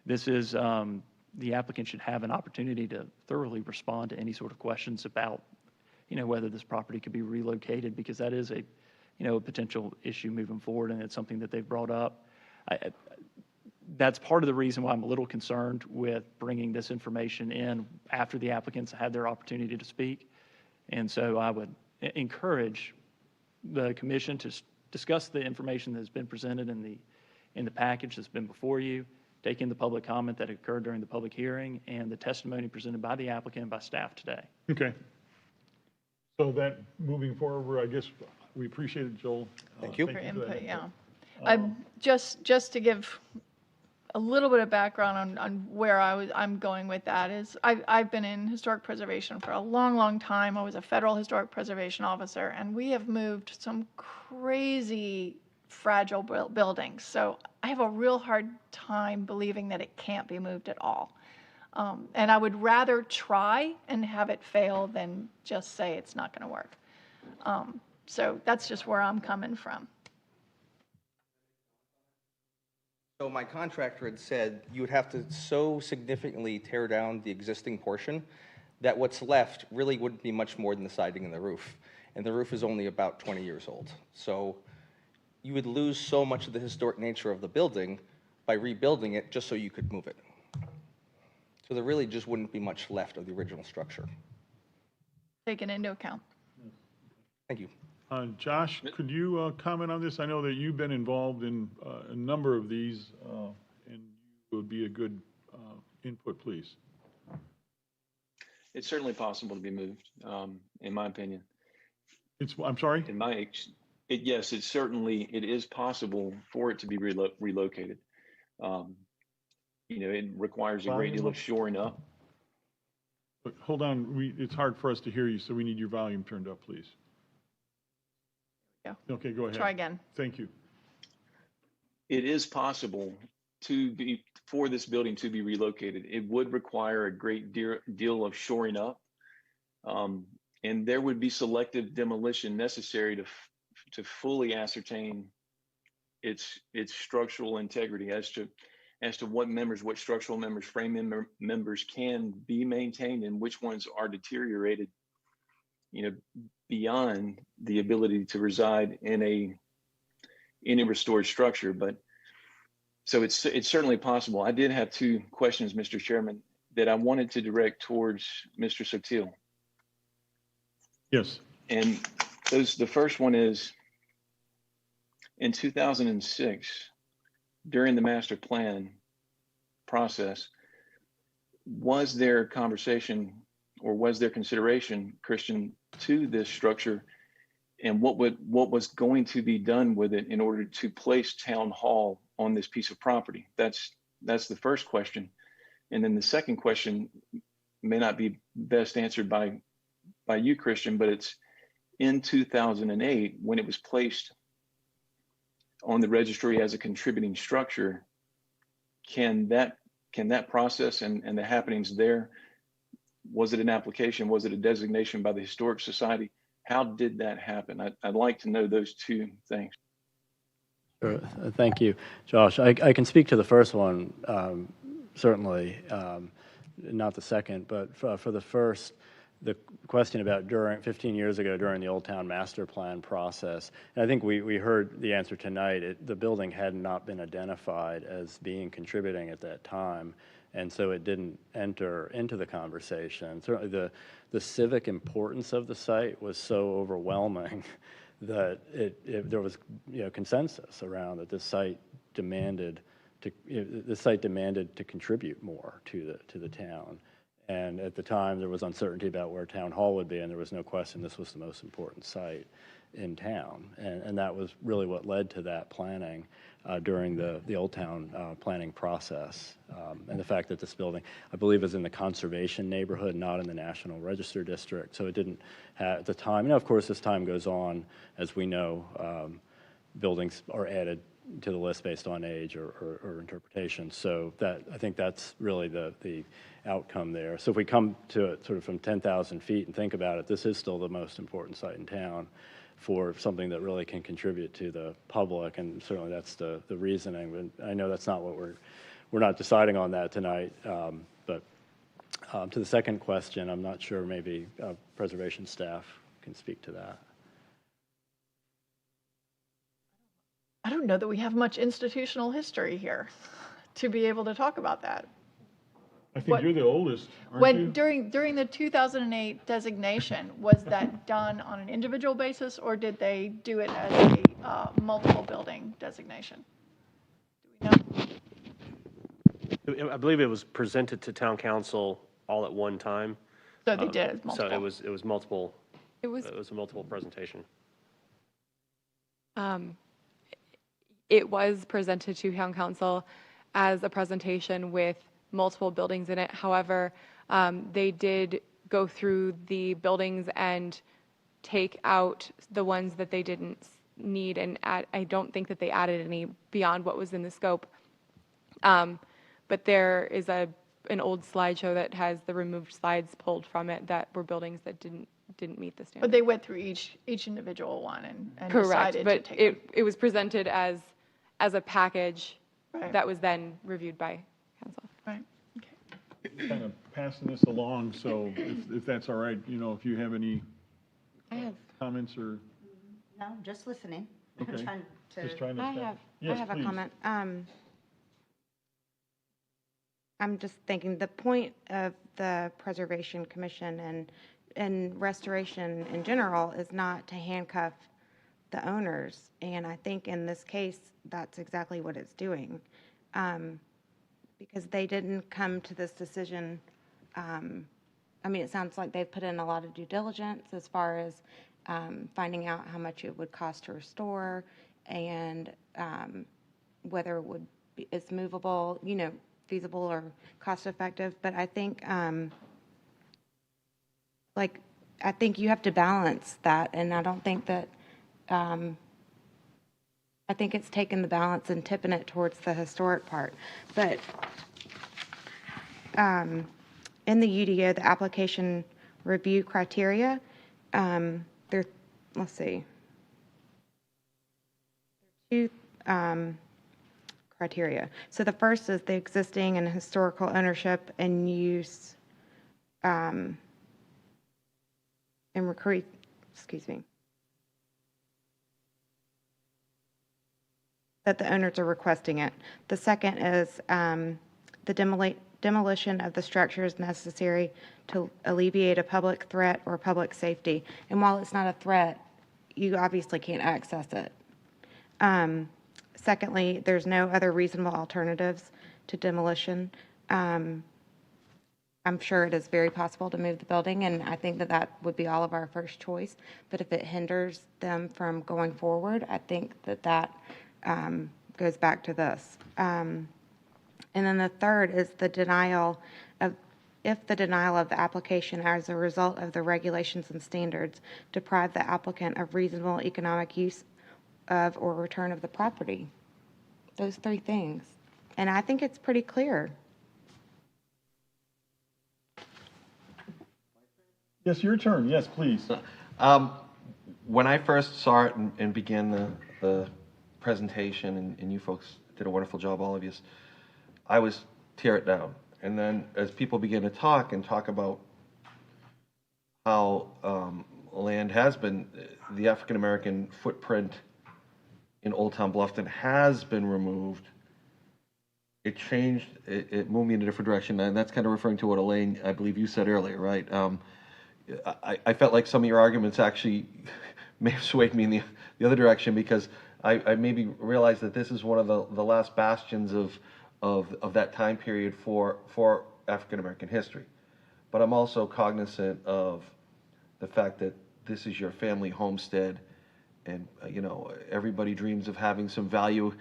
This is, the applicant should have an opportunity to thoroughly respond to any sort of questions about, whether this property could be relocated, because that is a potential issue moving forward, and it's something that they've brought up. That's part of the reason why I'm a little concerned with bringing this information in after the applicants had their opportunity to speak. And so I would encourage the commission to discuss the information that's been presented in the package that's been before you, take in the public comment that occurred during the public hearing, and the testimony presented by the applicant and by staff today. Okay. So that, moving forward, I guess we appreciate it, Joel. Thank you. For input, yeah. Just to give a little bit of background on where I'm going with that is I've been in historic preservation for a long, long time. I was a federal historic preservation officer, and we have moved some crazy fragile buildings. So I have a real hard time believing that it can't be moved at all. And I would rather try and have it fail than just say it's not going to work. So that's just where I'm coming from. So my contractor had said you would have to so significantly tear down the existing portion that what's left really wouldn't be much more than the siding and the roof. And the roof is only about 20 years old. So you would lose so much of the historic nature of the building by rebuilding it just so you could move it. So there really just wouldn't be much left of the original structure. Taken into account. Thank you. Josh, could you comment on this? I know that you've been involved in a number of these, and you would be a good input, please. It's certainly possible to be moved, in my opinion. I'm sorry? Yes, it is possible for it to be relocated. It requires a great deal of shoring up. Hold on, it's hard for us to hear you, so we need your volume turned up, please. Yeah. Okay, go ahead. Try again. Thank you. It is possible for this building to be relocated. It would require a great deal of shoring up. And there would be selective demolition necessary to fully ascertain its structural integrity as to what structural members, frame members can be maintained and which ones are deteriorated, beyond the ability to reside in a restored structure. But so it's certainly possible. I did have two questions, Mr. Chairman, that I wanted to direct towards Mr. Sotil. Yes. And the first one is, in 2006, during the master plan process, was there conversation or was there consideration, Christian, to this structure, and what was going to be done with it in order to place town hall on this piece of property? That's the first question. And then the second question may not be best answered by you, Christian, but it's in 2008 when it was placed on the registry as a contributing structure. Can that process and the happenings there, was it an application? Was it a designation by the Historic Society? How did that happen? I'd like to know those two things. Sure. Thank you, Josh. I can speak to the first one, certainly, not the second, but for the first, the question about 15 years ago during the Old Town Master Plan process, and I think we heard the answer tonight. The building had not been identified as being contributing at that time, and so it didn't enter into the conversation. Certainly the civic importance of the site was so overwhelming that there was consensus around that this site demanded to contribute more to the town. And at the time, there was uncertainty about where town hall would be, and there was no question this was the most important site in town. And that was really what led to that planning during the Old Town planning process. And the fact that this building, I believe, is in the conservation neighborhood, not in the National Register District. So it didn't have, at the time, of course, as time goes on, as we know, buildings are added to the list based on age or interpretation. So I think that's really the outcome there. So if we come to it sort of from 10,000 feet and think about it, this is still the most important site in town for something that really can contribute to the public, and certainly that's the reasoning. But I know that's not what we're not deciding on that tonight. But to the second question, I'm not sure, maybe preservation staff can speak to that. I don't know that we have much institutional history here to be able to talk about that. I think you're the oldest, aren't you? During the 2008 designation, was that done on an individual basis, or did they do it as a multiple building designation? Do we know? I believe it was presented to town council all at one time. So they did it as multiple. So it was multiple. It was a multiple presentation. It was presented to town council as a presentation with multiple buildings in it. However, they did go through the buildings and take out the ones that they didn't need and add. I don't think that they added any beyond what was in the scope. But there is an old slideshow that has the removed slides pulled from it that were buildings that didn't meet the standard. But they went through each individual one and Correct, decided but to take it was presented as a package Right. that was then reviewed by council. Right. Kind of passing this along, so if that's all right, if you have any I have, comments or, no, just listening. Okay. Just trying to. I have Yes, a please. comment. I'm just thinking the point of the Preservation Commission and restoration in general is not to handcuff the owners. And I think in this case, that's exactly what it's doing. Because they didn't come to this decision. It sounds like they've put in a lot of due diligence as far as finding out how much it would cost to restore and whether it's movable, feasible or cost effective. But I think like, I think you have to balance that, and I don't think that, I think it's taking the balance and tipping it towards the historic part. But in the UDO, the application review criteria, there, let's see, two criteria. So the first is the existing and historical ownership and use and recruit, excuse me, that the owners are requesting it. The second is the demolition of the structures necessary to alleviate a public threat or public safety. And while it's not a threat, you obviously can't access it. Secondly, there's no other reasonable alternatives to demolition. I'm sure it is very possible to move the building, and I think that that would be all of our first choice. But if it hinders them from going forward, I think that that goes back to this. And then the third is the denial of, if the denial of the application as a result of the regulations and standards deprive the applicant of reasonable economic use of or return of the property. Those three things. And I think it's pretty clear. Yes, your turn. Yes, please. When I first saw it and began the presentation, and you folks did a wonderful job, all of you, I was tear it down. And then as people began to talk about how land has been, the African-American footprint in Old Town Bluffton has been removed, it changed, it moved me in a different direction. And that's kind of referring to what Elaine, I believe you said earlier, right? I felt like some of your arguments actually may have swayed me in the other direction, because I maybe realized that this is one of the last bastions of that time period for African American history. But I'm also cognizant of the fact that this is your family homestead, and you know, everybody dreams of having some value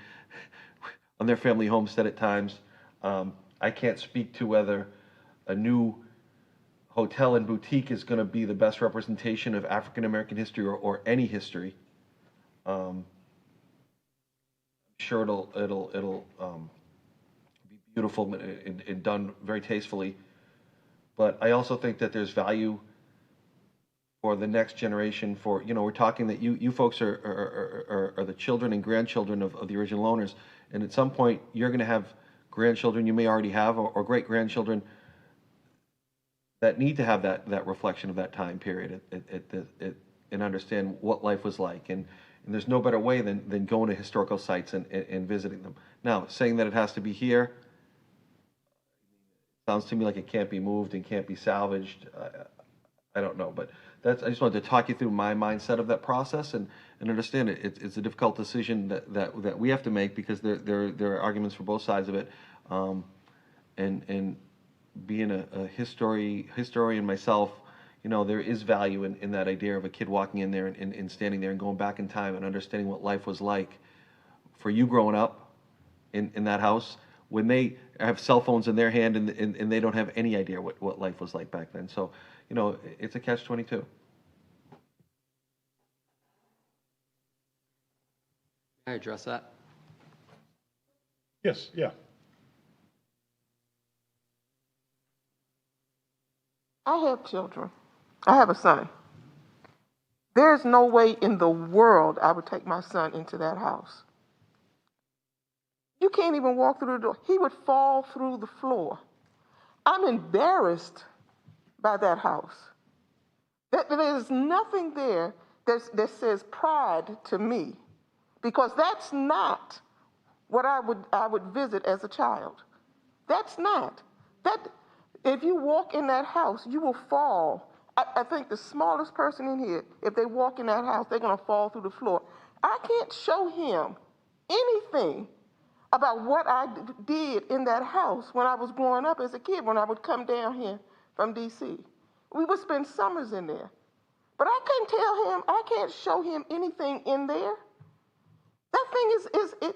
on their family homestead at times. I can't speak to whether a new hotel and boutique is going to be the best representation of African American history or any history. I'm sure it'll be beautiful and done very tastefully. But I also think that there's value for the next generation. For, you know, we're talking that you folks are the children and grandchildren of the original owners, and at some point you're going to have grandchildren you may already have, or great grandchildren that need to have that reflection of that time period and understand what life was like. And there's no better way than going to historical sites and visiting them. Now, saying that it has to be here sounds to me like it can't be moved and can't be salvaged. I don't know, but I just wanted to talk you through my mindset of that process and understand it. It's a difficult decision that we have to make, because there are arguments for both sides of it. And being a historian myself, you know, there is value in that idea of a kid walking in there and standing there and going back in time and understanding what life was like for you growing up in that house, when they have cell phones in their hand and they don't have any idea what life was like back then. So, you know, it's a catch-22. Can I address that? Yes, yeah. I have children. I have a son. There's no way in the world I would take my son into that house. You can't even walk through the door. He would fall through the floor. I'm embarrassed by that house. There's nothing there that says pride to me, because that's not what I would visit as a child. That's not. If you walk in that house, you will fall. I think the smallest person in here, if they walk in that house, they're going to fall through the floor. I can't show him anything about what I did in that house when I was growing up as a kid, when I would come down here from D.C. We would spend summers in there. But I couldn't tell him, I can't show him anything in there. That thing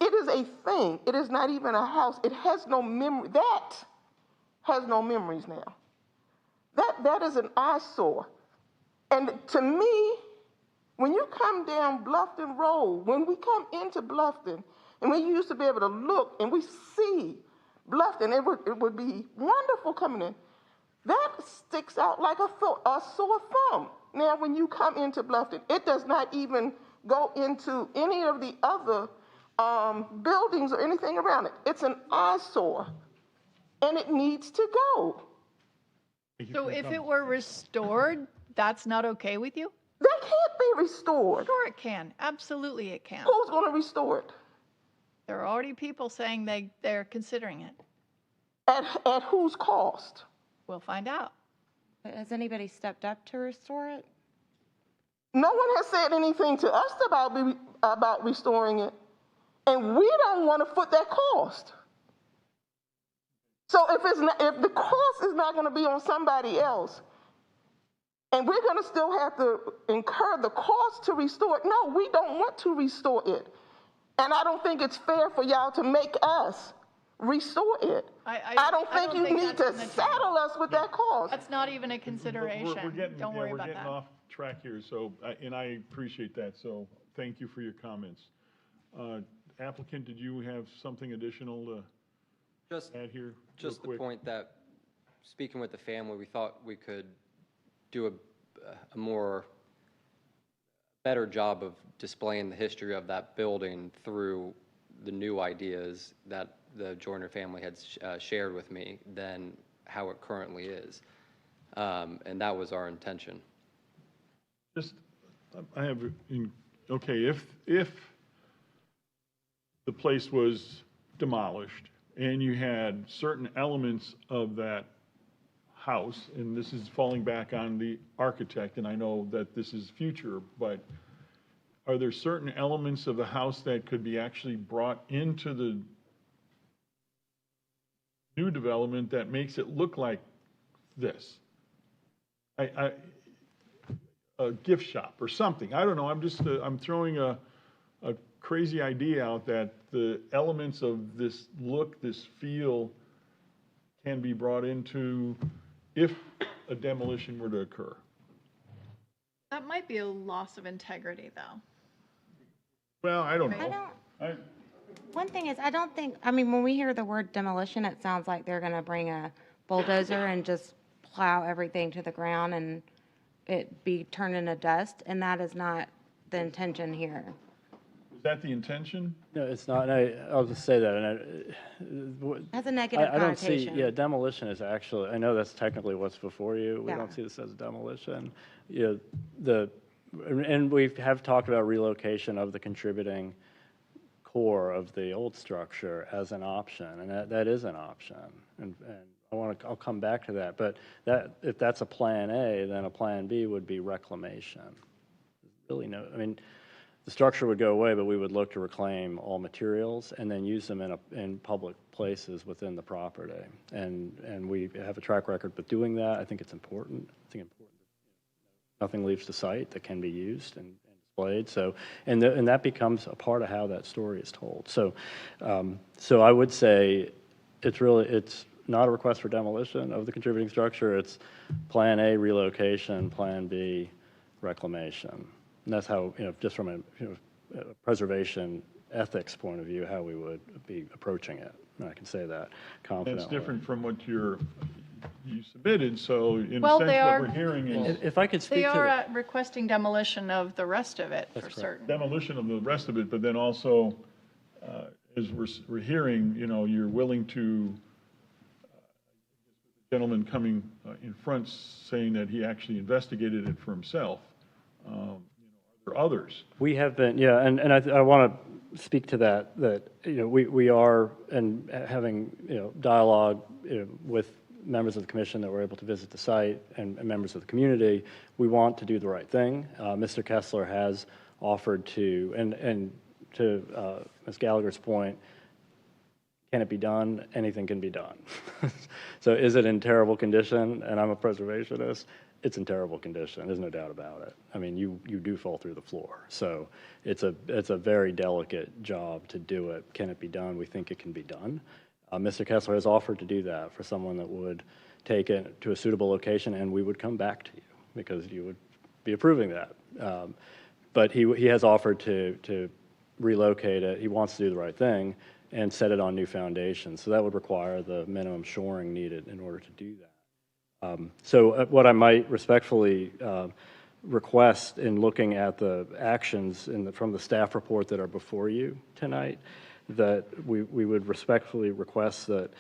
it is a thing. It is not even a house. It has no memory. That has no memories now. That is an eyesore. And to me, when you come down Bluffton Road, when we come into Bluffton, and we used to be able to look and we see Bluffton, it would be wonderful coming in. That sticks out like a sore thumb. Now, when you come into Bluffton, it does not even go into any of the other buildings or anything around it. It's an eyesore, and it needs to go. So if it were restored, that's not okay with you? That can't be restored. Sure it can. Absolutely it can. Who's going to restore it? There are already people saying they're considering it. At whose cost? We'll find out. Has anybody stepped up to restore it? No one has said anything to us about restoring it, and we don't want to foot that cost. So if the cost is not going to be on somebody else, and we're going to still have to incur the cost to restore it, no, we don't want to restore it. And I don't think it's fair for y'all to make us restore it. I don't think you need to saddle us with that cost. That's not even a consideration. Don't worry about that. We're getting off track here, so, and I appreciate that, so thank you for your comments. Applicant, did you have something additional to add here? Just the point that, speaking with the family, we thought we could do a more better job of displaying the history of that building through the new ideas that the Joyner family had shared with me than how it currently is. And that was our intention. Just, I have, okay, if the place was demolished and you had certain elements of that house, and this is falling back on the architect, and I know that this is future, but are there certain elements of the house that could be actually brought into the new development that makes it look like this? A gift shop or something. I don't know. I'm just, I'm throwing a crazy idea out that the elements of this look, this feel can be brought into if a demolition were to occur. That might be a loss of integrity, though. Well, I don't know. One thing is, I don't think, I mean, when we hear the word demolition, it sounds like they're going to bring a bulldozer and just plow everything to the ground and it be turned into dust, and that is not the intention here. Is that the intention? No, it's not. And I'll just say that. And It has a negative I don't see, connotation. demolition is actually, I know that's technically what's before you. We don't see this as demolition. And we have talked about relocation of the contributing core of the old structure as an option, and that is an option. And I'll come back to that. But if that's a plan A, then a plan B would be reclamation. Really no, I mean, the structure would go away, but we would look to reclaim all materials and then use them in public places within the property. And we have a track record with doing that. I think it's important. I think important that nothing leaves the site that can be used and displayed. So, and that becomes a part of how that story is told. So, so I would say it's not a request for demolition of the contributing structure. It's Plan A, relocation, Plan B, reclamation. And that's how, just from a preservation ethics point of view, how we would be approaching it. And I can say that confidently. It's different from what you submitted, so in a sense, Well, what we're hearing is. If I could speak They to are requesting demolition of the rest of it for certain. Demolition of the rest of it, but then also, as we're hearing, you're willing to, the gentleman coming in front saying that he actually investigated it for himself. Are there others? We have been, and I want to speak to that we are and having dialogue with members of the commission that were able to visit the site and members of the community. We want to do the right thing. Mr. Kessler has offered to, and to Ms. Gallagher's point, can it be done? Anything can be done. So is it in terrible condition? And I'm a preservationist. It's in terrible condition. There's no doubt about it. I mean, you do fall through the floor. So it's a very delicate job to do it. Can it be done? We think it can be done. Mr. Kessler has offered to do that for someone that would take it to a suitable location, and we would come back to you because you would be approving that. But he has offered to relocate it. He wants to do the right thing and set it on new foundations. So that would require the minimum shoring needed in order to do that. So what I might respectfully request in looking at the actions from the staff report that are before you tonight, that we would respectfully request that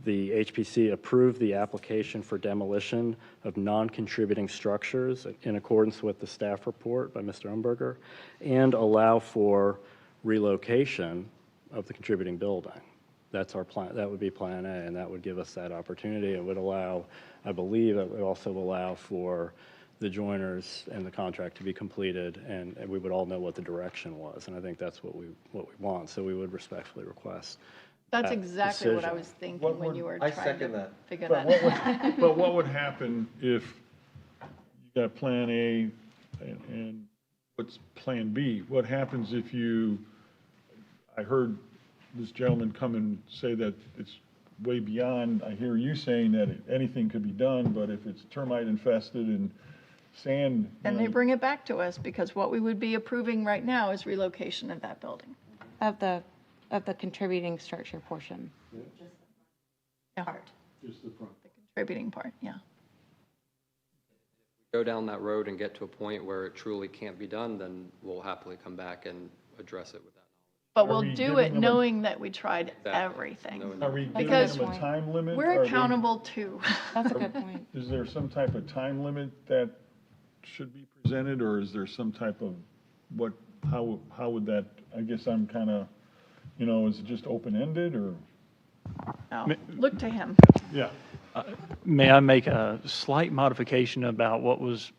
the HPC approve the application for demolition of non-contributing structures in accordance with the staff report by Mr. Umberger, and allow for relocation of the contributing building. That's our plan. That would be Plan A, and that would give us that opportunity. It would allow, I believe, it would also allow for the joiners and the contract to be completed, and we would all know what the direction was. And I think that's what we want. So we would respectfully request. That's exactly what I decision. was thinking when you were I trying second to that. figure But that what out. would, but what would happen if you got Plan A and what's Plan B? What happens if I heard this gentleman come and say that it's way beyond, I hear you saying that anything could be done, but if it's termite infested and sand. And they bring it back to us, because what we would be approving right now is relocation of that building. Of the contributing structure portion. Yeah. Just the front. The contributing part, yeah. Go down that road and get to a point where it truly can't be done, then we'll happily come back and address it with that. But Are we'll we do giving it them knowing that we tried Exactly. everything. Are we giving Because them a time limit? we're Are they- accountable too. That's a good point. Is there some type of time limit that should be presented, or is there some type of, how would that, I guess I'm kind of, is it just open-ended, or? No, look to him. Yeah. May I make a slight modification about what was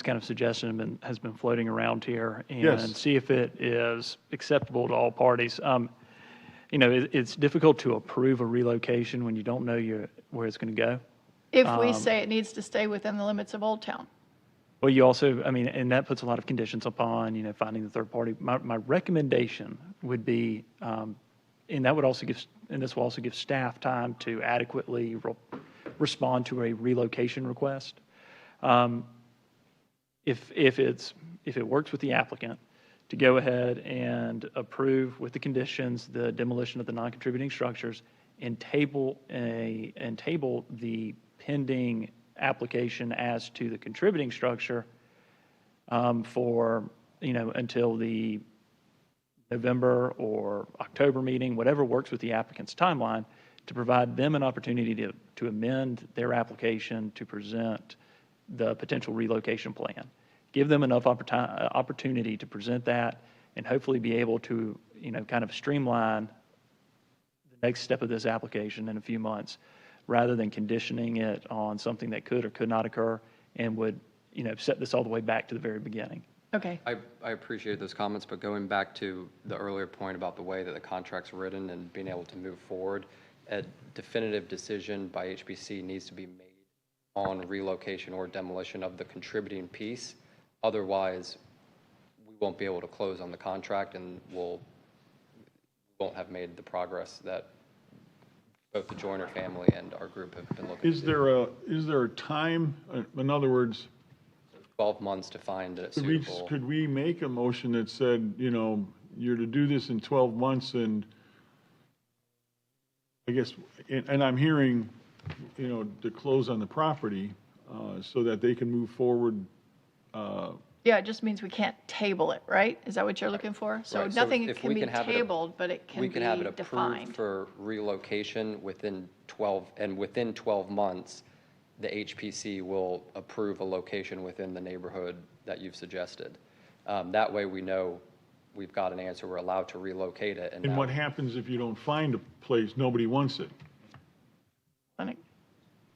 kind of suggested and has been floating around here, and Yes. see if it is acceptable to all parties? It's difficult to approve a relocation when you don't know where it's going to go. If we say it needs to stay within the limits of Old Town. Well, you also, and that puts a lot of conditions upon, finding the third party. My recommendation would be, and that would also give, and this will also give staff time to adequately respond to a relocation request. If it works with the applicant, to go ahead and approve with the conditions the demolition of the non-contributing structures, and table the pending application as to the contributing structure for, until the November or October meeting, whatever works with the applicant's timeline, to provide them an opportunity to amend their application to present the potential relocation plan. Give them enough opportunity to present that, and hopefully be able to, kind of streamline the next step of this application in a few months, rather than conditioning it on something that could or could not occur, and would, set this all the way back to the very beginning. Okay. I appreciate those comments, but going back to the earlier point about the way that the contract's written and being able to move forward, a definitive decision by HPC needs to be made on relocation or demolition of the contributing piece. Otherwise, we won't be able to close on the contract, and won't have made the progress that both the Joyner family and our group have been looking Is to there is there a time, in other words, 12 months to find a could we, suitable. could we make a motion that said, you're to do this in 12 months, and I guess, and I'm hearing, to close on the property, so that they can move forward. Yeah, it just means we can't table it, right? Is that what you're looking for? So Right, nothing if can we be can have it tabled, but it can We be can have it approved defined. for relocation within 12 months, the HPC will approve a location within the neighborhood that you've suggested. That way we know we've got an answer, we're allowed to relocate it. And what happens if you don't find a place, nobody wants it? Then it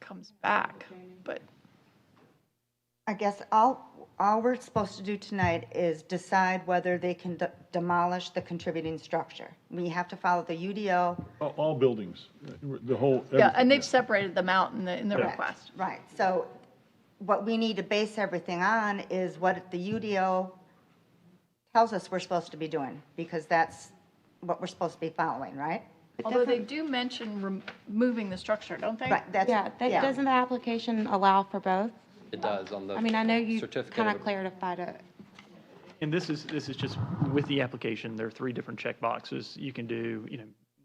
comes back, but I guess all we're supposed to do tonight is decide whether they can demolish the contributing structure. We have to follow the UDO. All buildings, the whole. yeah, and they've separated them out in the Correct. request. Right, so what we need to base everything on is what the UDO tells us we're supposed to be doing, because that's what we're supposed to be following, right? Although they do mention removing the structure, don't they? Right, that's, Yeah, doesn't the application allow for both? It does on the I mean, I know you certificate kind of of clarified it. And this is just with the application, there are 3 different check boxes. You can do,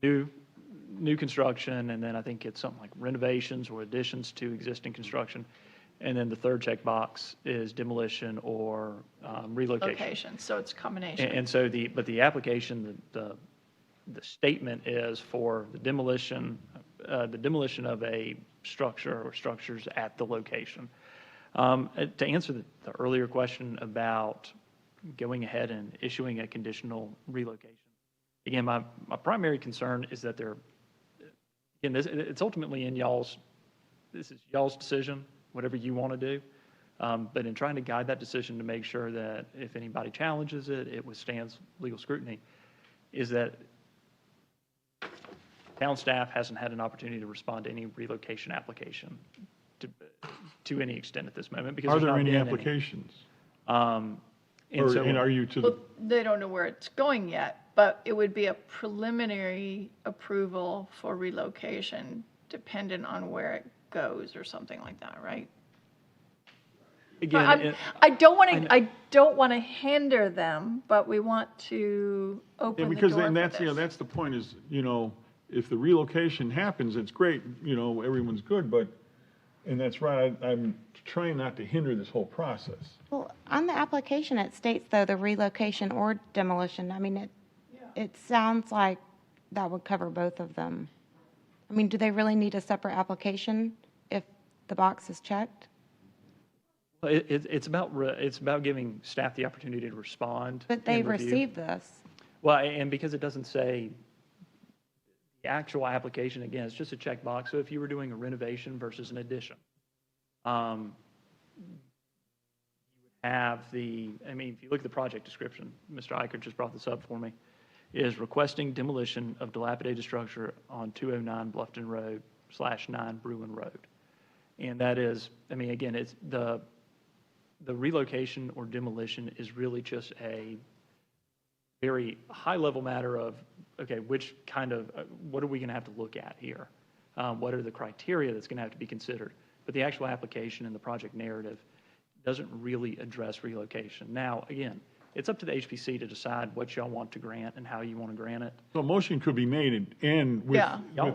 new construction, and then I think it's something like renovations or additions to existing construction. And then the third check box is demolition or relocation. Location, so it's a combination. And so but the application, the statement is for the demolition of a structure or structures at the location. To answer the earlier question about going ahead and issuing a conditional relocation, again, my primary concern is that it's ultimately this is y'all's decision, whatever you want to do. But in trying to guide that decision to make sure that if anybody challenges it, it withstands legal scrutiny, is that town staff hasn't had an opportunity to respond to any relocation application to any extent at this moment. Because Are there's there not any been applications? And are you to the? Well, they don't know where it's going yet, but it would be a preliminary approval for relocation dependent on where it goes or something like that, right? Again, I don't want to hinder them, but we want to open the door Because for then this. that's the point is, if the relocation happens, it's great, everyone's good, and that's right, I'm trying not to hinder this whole process. Well, on the application, it states, though, the relocation or demolition. I mean, it sounds like that would cover both of them. I mean, do they really need a separate application if the box is checked? it's about giving staff the opportunity to respond. But they and review. received this. Well, and because it doesn't say the actual application, again, it's just a checkbox. So if you were doing a renovation versus an addition, you would have if you look at the project description, Mr. Eichert just brought this up for me, is requesting demolition of dilapidated structure on 209 Bluffton Road /9 Bruin Road. And that is, again, it's the relocation or demolition is really just a very high-level matter of, okay, which kind of, what are we going to have to look at here? What are the criteria that's going to have to be considered? But the actual application and the project narrative doesn't really address relocation. Now, again, it's up to the HPC to decide what y'all want to grant and how you want to grant it. So a motion could be made, and with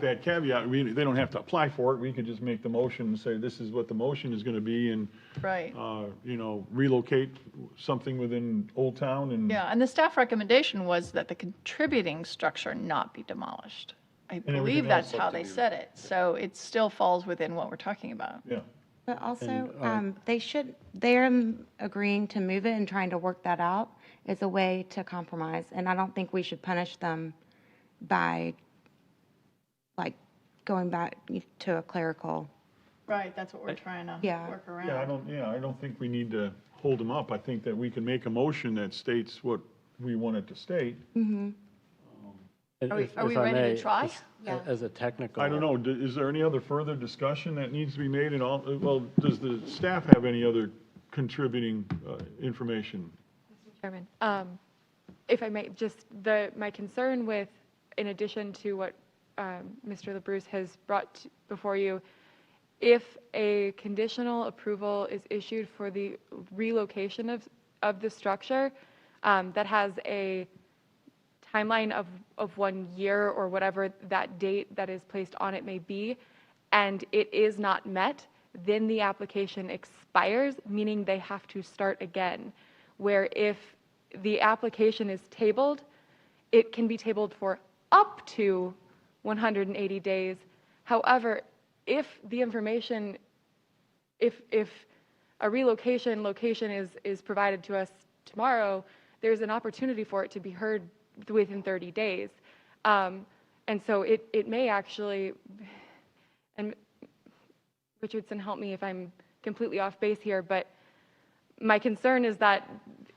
that caveat, they don't have to apply for it. We could just make the motion and say, this is what the motion is going to be, and, right. Relocate something within Old Town. And Yeah, and the staff recommendation was that the contributing structure not be demolished. I believe that's how they said it. So it still falls within what we're talking about. Yeah. But also, they're agreeing to move it and trying to work that out as a way to compromise. And I don't think we should punish them by, going back to a clerical. Right, that's what we're trying to work around. I don't think we need to hold them up. I think that we can make a motion that states what we want it to state. Mm-hmm. Are we ready to try? As a technical. I don't know, is there any other further discussion that needs to be made? Does the staff have any other contributing information? Mr. Chairman, if I may, just my concern with, in addition to what Mr. LaBruce has brought before you, if a conditional approval is issued for the relocation of the structure that has a timeline of 1 year or whatever that date that is placed on it may be, and it is not met, then the application expires, meaning they have to start again. Where if the application is tabled, it can be tabled for up to 180 days. However, if the information, if a location is provided to us tomorrow, there's an opportunity for it to be heard within 30 days. And so it may actually, and Richardson, help me if I'm completely off base here, but my concern is that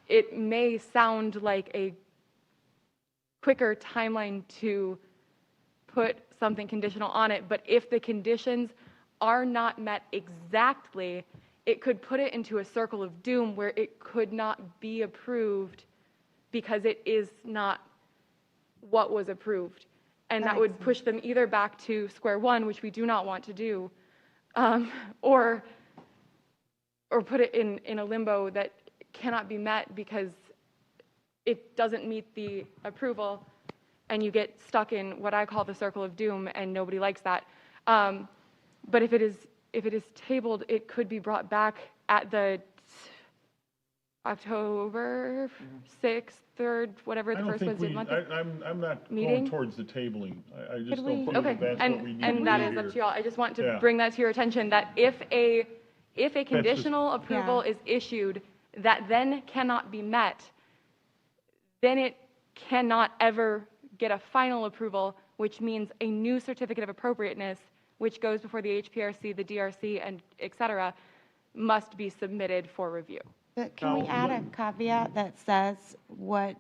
it may sound like a quicker timeline to put something conditional on it, but if the conditions are not met exactly, it could put it into a circle of doom where it could not be approved because it is not what was approved. And that would push them either back to square one, which we do not want to do, or put it in a limbo that cannot be met because it doesn't meet the approval, and you get stuck in what I call the circle of doom, and nobody likes that. But if it is tabled, it could be brought back at the October 6th, 3rd, whatever the first Wednesday of the month is. I'm not Meeting? going towards the tabling. I just Could don't we? believe Okay, that that's what we need to do and that is here. up to y'all. I just want to Yeah. bring that to your attention, that if a conditional approval Yeah. is issued that then cannot be met, then it cannot ever get a final approval, which means a new certificate of appropriateness, which goes before the HPRC, the DRC, and et cetera, must be submitted for review. But can we add a caveat that says what,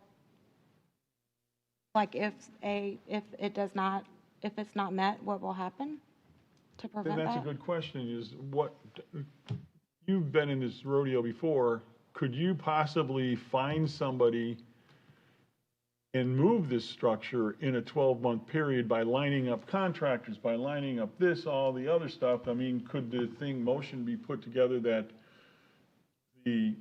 like if it's not met, what will happen to Then prevent that's a that? good question, is what, you've been in this rodeo before, could you possibly find somebody and move this structure in a 12-month period by lining up contractors, by lining up this, all the other stuff? I mean, could the motion be put together that the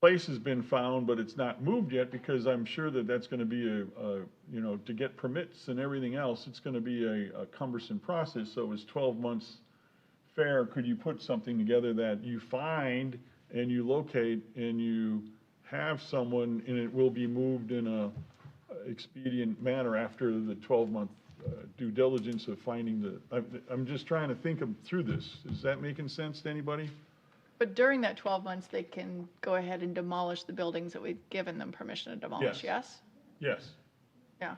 place has been found, but it's not moved yet, because I'm sure that that's going to be to get permits and everything else, it's going to be a cumbersome process. So is 12 months fair? Could you put something together that you find and you locate and you have someone, and it will be moved in a expedient manner after the 12-month due diligence of finding I'm just trying to think through this. Is that making sense to anybody? But during that 12 months, they can go ahead and demolish the buildings that we've given them permission to demolish, yes? Yes. Yeah.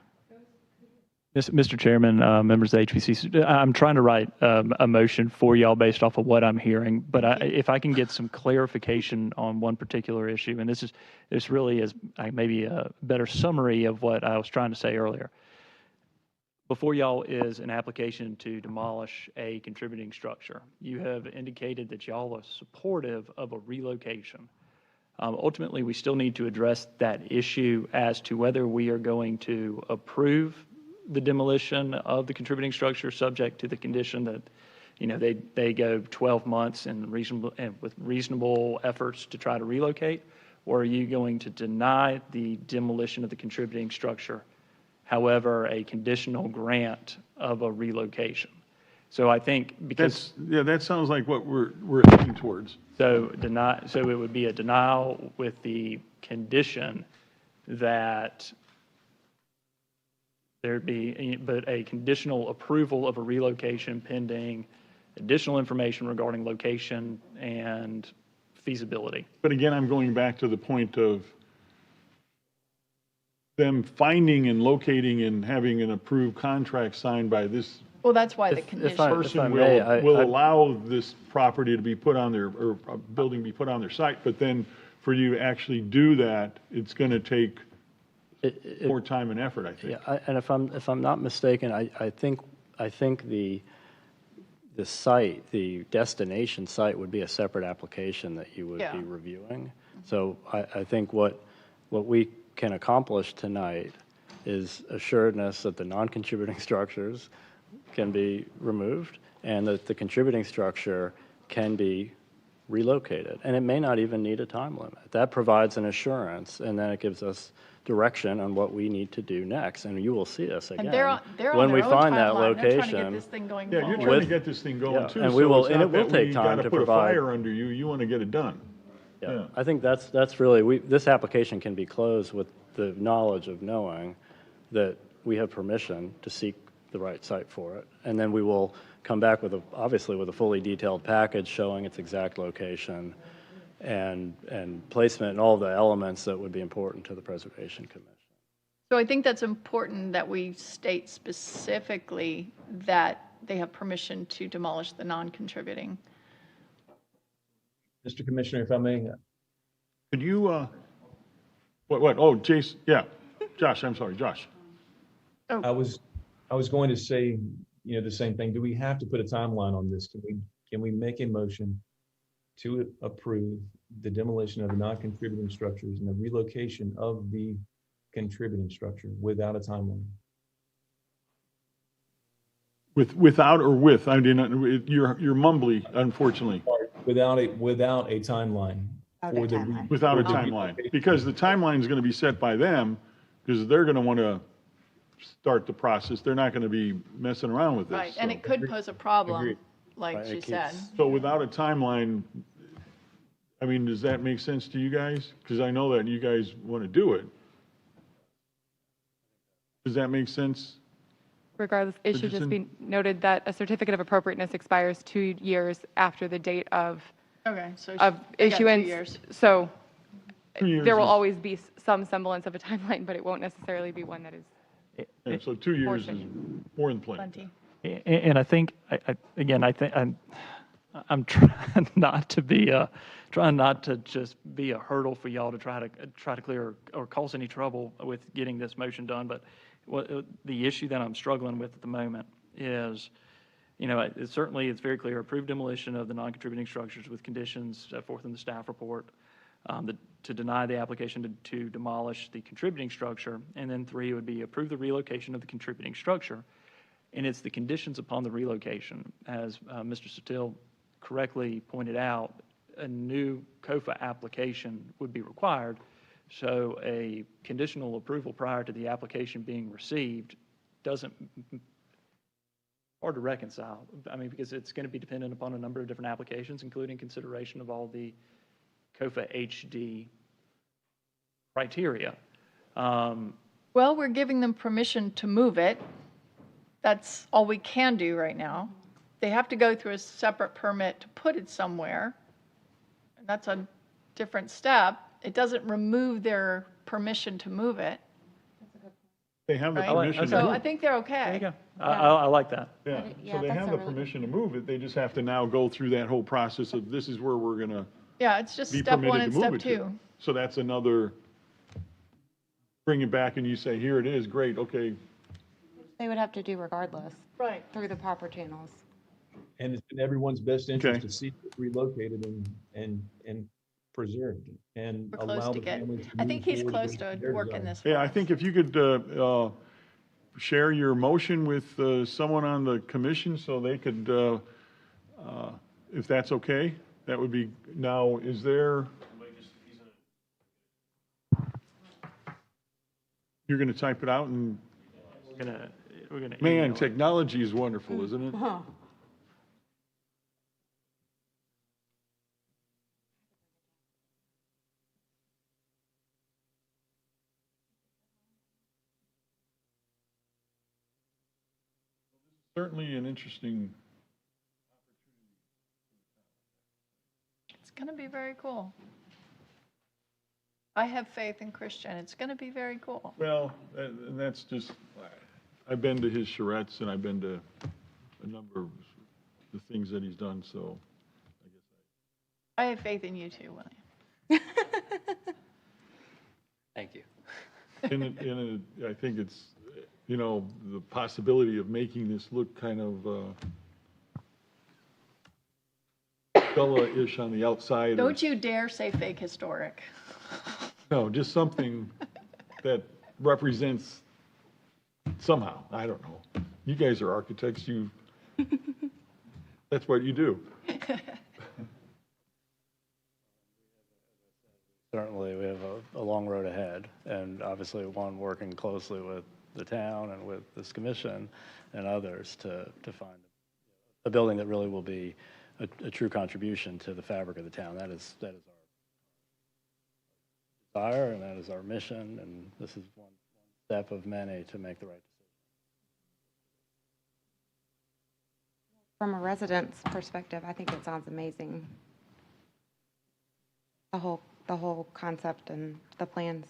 Mr. Chairman, members of the HPC, I'm trying to write a motion for y'all based off of what I'm hearing, but if I can get some clarification on one particular issue, and this really is maybe a better summary of what I was trying to say earlier. Before y'all is an application to demolish a contributing structure. You have indicated that y'all are supportive of a relocation. Ultimately, we still need to address that issue as to whether we are going to approve the demolition of the contributing structure subject to the condition that, they go 12 months and with reasonable efforts to try to relocate, or are you going to deny the demolition of the contributing structure? However, a conditional grant of a relocation. So I think because that sounds like what we're heading towards. So it would be a denial with the condition that there'd be, but a conditional approval of a relocation pending additional information regarding location and feasibility. But again, I'm going back to the point of them finding and locating and having an approved contract signed by this Well, that's why the condition. person will allow this property to be put on their, or a building be put on their site, but then for you to actually do that, it's going to take more time and effort, I think. Yeah, and if I'm not mistaken, I think the site, the destination site would be a separate application that you would be reviewing. So I think what we can accomplish tonight is assuredness that the non-contributing structures can be removed and that the contributing structure can be relocated. And it may not even need a time limit. That provides an assurance, and then it gives us direction on what we need to do next. And you will see us again. And they're on when their we own find that timeline. They're trying to location. get this thing going Yeah, you're forward. trying to get this thing going too. And we will, so and it's it will not that take we time gotta to put provide. a fire under you. You want to get it done. Yeah, I think that's really, this application can be closed with the knowledge of knowing that we have permission to seek the right site for it. And then we will come back with obviously with a fully detailed package showing its exact location and placement and all the elements that would be important to the Preservation Commission. So I think that's important that we state specifically that they have permission to demolish the non-contributing. Mr. Commissioner, if I may. Could you, what, oh, Jason, yeah, Josh, I'm sorry, Josh. Oh. I was going to say, the same thing. Do we have to put a timeline on this? Can we make a motion to approve the demolition of the non-contributing structures and the relocation of the contributing structure without a timeline. Without or with? I didn't. You're mumbly, unfortunately. Without a timeline. For the Without a for the timeline, because the timeline is going to be set by them, because they're going to want to start the process. They're not going to be messing around with this. Right, and so. it could pose a problem, Agreed. like Right, she it said. keeps- So without a timeline, I mean, does that make sense to you guys? Because I know that you guys want to do it. Does that make sense? Regardless, it should just be noted that a certificate of appropriateness expires 2 years after the date of Okay, so of they got 2 issuance. years. So 2 years there will is- always be some semblance of a timeline, but it won't necessarily be one that is. Yeah, so 2 years is more than plenty. And I think, again, I think I'm trying not to just be a hurdle for y'all to try to clear or cause any trouble with getting this motion done. But the issue that I'm struggling with at the moment is, certainly it's very clear, approved demolition of the non-contributing structures with conditions set forth in the staff report, to deny the application to demolish the contributing structure. And then 3 would be approve the relocation of the contributing structure. And it's the conditions upon the relocation. As Mr. Sutil correctly pointed out, a new COFA application would be required. So a conditional approval prior to the application being received doesn't, hard to reconcile. I mean, because it's going to be dependent upon a number of different applications, including consideration of all the COFA HD criteria. Well, we're giving them permission to move it. That's all we can do right now. They have to go through a separate permit to put it somewhere. And that's a different step. It doesn't remove their permission to move it. They have the Right? permission to So move I it. think they're okay. There you go. I like that. Yeah, Yeah, so they that's have a the really- permission to move it. They just have to now go through that whole process of this is where we're going to Yeah, it's just be step one permitted and to move step it to. two. So that's another, bring it back and you say, here it is, great, okay. They would have to do regardless. Right. Through the proper channels. And it's in everyone's best interest Okay. to see it relocated and preserved and We're allow close to the get, family to I think move he's forward close with to their working desire. this. Yeah, I think if you could share your motion with someone on the commission so they could, if that's okay, that would be, now, is there? You're going to type it out and, We're gonna man, email it. technology is wonderful, isn't it? Certainly an interesting, It's going to be very cool. I have faith in Christian. It's going to be very cool. well, and that's just, I've been to his charrettes and I've been to a number of the things that he's done, so. I have faith in you too, William. Thank you. And I think it's, the possibility of making this look kind of Gullah-ish on the outside. or- Don't you dare say fake historic. No, just something that represents somehow, I don't know. You guys are architects, that's what you do. Certainly, we have a long road ahead, and obviously one working closely with the town and with this commission and others to find a building that really will be a true contribution to the fabric of the town. That is our desire, and that is our mission, and this is one step of many to make the right decision. From a resident's perspective, I think it sounds amazing. The whole concept and the plans.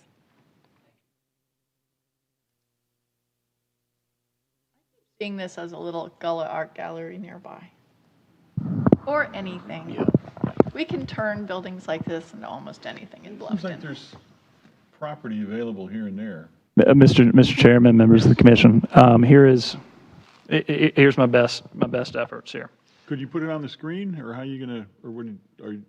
Seeing this as a little Gullah art gallery nearby. Or anything. We can turn buildings like this into almost anything in Seems like Bluffton. there's property available here and there. Mr. Chairman, members of the commission, here's my best efforts here. Could you put it on the screen, or how you gonna, or when, are you?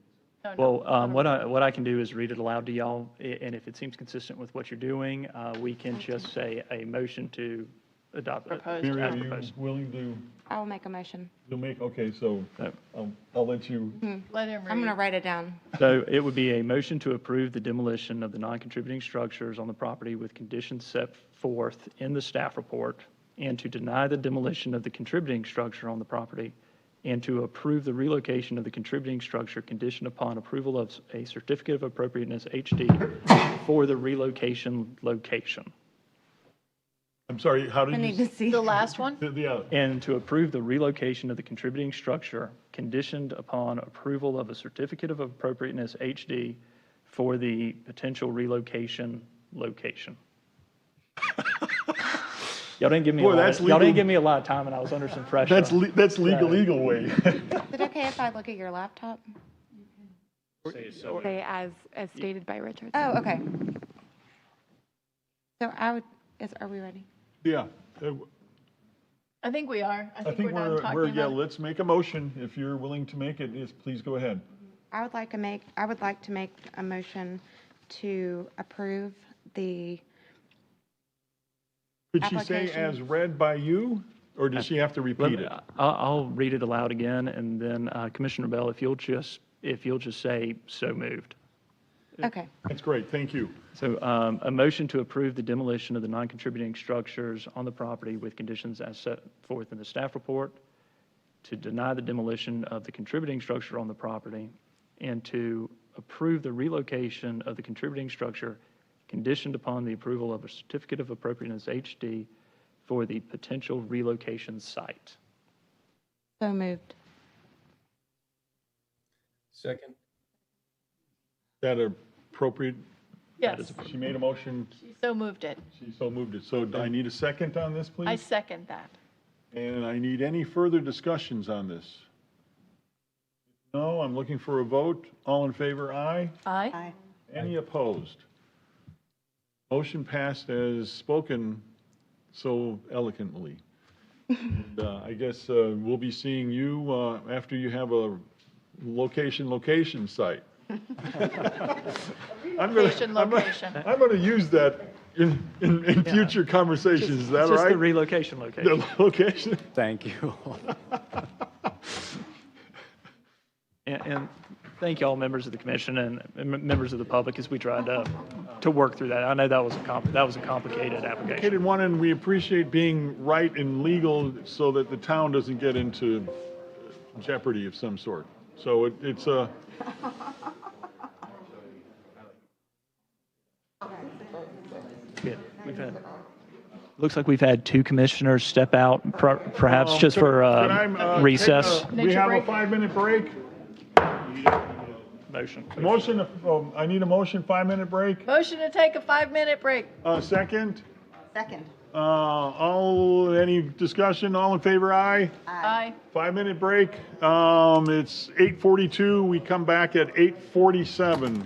Well, what I can do is read it aloud to y'all, and if it seems consistent with what you're doing, we can just say a motion to adopt it. Mary, are you willing to, I will make a motion. you'll make, okay, so I'll let you. Let him read. I'm going to write it down. So it would be a motion to approve the demolition of the non-contributing structures on the property with conditions set forth in the staff report, and to deny the demolition of the contributing structure on the property, and to approve the relocation of the contributing structure conditioned upon approval of a certificate of appropriateness HD for the relocation location. I'm sorry, how did you? see the last one. Yeah. And to approve the relocation of the contributing structure conditioned upon approval of a certificate of appropriateness HD for the potential relocation location. Y'all didn't give me y'all didn't give me a lot of time, and I was under some pressure. That's legal way. Is it okay if I look at your laptop? Say as stated by Richard. Oh, okay. So are we ready? Yeah. I think we are. I think we're done we're talking yeah, about it. let's make a motion. If you're willing to make it, please go ahead. I would like to make a motion to approve the Could she say application. as read by you, or does she have to repeat it? I'll read it aloud again, and then Commissioner Bell, if you'll just say so moved. Okay. That's great, thank you. So a motion to approve the demolition of the non-contributing structures on the property with conditions as set forth in the staff report, to deny the demolition of the contributing structure on the property, and to approve the relocation of the contributing structure conditioned upon the approval of a certificate of appropriateness HD for the potential relocation site. So moved. Second. Is that appropriate? Yes. She made a motion, She so moved it. she so moved it. So I need a second on this, please? I second that. And I need any further discussions on this? No, I'm looking for a vote. All in favor, aye? Aye. Any opposed? Motion passed as spoken so eloquently. And, I guess we'll be seeing you after you have a location site. I'm Location. gonna use that in future conversations, is that all Just the right? relocation location. The location? Thank you. And thank you all, members of the commission and members of the public, as we tried to work through that. I know that was a complicated application. Complicated one, and we appreciate being right and legal so that the town doesn't get into jeopardy of some sort. So it's a. Yeah, looks like we've had two commissioners step out, perhaps just for Can I, recess. We have a 5-minute break. Motion. I need a motion, 5-minute break. Motion to take a 5-minute break. Second. Second. Any discussion? All in favor, aye? Aye. 5-minute break. It's 8:42. We come back at 8:47.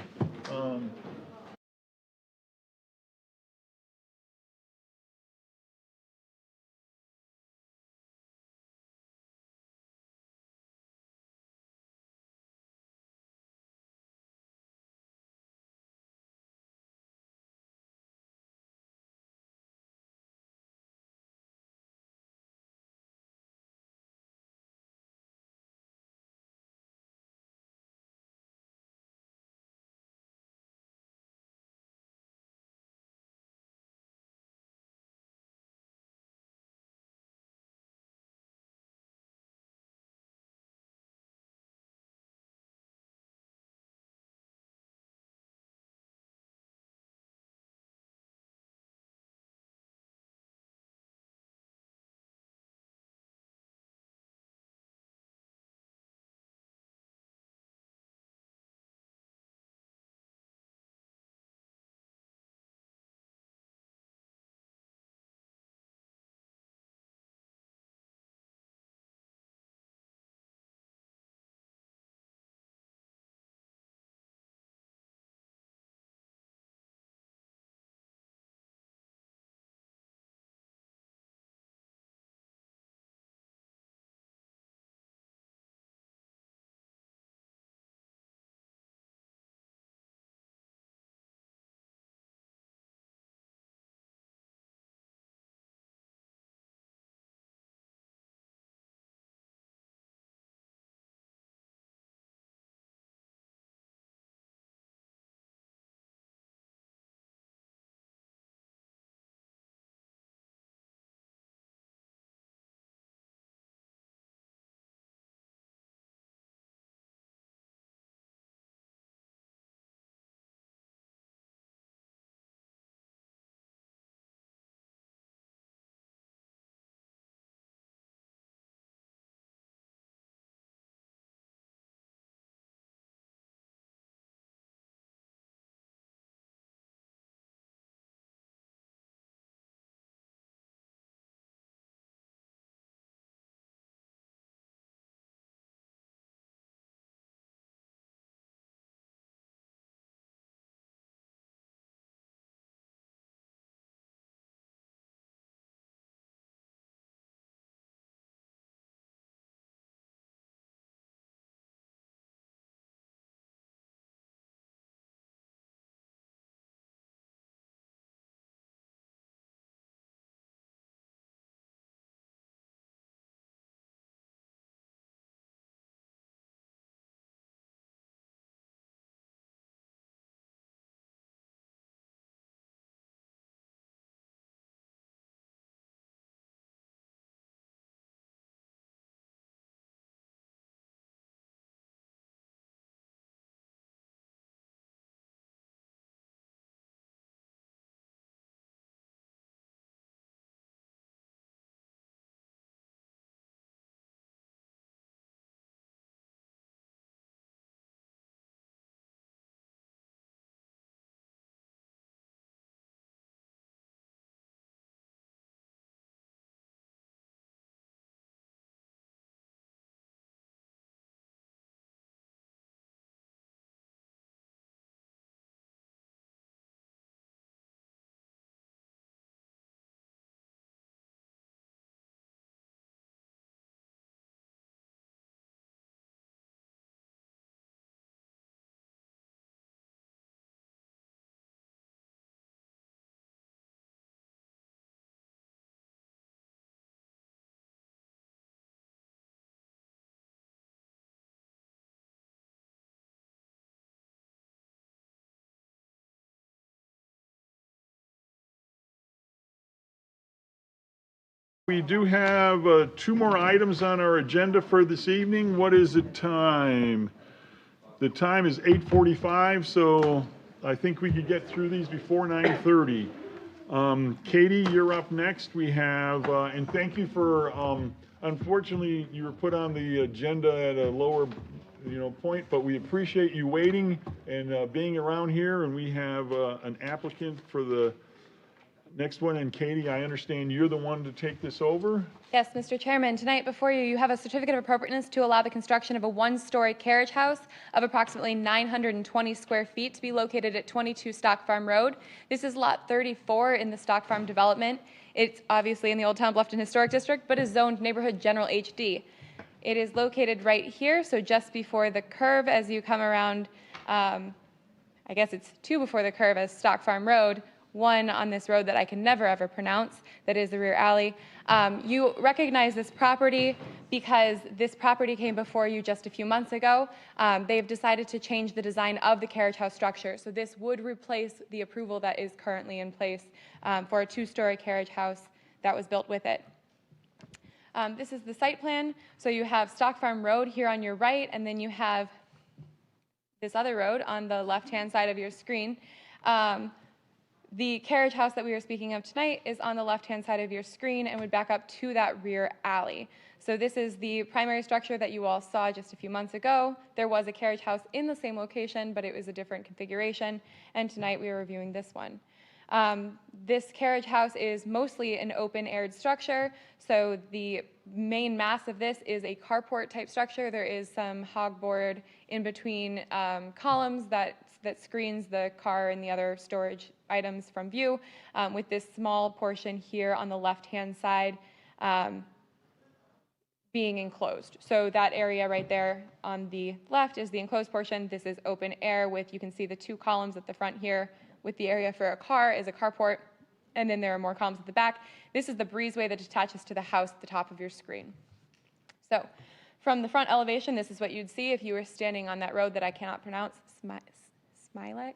We do have 2 more items on our agenda for this evening. What is the time? The time is 8:45, so I think we could get through these before 9:30. Katie, you're up next. We have, and thank you for, unfortunately, you were put on the agenda at a lower, point, but we appreciate you waiting and being around here. And we have an applicant for the next one. And Katie, I understand you're the one to take this over. Yes, Mr. Chairman, tonight before you, you have a certificate of appropriateness to allow the construction of a 1-story carriage house of approximately 920 square feet to be located at 22 Stock Farm Road. This is lot 34 in the Stock Farm development. It's obviously in the Old Town Bluffton Historic District, but is zoned Neighborhood General HD. It is located right here, so just before the curve as you come around, I guess it's 2 before the curve as Stock Farm Road, 1 on this road that I can never ever pronounce, that is the rear alley. You recognize this property because this property came before you just a few months ago. They've decided to change the design of the carriage house structure, so this would replace the approval that is currently in place for a 2-story carriage house that was built with it. This is the site plan, so you have Stock Farm Road here on your right, and then you have this other road on the left-hand side of your screen. The carriage house that we are speaking of tonight is on the left-hand side of your screen and would back up to that rear alley. So this is the primary structure that you all saw just a few months ago. There was a carriage house in the same location, but it was a different configuration, and tonight we are reviewing this one. This carriage house is mostly an open-aired structure, so the main mass of this is a carport type structure. There is some hogboard in between columns that screens the car and the other storage items from view, with this small portion here on the left-hand side being enclosed. So that area right there on the left is the enclosed portion. This is open air with, you can see the 2 columns at the front here with the area for a car is a carport, and then there are more columns at the back. This is the breezeway that attaches to the house at the top of your screen. So from the front elevation, this is what you'd see if you were standing on that road that I cannot pronounce. Smilax,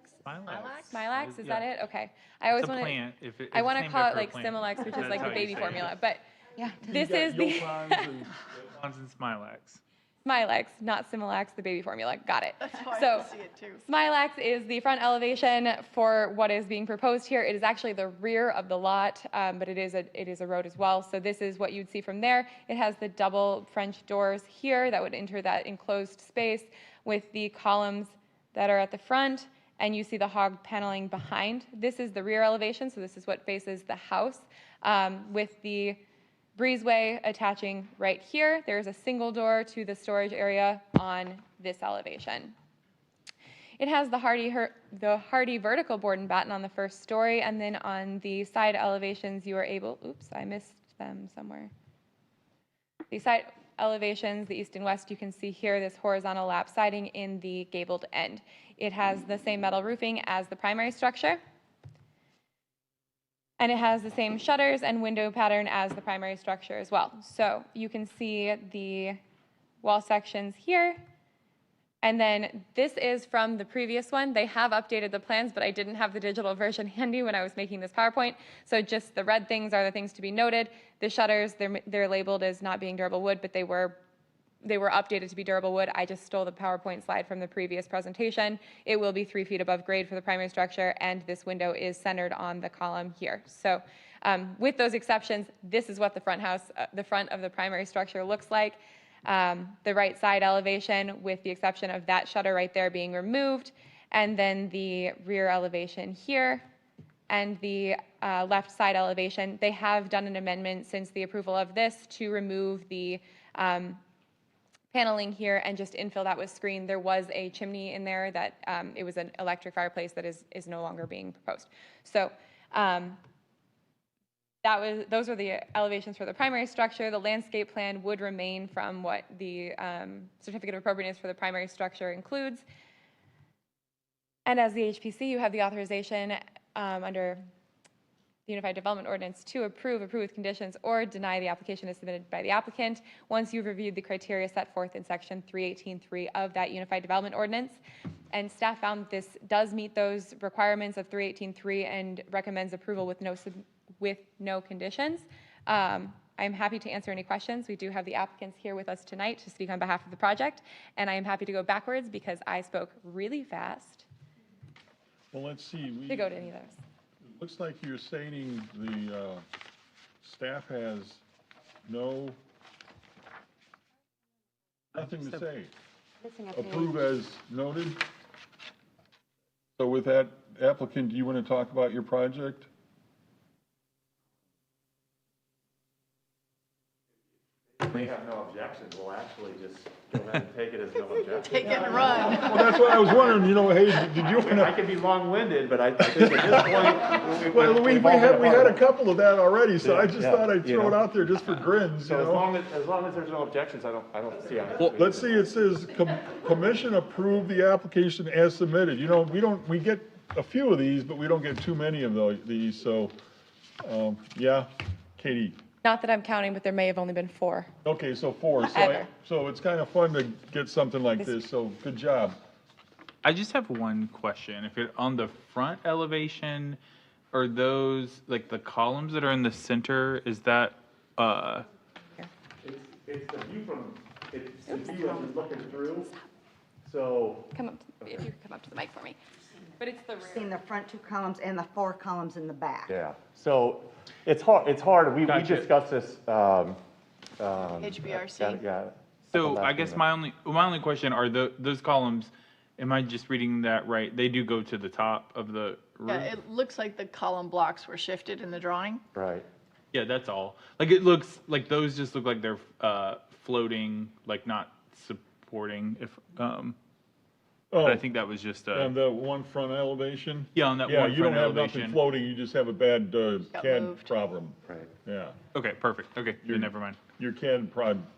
is that it? Okay. I always want to. I want to call it like Similax, which is like the baby formula. But yeah, this is the Yopons and Smilax. Smilax, not Similax, the baby formula. Got it. That's why So I see it too. Smilax is the front elevation for what is being proposed here. It is actually the rear of the lot, but it is a road as well. So this is what you'd see from there. It has the double French doors here that would enter that enclosed space with the columns that are at the front, and you see the hog paneling behind. This is the rear elevation, so this is what faces the house, with the breezeway attaching right here. There's a single door to the storage area on this elevation. It has the hardy vertical board and batten on the first story, and then on the side elevations you are able, oops, I missed them somewhere. The side elevations, the east and west, you can see here this horizontal lap siding in the gabled end. It has the same metal roofing as the primary structure, and it has the same shutters and window pattern as the primary structure as well. So you can see the wall sections here, and then this is from the previous one. They have updated the plans, but I didn't have the digital version handy when I was making this PowerPoint. So just the red things are the things to be noted. The shutters, they're labeled as not being durable wood, but they were updated to be durable wood. I just stole the PowerPoint slide from the previous presentation. It will be 3 feet above grade for the primary structure, and this window is centered on the column here. So with those exceptions, this is what the front of the primary structure looks like. The right side elevation, with the exception of that shutter right there being removed, and then the rear elevation here, and the left side elevation. They have done an amendment since the approval of this to remove the paneling here and just infill that with screen. There was a chimney in there that it was an electric fireplace that is no longer being proposed. So those were the elevations for the primary structure. The landscape plan would remain from what the certificate of appropriateness for the primary structure includes. And as the HPC, you have the authorization under the Unified Development Ordinance to approve with conditions, or deny the application as submitted by the applicant once you've reviewed the criteria set forth in section 318.3 of that Unified Development Ordinance. And staff found this does meet those requirements of 318.3 and recommends approval with no conditions. I am happy to answer any questions. We do have the applicants here with us tonight to speak on behalf of the project, and I am happy to go backwards because I spoke really fast Well, let's see. to go to any of those. It looks like you're stating the staff has nothing to say. Approve as noted. So with that, applicant, do you want to talk about your project? We have no objections, we'll actually just go ahead and take it as no objection. Take it and run. Well, that's what I was wondering, hey, did you want to? I can be long-winded, but I think at this point. Well, we had a couple of that already, so I just thought I'd throw it know. out there just for grins, So as long as there's no objections, I don't see how. Well, let's see, it says, commission approved the application as submitted. We get a few of these, but we don't get too many of these, so, yeah, Katie. Not that I'm counting, but there may have only been 4. Okay, so 4. Ever. So it's kind of fun to get something like this, so good job. I just have one question. If it on the front elevation, are those like the columns that are in the center? Is that It's the view from, it's the view as you're looking through, so. Come up, if you come up to the mic for me. But it's the rear. Seeing the front 2 columns and the 4 columns in the back. Yeah, so it's hard, we Gotcha. discussed this, HBRC. yeah. So I guess my only question are those columns, am I just reading that right? They do go to the top of the roof? Yeah, it looks like the column blocks were shifted in the drawing. Right. Yeah, that's all. Like it looks like those just look like they're floating, like not supporting but I think that was just And the one front elevation? Yeah, on that Yeah, one you don't front have elevation. nothing floating, you just have a bad CAD moved. problem. Right. Yeah. Okay, perfect. Okay, then never mind. Your CAD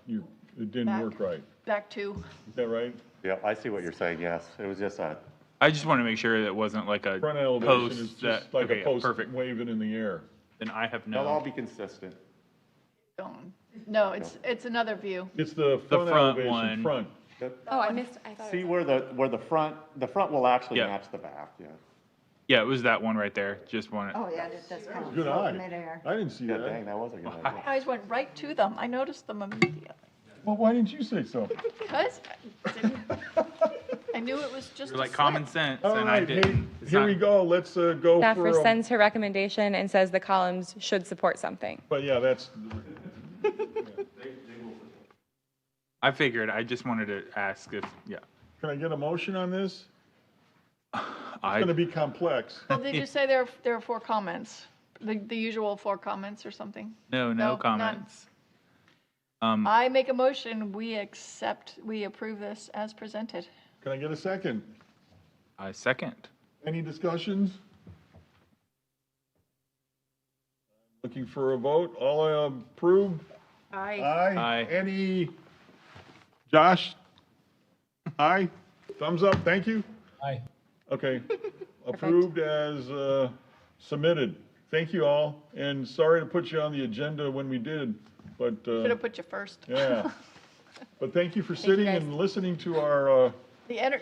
it didn't Back. work right. Back 2. Is that right? Yeah, I see what you're saying, yes, it was just a. I just want to make sure that it wasn't like a Front elevation is post just that like okay, a post perfect. waving in the air. Then I have They'll all no. be consistent. No, it's another view. It's the front front elevation, one. front. Oh, I thought See where the front will actually Yeah. match the back, yeah. Yeah, it was that one right there. Just one. Oh, yeah, it does kind of Good float eye. in midair. I didn't see Yeah, that. dang, that was a good My idea. eyes went right to them. I noticed them immediately. Well, why didn't you say so? Because I knew it was just You're a like slip. common sense, All and I right, hey, didn't. It's here not- we go, let's go Staff for, rescinds her recommendation and says the columns should support something. but yeah, that's, I figured. I just wanted to ask if can I get a motion on this? It's I gonna be complex. Well, did you say there are 4 comments? The usual 4 comments or something? no No, none. comments. I make a motion, we approve this as presented. Can I get a second? I second. Any discussions? Looking for a vote, all approve? Aye. Aye. Any, Josh? Aye, thumbs up, thank you. Aye. Okay, approved as submitted. Thank you all, and sorry to put you on the agenda when we did, but, Should have put you first. yeah. But thank you for sitting guys. and listening to our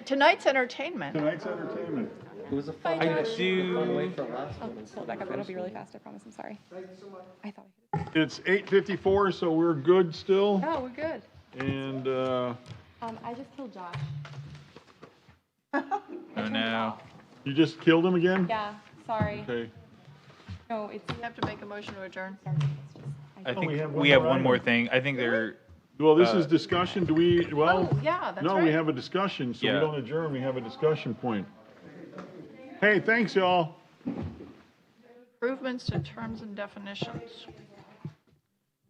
Tonight's entertainment. tonight's entertainment. It was a fun, I fun do. way from last I'll one. pull it back up. It'll be really fast, I promise. I'm sorry. I thought It's 8:54, so we're good still, No, we're good. and, I just killed Josh. Oh no. you just killed him again? Yeah, sorry. Okay. No, it's. You have to make a motion to adjourn. I think we have we have one more thing. I think they're. Well, this is discussion, do we, well, Oh, yeah, that's no, we right. have a discussion, so we Yeah. don't adjourn, we have a discussion point. Hey, thanks, y'all. Improvements to terms and definitions.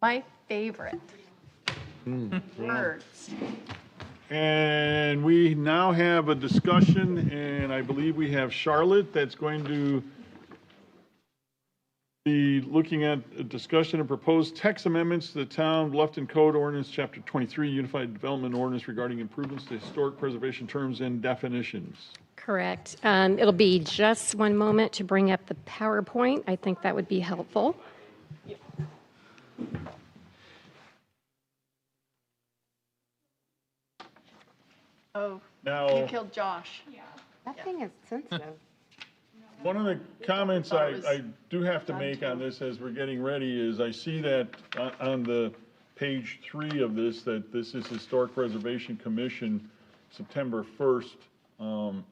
My favorite. Words. And we now have a discussion, and I believe we have Charlotte that's going to be looking at a discussion of proposed text amendments to the Town Bluffton Code Ordinance, Chapter 23, Unified Development Ordinance regarding improvements to historic preservation terms and definitions. Correct. It'll be just one moment to bring up the PowerPoint. I think that would be helpful. Oh, Now, you killed Josh. That thing is sensitive. One of the comments I do have to make on this as we're getting ready is I see that on the page 3 of this, that this is Historic Preservation Commission, September 1st. And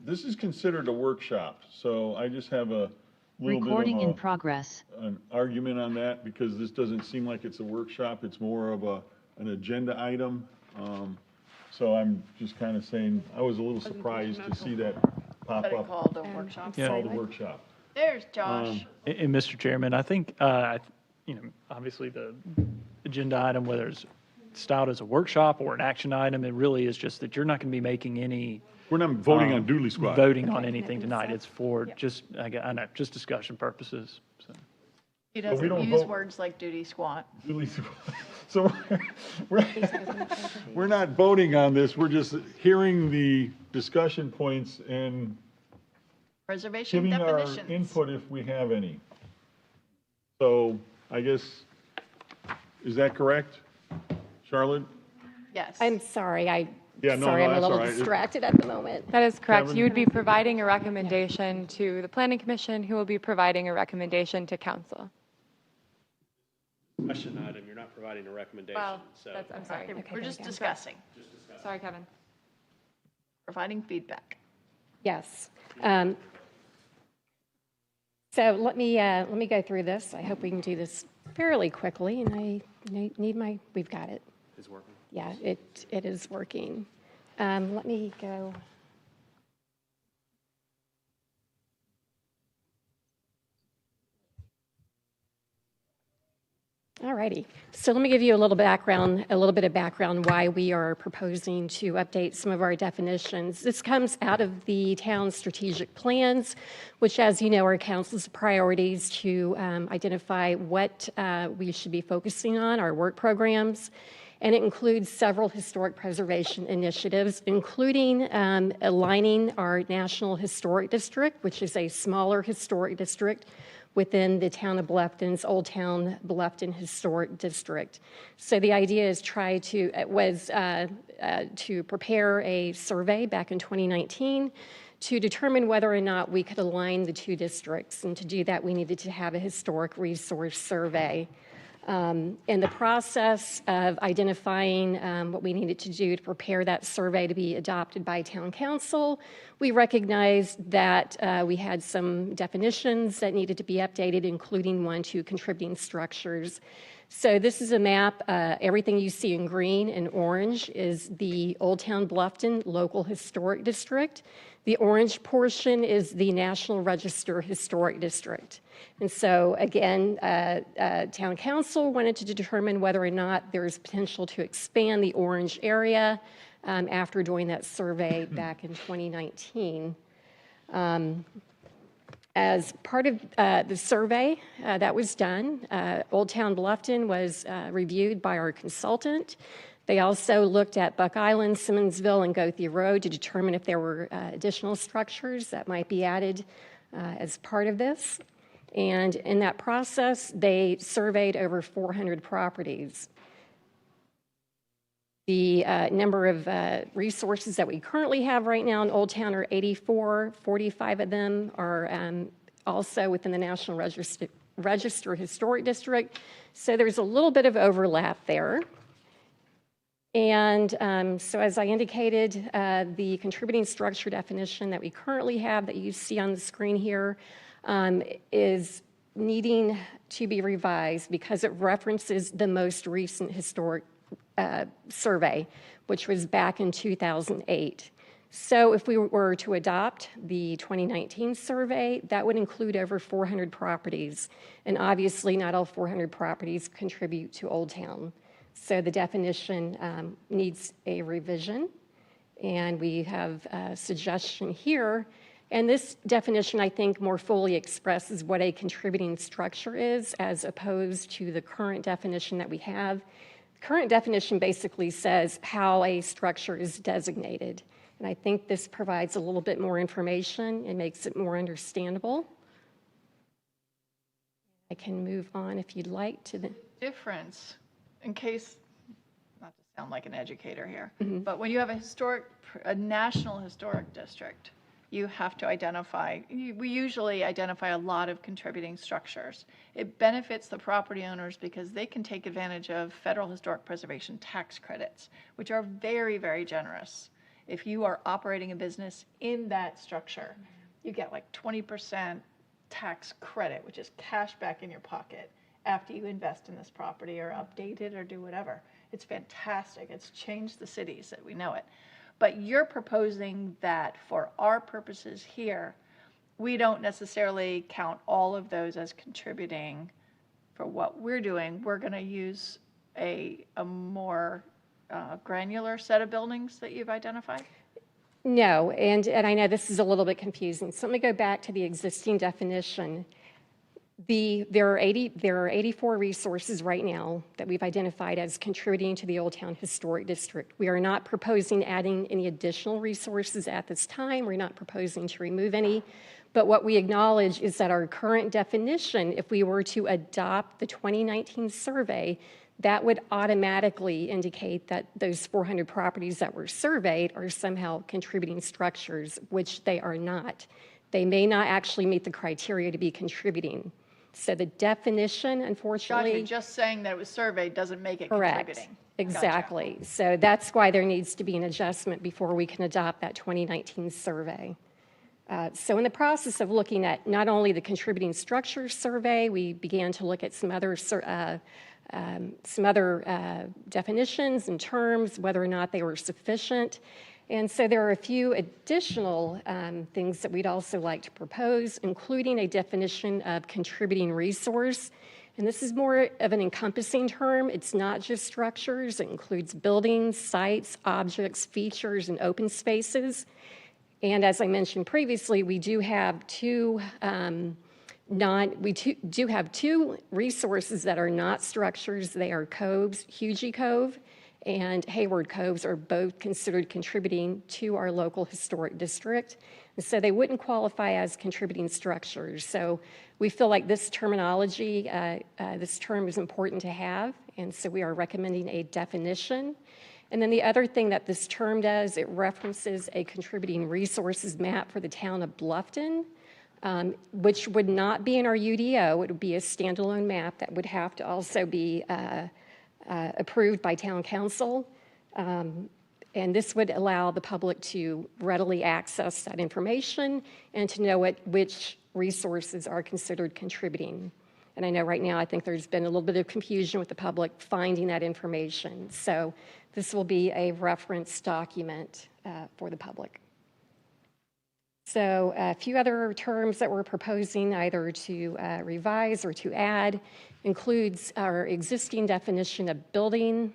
this is considered a workshop. So I just have a little Recording bit of in progress. an argument on that because this doesn't seem like it's a workshop. It's more of an agenda item. So I'm just kind of saying, I was a little surprised to see that pop up. Called a workshop. Yeah. Called a workshop. There's Josh. And Mr. Chairman, I think, obviously the agenda item, whether it's styled as a workshop or an action item, it really is just that you're not going to be making any. We're not voting on doodly squad. Voting on anything tonight. It's for just, I know, just discussion purposes. So. He we doesn't don't use vote. words like duty squat. Doodly squad. So we're not voting on this. We're just hearing the discussion points and Preservation giving our definitions. input if we have any. So I guess, is that correct, Charlotte? Yes. I'm sorry, Yeah, no, sorry, no, I'm a that's little all right. distracted at the moment. That is correct. Kevin? You would be providing a recommendation to the Planning Commission, who will be providing a recommendation to council. Question item, you're not providing a recommendation, Well, so. I'm sorry. We're just discussing, Sorry, Kevin. providing feedback. Yes. So let me go through this. I hope we can do this fairly quickly, and I need we've got it. It's working. Yeah, it is working. Let me go. All righty. So let me give you a little bit of background why we are proposing to update some of our definitions. This comes out of the town's strategic plans, which, as you know, are council's priorities to identify what we should be focusing on, our work programs. And it includes several historic preservation initiatives, including aligning our National Historic District, which is a smaller historic district within the town of Bluffton's Old Town Bluffton Historic District. So the idea is to prepare a survey back in 2019 to determine whether or not we could align the two districts. And to do that, we needed to have a historic resource survey. In the process of identifying what we needed to do to prepare that survey to be adopted by town council, we recognized that we had some definitions that needed to be updated, including one to contributing structures. So this is a map. Everything you see in green and orange is the Old Town Bluffton Local Historic District. The orange portion is the National Register Historic District. And so again, town council wanted to determine whether or not there's potential to expand the orange area after doing that survey back in 2019. As part of the survey that was done, Old Town Bluffton was reviewed by our consultant. They also looked at Buck Island, Simmonsville, and Goethia Road to determine if there were additional structures that might be added as part of this. And in that process, they surveyed over 400 properties. The number of resources that we currently have right now in Old Town are 84. 45 of them are also within the National Register Historic District. So there's a little bit of overlap there. And so as I indicated, the contributing structure definition that we currently have that you see on the screen here is needing to be revised because it references the most recent historic survey, which was back in 2008. So if we were to adopt the 2019 survey, that would include over 400 properties. And obviously not all 400 properties contribute to Old Town. So the definition needs a revision. And we have a suggestion here. And this definition, I think, more fully expresses what a contributing structure is as opposed to the current definition that we have. The current definition basically says how a structure is designated. And I think this provides a little bit more information and makes it more understandable. I can move on if you'd like to the Difference, in case, not to sound like an educator here, but when you have a national historic district, you have to identify, we usually identify a lot of contributing structures. It benefits the property owners because they can take advantage of federal historic preservation tax credits, which are very, very generous. If you are operating a business in that structure, you get like 20% tax credit, which is cash back in your pocket after you invest in this property or update it or do whatever. It's fantastic. It's changed the cities that we know it. But you're proposing that for our purposes here, we don't necessarily count all of those as contributing for what we're doing. We're going to use a more granular set of buildings that you've identified? No, and I know this is a little bit confusing. So let me go back to the existing definition. There are 84 resources right now that we've identified as contributing to the Old Town Historic District. We are not proposing adding any additional resources at this time. We're not proposing to remove any. But what we acknowledge is that our current definition, if we were to adopt the 2019 survey, that would automatically indicate that those 400 properties that were surveyed are somehow contributing structures, which they are not. They may not actually meet the criteria to be contributing. So the definition, unfortunately... Gotcha. Just saying that it was surveyed doesn't make it correct. Contributing. Exactly. Gotcha. So that's why there needs to be an adjustment before we can adopt that 2019 survey. So in the process of looking at not only the contributing structures survey, we began to look at some other definitions and terms, whether or not they were sufficient. And so there are a few additional things that we'd also like to propose, including a definition of contributing resource. And this is more of an encompassing term. It's not just structures. It includes buildings, sites, objects, features, and open spaces. And as I mentioned previously, we do have two resources that are not structures. They are coves. Hugie Cove and Hayward Coves are both considered contributing to our local historic district. And so they wouldn't qualify as contributing structures. So we feel like this terminology, this term is important to have. And so we are recommending a definition. And then the other thing that this term does, it references a contributing resources map for the town of Bluffton, which would not be in our UDO. It would be a standalone map that would have to also be approved by town council. And this would allow the public to readily access that information and to know which resources are considered contributing. And I know right now, I think there's been a little bit of confusion with the public finding that information. So this will be a reference document for the public. So a few other terms that we're proposing either to revise or to add includes our existing definition of building.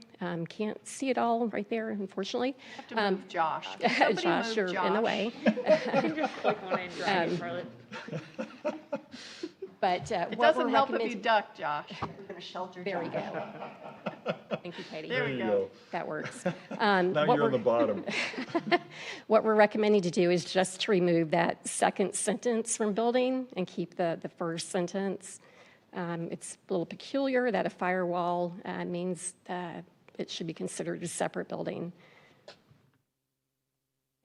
Can't see it all right there, unfortunately. You have to move Josh. Josh, you're in the way. You can just click on it and drag it, Charlotte. But it doesn't help if you duck, Josh. We're going to shelter There we Josh. go. Thank you, Katie. There we go. That works. Now you're on the bottom. What we're recommending to do is just to remove that second sentence from building and keep the first sentence. It's a little peculiar that a firewall means it should be considered a separate building.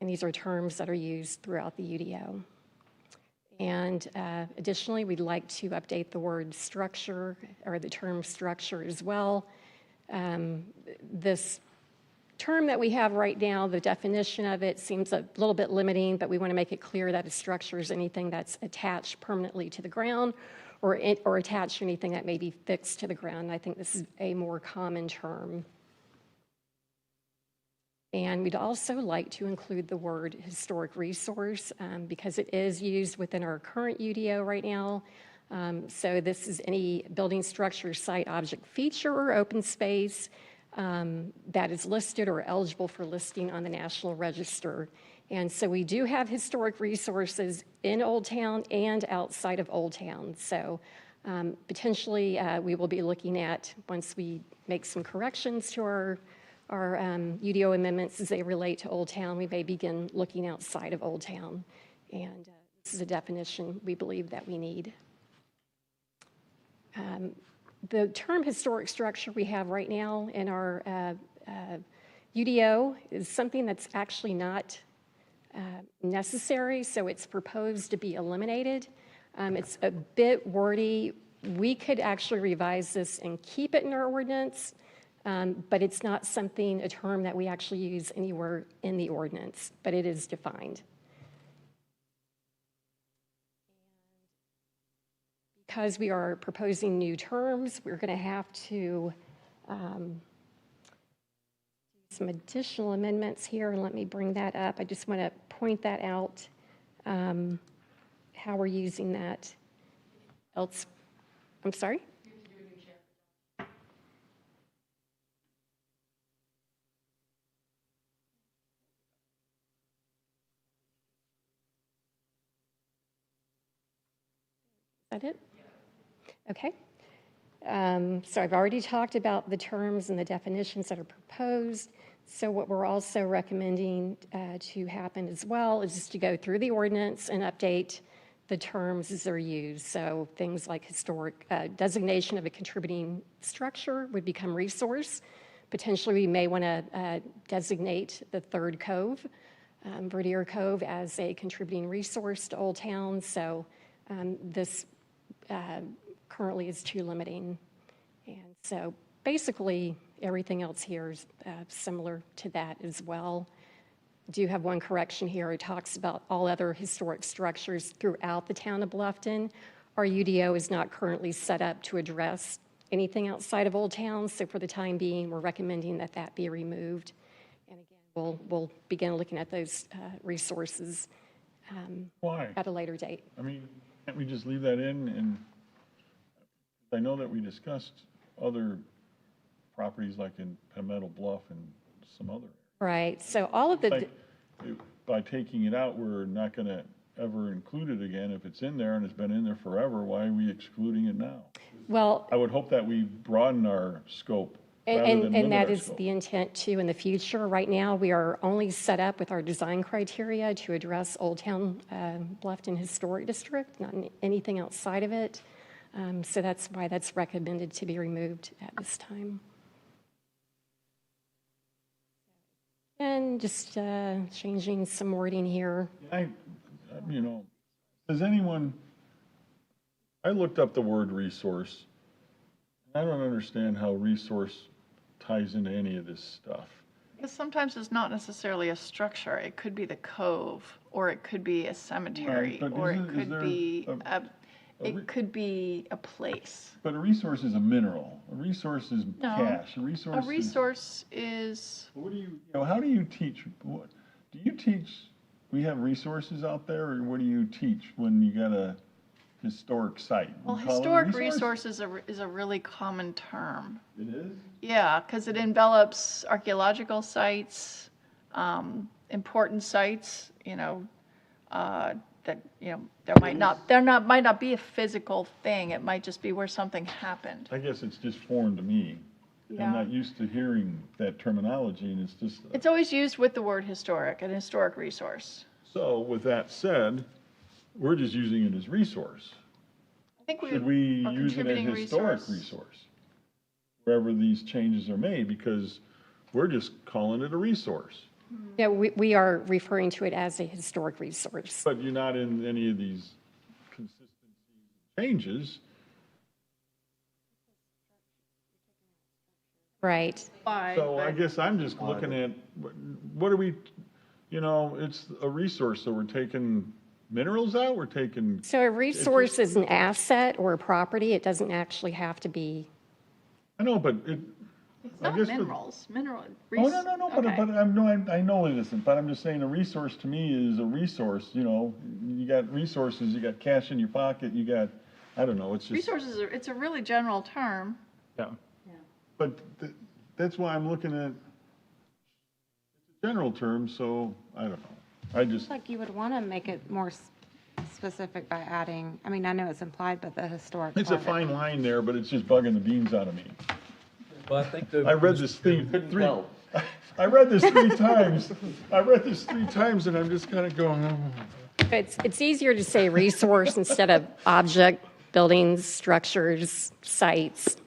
And these are terms that are used throughout the UDO. And additionally, we'd like to update the word structure or the term structure as well. This term that we have right now, the definition of it seems a little bit limiting, but we want to make it clear that a structure is anything that's attached permanently to the ground or attached to anything that may be fixed to the ground. I think this is a more common term. And we'd also like to include the word historic resource because it is used within our current UDO right now. So this is any building, structure, site, object, feature, or open space that is listed or eligible for listing on the National Register. And so we do have historic resources in Old Town and outside of Old Town. So potentially we will be looking at, once we make some corrections to our UDO amendments as they relate to Old Town, we may begin looking outside of Old Town. And this is a definition we believe that we need. The term historic structure we have right now in our UDO is something that's actually not necessary, so it's proposed to be eliminated. It's a bit wordy. We could actually revise this and keep it in our ordinance, but it's not something, a term that we actually use anywhere in the ordinance, but it is defined. Because we are proposing new terms, we're going to have to do some additional amendments here, and let me bring that up. I just want to point that out, how we're using that. Else, I'm sorry? Is that it? Okay. So I've already talked about the terms and the definitions that are proposed. So what we're also recommending to happen as well is just to go through the ordinance and update the terms as they're used. So things like historic designation of a contributing structure would become resource. Potentially, we may want to designate the third cove, Verdier Cove, as a contributing resource to Old Town. So this currently is too limiting. And so basically, everything else here is similar to that as well. I do have one correction here. It talks about all other historic structures throughout the town of Bluffton. Our UDO is not currently set up to address anything outside of Old Town, so for the time being, we're recommending that that be removed. And again, we'll begin looking at those resources Why? at a later date. I mean, can't we just leave that in? And I know that we discussed other properties like in Meadow Bluff and some other. Right, so all of the... Like, by taking it out, we're not going to ever include it again. If it's in there and it's been in there forever, why are we excluding it now? Well, I would hope that we broaden our scope rather than limit and that our is scope. the intent too in the future. Right now, we are only set up with our design criteria to address Old Town Bluffton Historic District, not anything outside of it. So that's why that's recommended to be removed at this time. And just changing some wording here. You know, does anyone, I looked up the word resource. I don't understand how resource ties into any of this stuff. Because sometimes it's not necessarily a structure. It could be the cove, or it could be a cemetery, Right, but or is it could be it could be a place. But a resource is a mineral. A resource is No. cash. A resource is. What do you know, how do you teach? What, do you teach, we have resources out there, or what do you teach when you got a historic site? Well, You call it a historic resource? resource is a really common term. It is? Yeah, because it envelops archaeological sites, important sites, that, there might not be a physical thing. It might just be where something happened. I guess it's just foreign to me. Yeah. I'm not used to hearing that terminology, and it's just. It's always used with the word historic, an historic resource. So with that said, we're just using it as resource. I think Should we use it as contributing historic resource? Wherever these changes are made, because we're just calling it a resource. Yeah, we are referring to it as a historic resource. But you're not in any of these consistency changes. Right. So I guess I'm just looking at, what are we, it's a resource, so we're taking minerals out, we're taking. So a resource is an asset or a property. It doesn't actually have to be. I know, but It's I not guess minerals. Oh, no, but I know it isn't, but I'm just saying a resource to me is a resource, you got resources, you got cash in your pocket, you got, I don't know, it's just. Resources it's a really general term. Yeah. But that's why I'm looking at general terms, so I don't know. I just. Like you would want to make it more specific by adding, I mean, I know it's implied, but the historic. It's a fine line there, but it's just bugging the beans out of me. Well, I think I read this thing I read this three times. I read this 3 times, and I'm just kind of going, oh. It's easier to say resource instead of object, buildings, structures, sites.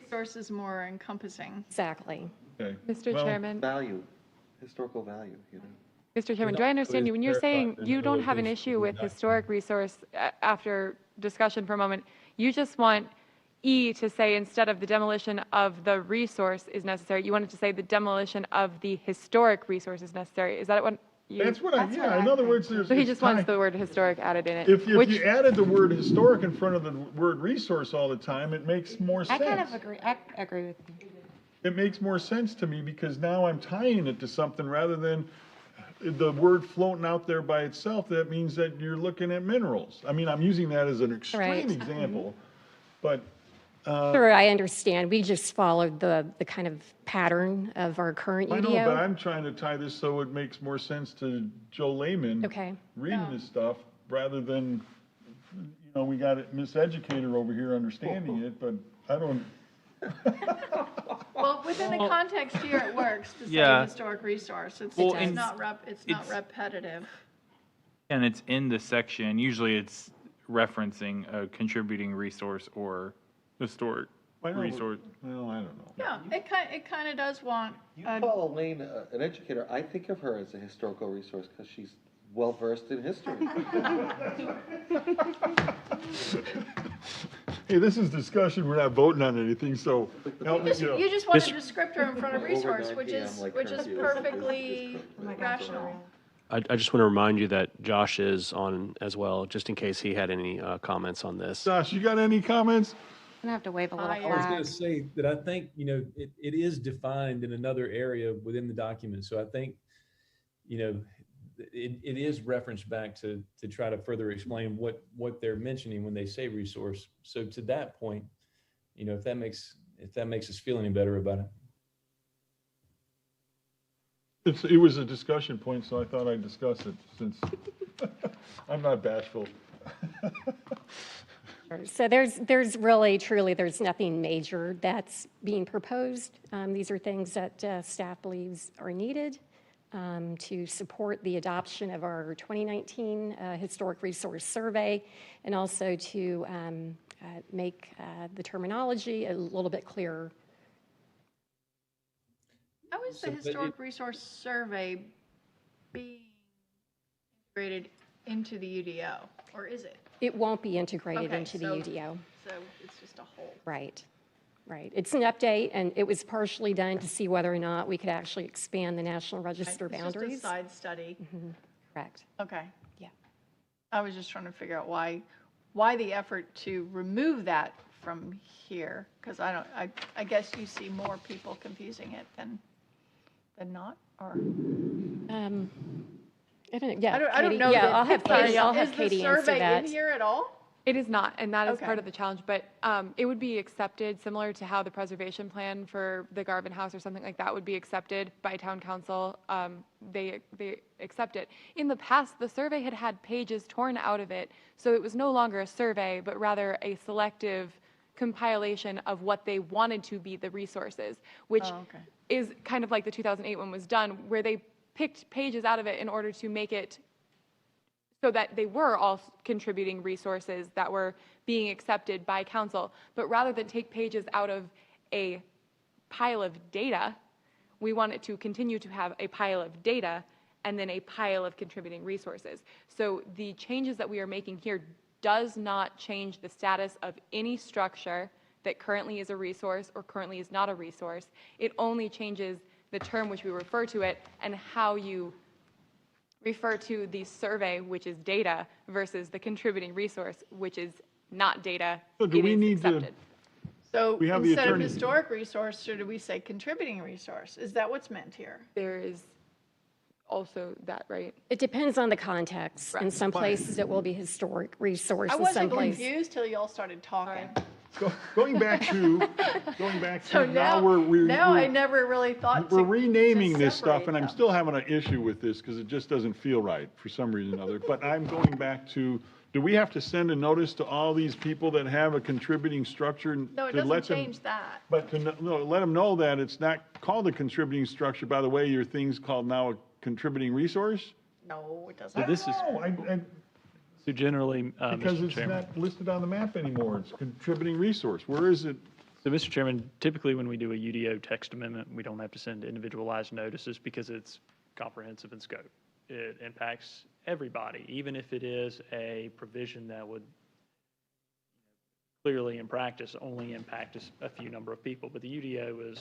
Resource is more encompassing. Exactly. Okay. Mr. Chairman. Value, historical value, Mr. Chairman, do I understand you? When you're saying you don't have an issue with historic resource, after discussion for a moment, you just want E to say instead of the demolition of the resource is necessary, you wanted to say the demolition of the historic resource is necessary. Is that what you? That's what yeah, in other words, there's. So he it's just wants time- the word historic added in it. If which, you added the word historic in front of the word resource all the time, it makes more sense. I kind of agree, I agree with you. It makes more sense to me because now I'm tying it to something rather than the word floating out there by itself. That means that you're looking at minerals. I mean, I'm using that as an extreme Right. example, but. Sure, I understand. We just followed the kind of pattern of our current I UDO. know, but I'm trying to tie this so it makes more sense to Joe Layman. Okay. Reading this stuff rather than, we got a miseducator over here understanding it, but I don't. Well, within the context here, it works to say Yeah. historic resource. It's, Well, it's and not it's not repetitive. And it's in the section. Usually it's referencing a contributing resource or historic resource. Well, I don't know. Yeah, it kind of does want. You call Elaine an educator. I think of her as a historical resource because she's well versed in history. Hey, this is discussion. We're not voting on anything, so help me. You just want a descriptor in front of resource, which is perfectly rational. I just want to remind you that Josh is on as well, just in case he had any comments on this. Josh, you got any comments? I'm gonna have to wave a little I was flag. going to say that I think, it is defined in another area within the document. So I think, it is referenced back to try to further explain what they're mentioning when they say resource. So to that point, if that makes us feel any better about it. It was a discussion point, so I thought I'd discuss it since I'm not bashful. So there's really, truly, there's nothing major that's being proposed. These are things that staff believes are needed to support the adoption of our 2019 Historic Resource Survey and also to make the terminology a little bit clearer. How is the historic resource survey being integrated into the UDO, or is it? It won't be integrated Okay, into the so- UDO. So it's just a whole. Right, right. It's an update, and it was partially done to see whether or not we could actually expand the National Register It's boundaries. just a side study. Correct. Okay. Yeah. I was just trying to figure out why the effort to remove that from here, because I guess you see more people confusing it than not, or? I don't, yeah, I don't Katie, know. yeah, that- I'll have sorry, Katie, I'll have is Katie the answer survey that. in here at all? It is not, and that is Okay. part of the challenge, but it would be accepted, similar to how the preservation plan for the Garvin House or something like that would be accepted by town council. They accept it. In the past, the survey had pages torn out of it, so it was no longer a survey, but rather a selective compilation of what they wanted to be the resources, which is kind of like the 2008 one was done, where they picked pages out of it in order to make it so that they were all contributing resources that were being accepted by council. But rather than take pages out of a pile of data, we want it to continue to have a pile of data and then a pile of contributing resources. So the changes that we are making here does not change the status of any structure that currently is a resource or currently is not a resource. It only changes the term which we refer to it and how you refer to the survey, which is data, versus the contributing resource, which is not data. So do we need to? accepted. So We have the instead of attorney. historic resource, should we say contributing resource? Is that what's meant here? There is also that, right? It depends on the context. In some places, it will be historic resource. I In some wasn't places, confused till y'all started talking. Going back to So now now I never really thought we're to renaming to this stuff, separate and I'm them. still having an issue with this because it just doesn't feel right for some reason or other. But I'm going back to, do we have to send a notice to all these people that have a contributing structure? No, it to let doesn't them- change that. But to let them know that it's not called a contributing structure. By the way, your thing's called now a contributing resource? No, it doesn't. So this is, so generally, Because Mr. it's Chairman. not listed on the map anymore. It's contributing resource. Where is it? So, Mr. Chairman, typically when we do a UDO text amendment, we don't have to send individualized notices because it's comprehensive in scope. it impacts everybody, even if it is a provision that would clearly in practice only impact a few number of people. But the UDO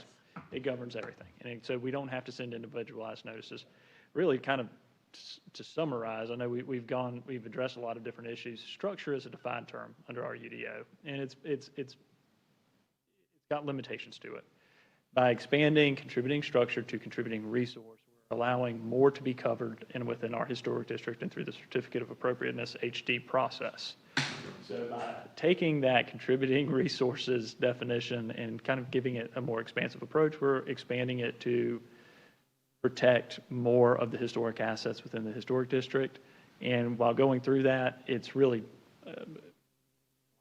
it governs everything. And so we don't have to send individualized notices. Really kind of to summarize, I know we've addressed a lot of different issues. Structure is a defined term under our UDO, and it's got limitations to it. By expanding contributing structure to contributing resource, we're allowing more to be covered and within our historic district and through the Certificate of Appropriateness HD process. So by taking that contributing resources definition and kind of giving it a more expansive approach, we're expanding it to protect more of the historic assets within the historic district. And while going through that, it's really,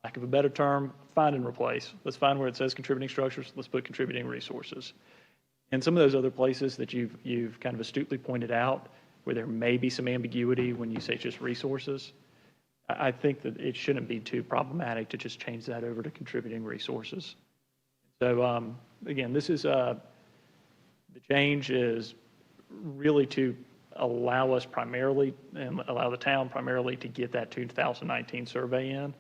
lack of a better term, find and replace. Let's find where it says contributing structures, let's put contributing resources. And some of those other places that you've kind of astutely pointed out, where there may be some ambiguity when you say just resources, I think that it shouldn't be too problematic to just change that over to contributing resources. So again, this is, the change is really to allow us primarily, and allow the town primarily to get that 2019 survey in.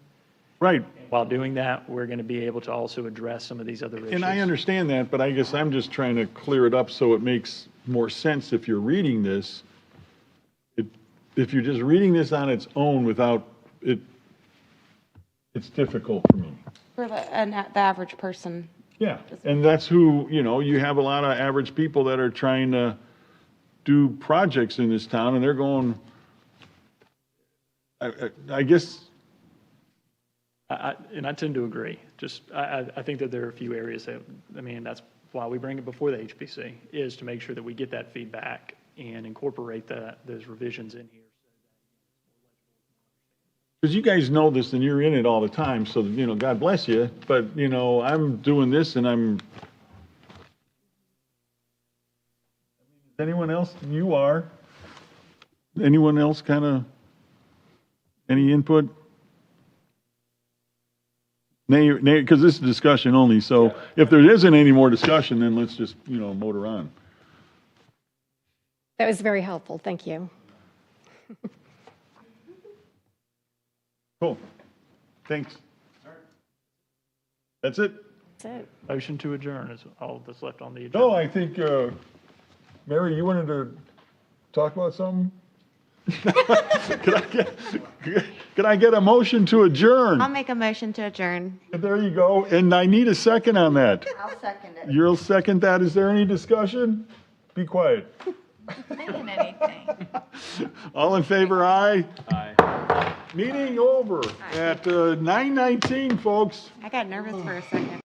Right. And while doing that, we're going to be able to also address some of these other issues. And I understand that, but I guess I'm just trying to clear it up so it makes more sense if you're reading this. If you're just reading this on its own without it, it's difficult for me. For the average person. Yeah, and that's who, you have a lot of average people that are trying to do projects in this town, and they're going, I guess. And I tend to agree. I think that there are a few areas that, that's why we bring it before the HPC, is to make sure that we get that feedback and incorporate those revisions in here. Because you guys know this and you're in it all the time, so, God bless you. But, I'm doing this and anyone else? You are. Anyone else any input? Because this is discussion only, so if there isn't any more discussion, then let's just, motor on. That was very helpful. Thank you. Cool. Thanks. That's it? That's it. Motion to adjourn is all that's left on the agenda. No, I think, Mary, you wanted to talk about something? Could I get a motion to adjourn? I'll make a motion to adjourn. There you go. And I need a second on that. I'll second it. You'll second that. Is there any discussion? Be quiet. Saying anything. All in favor, aye? Aye. Meeting over at 9:19, folks. I got nervous for a second.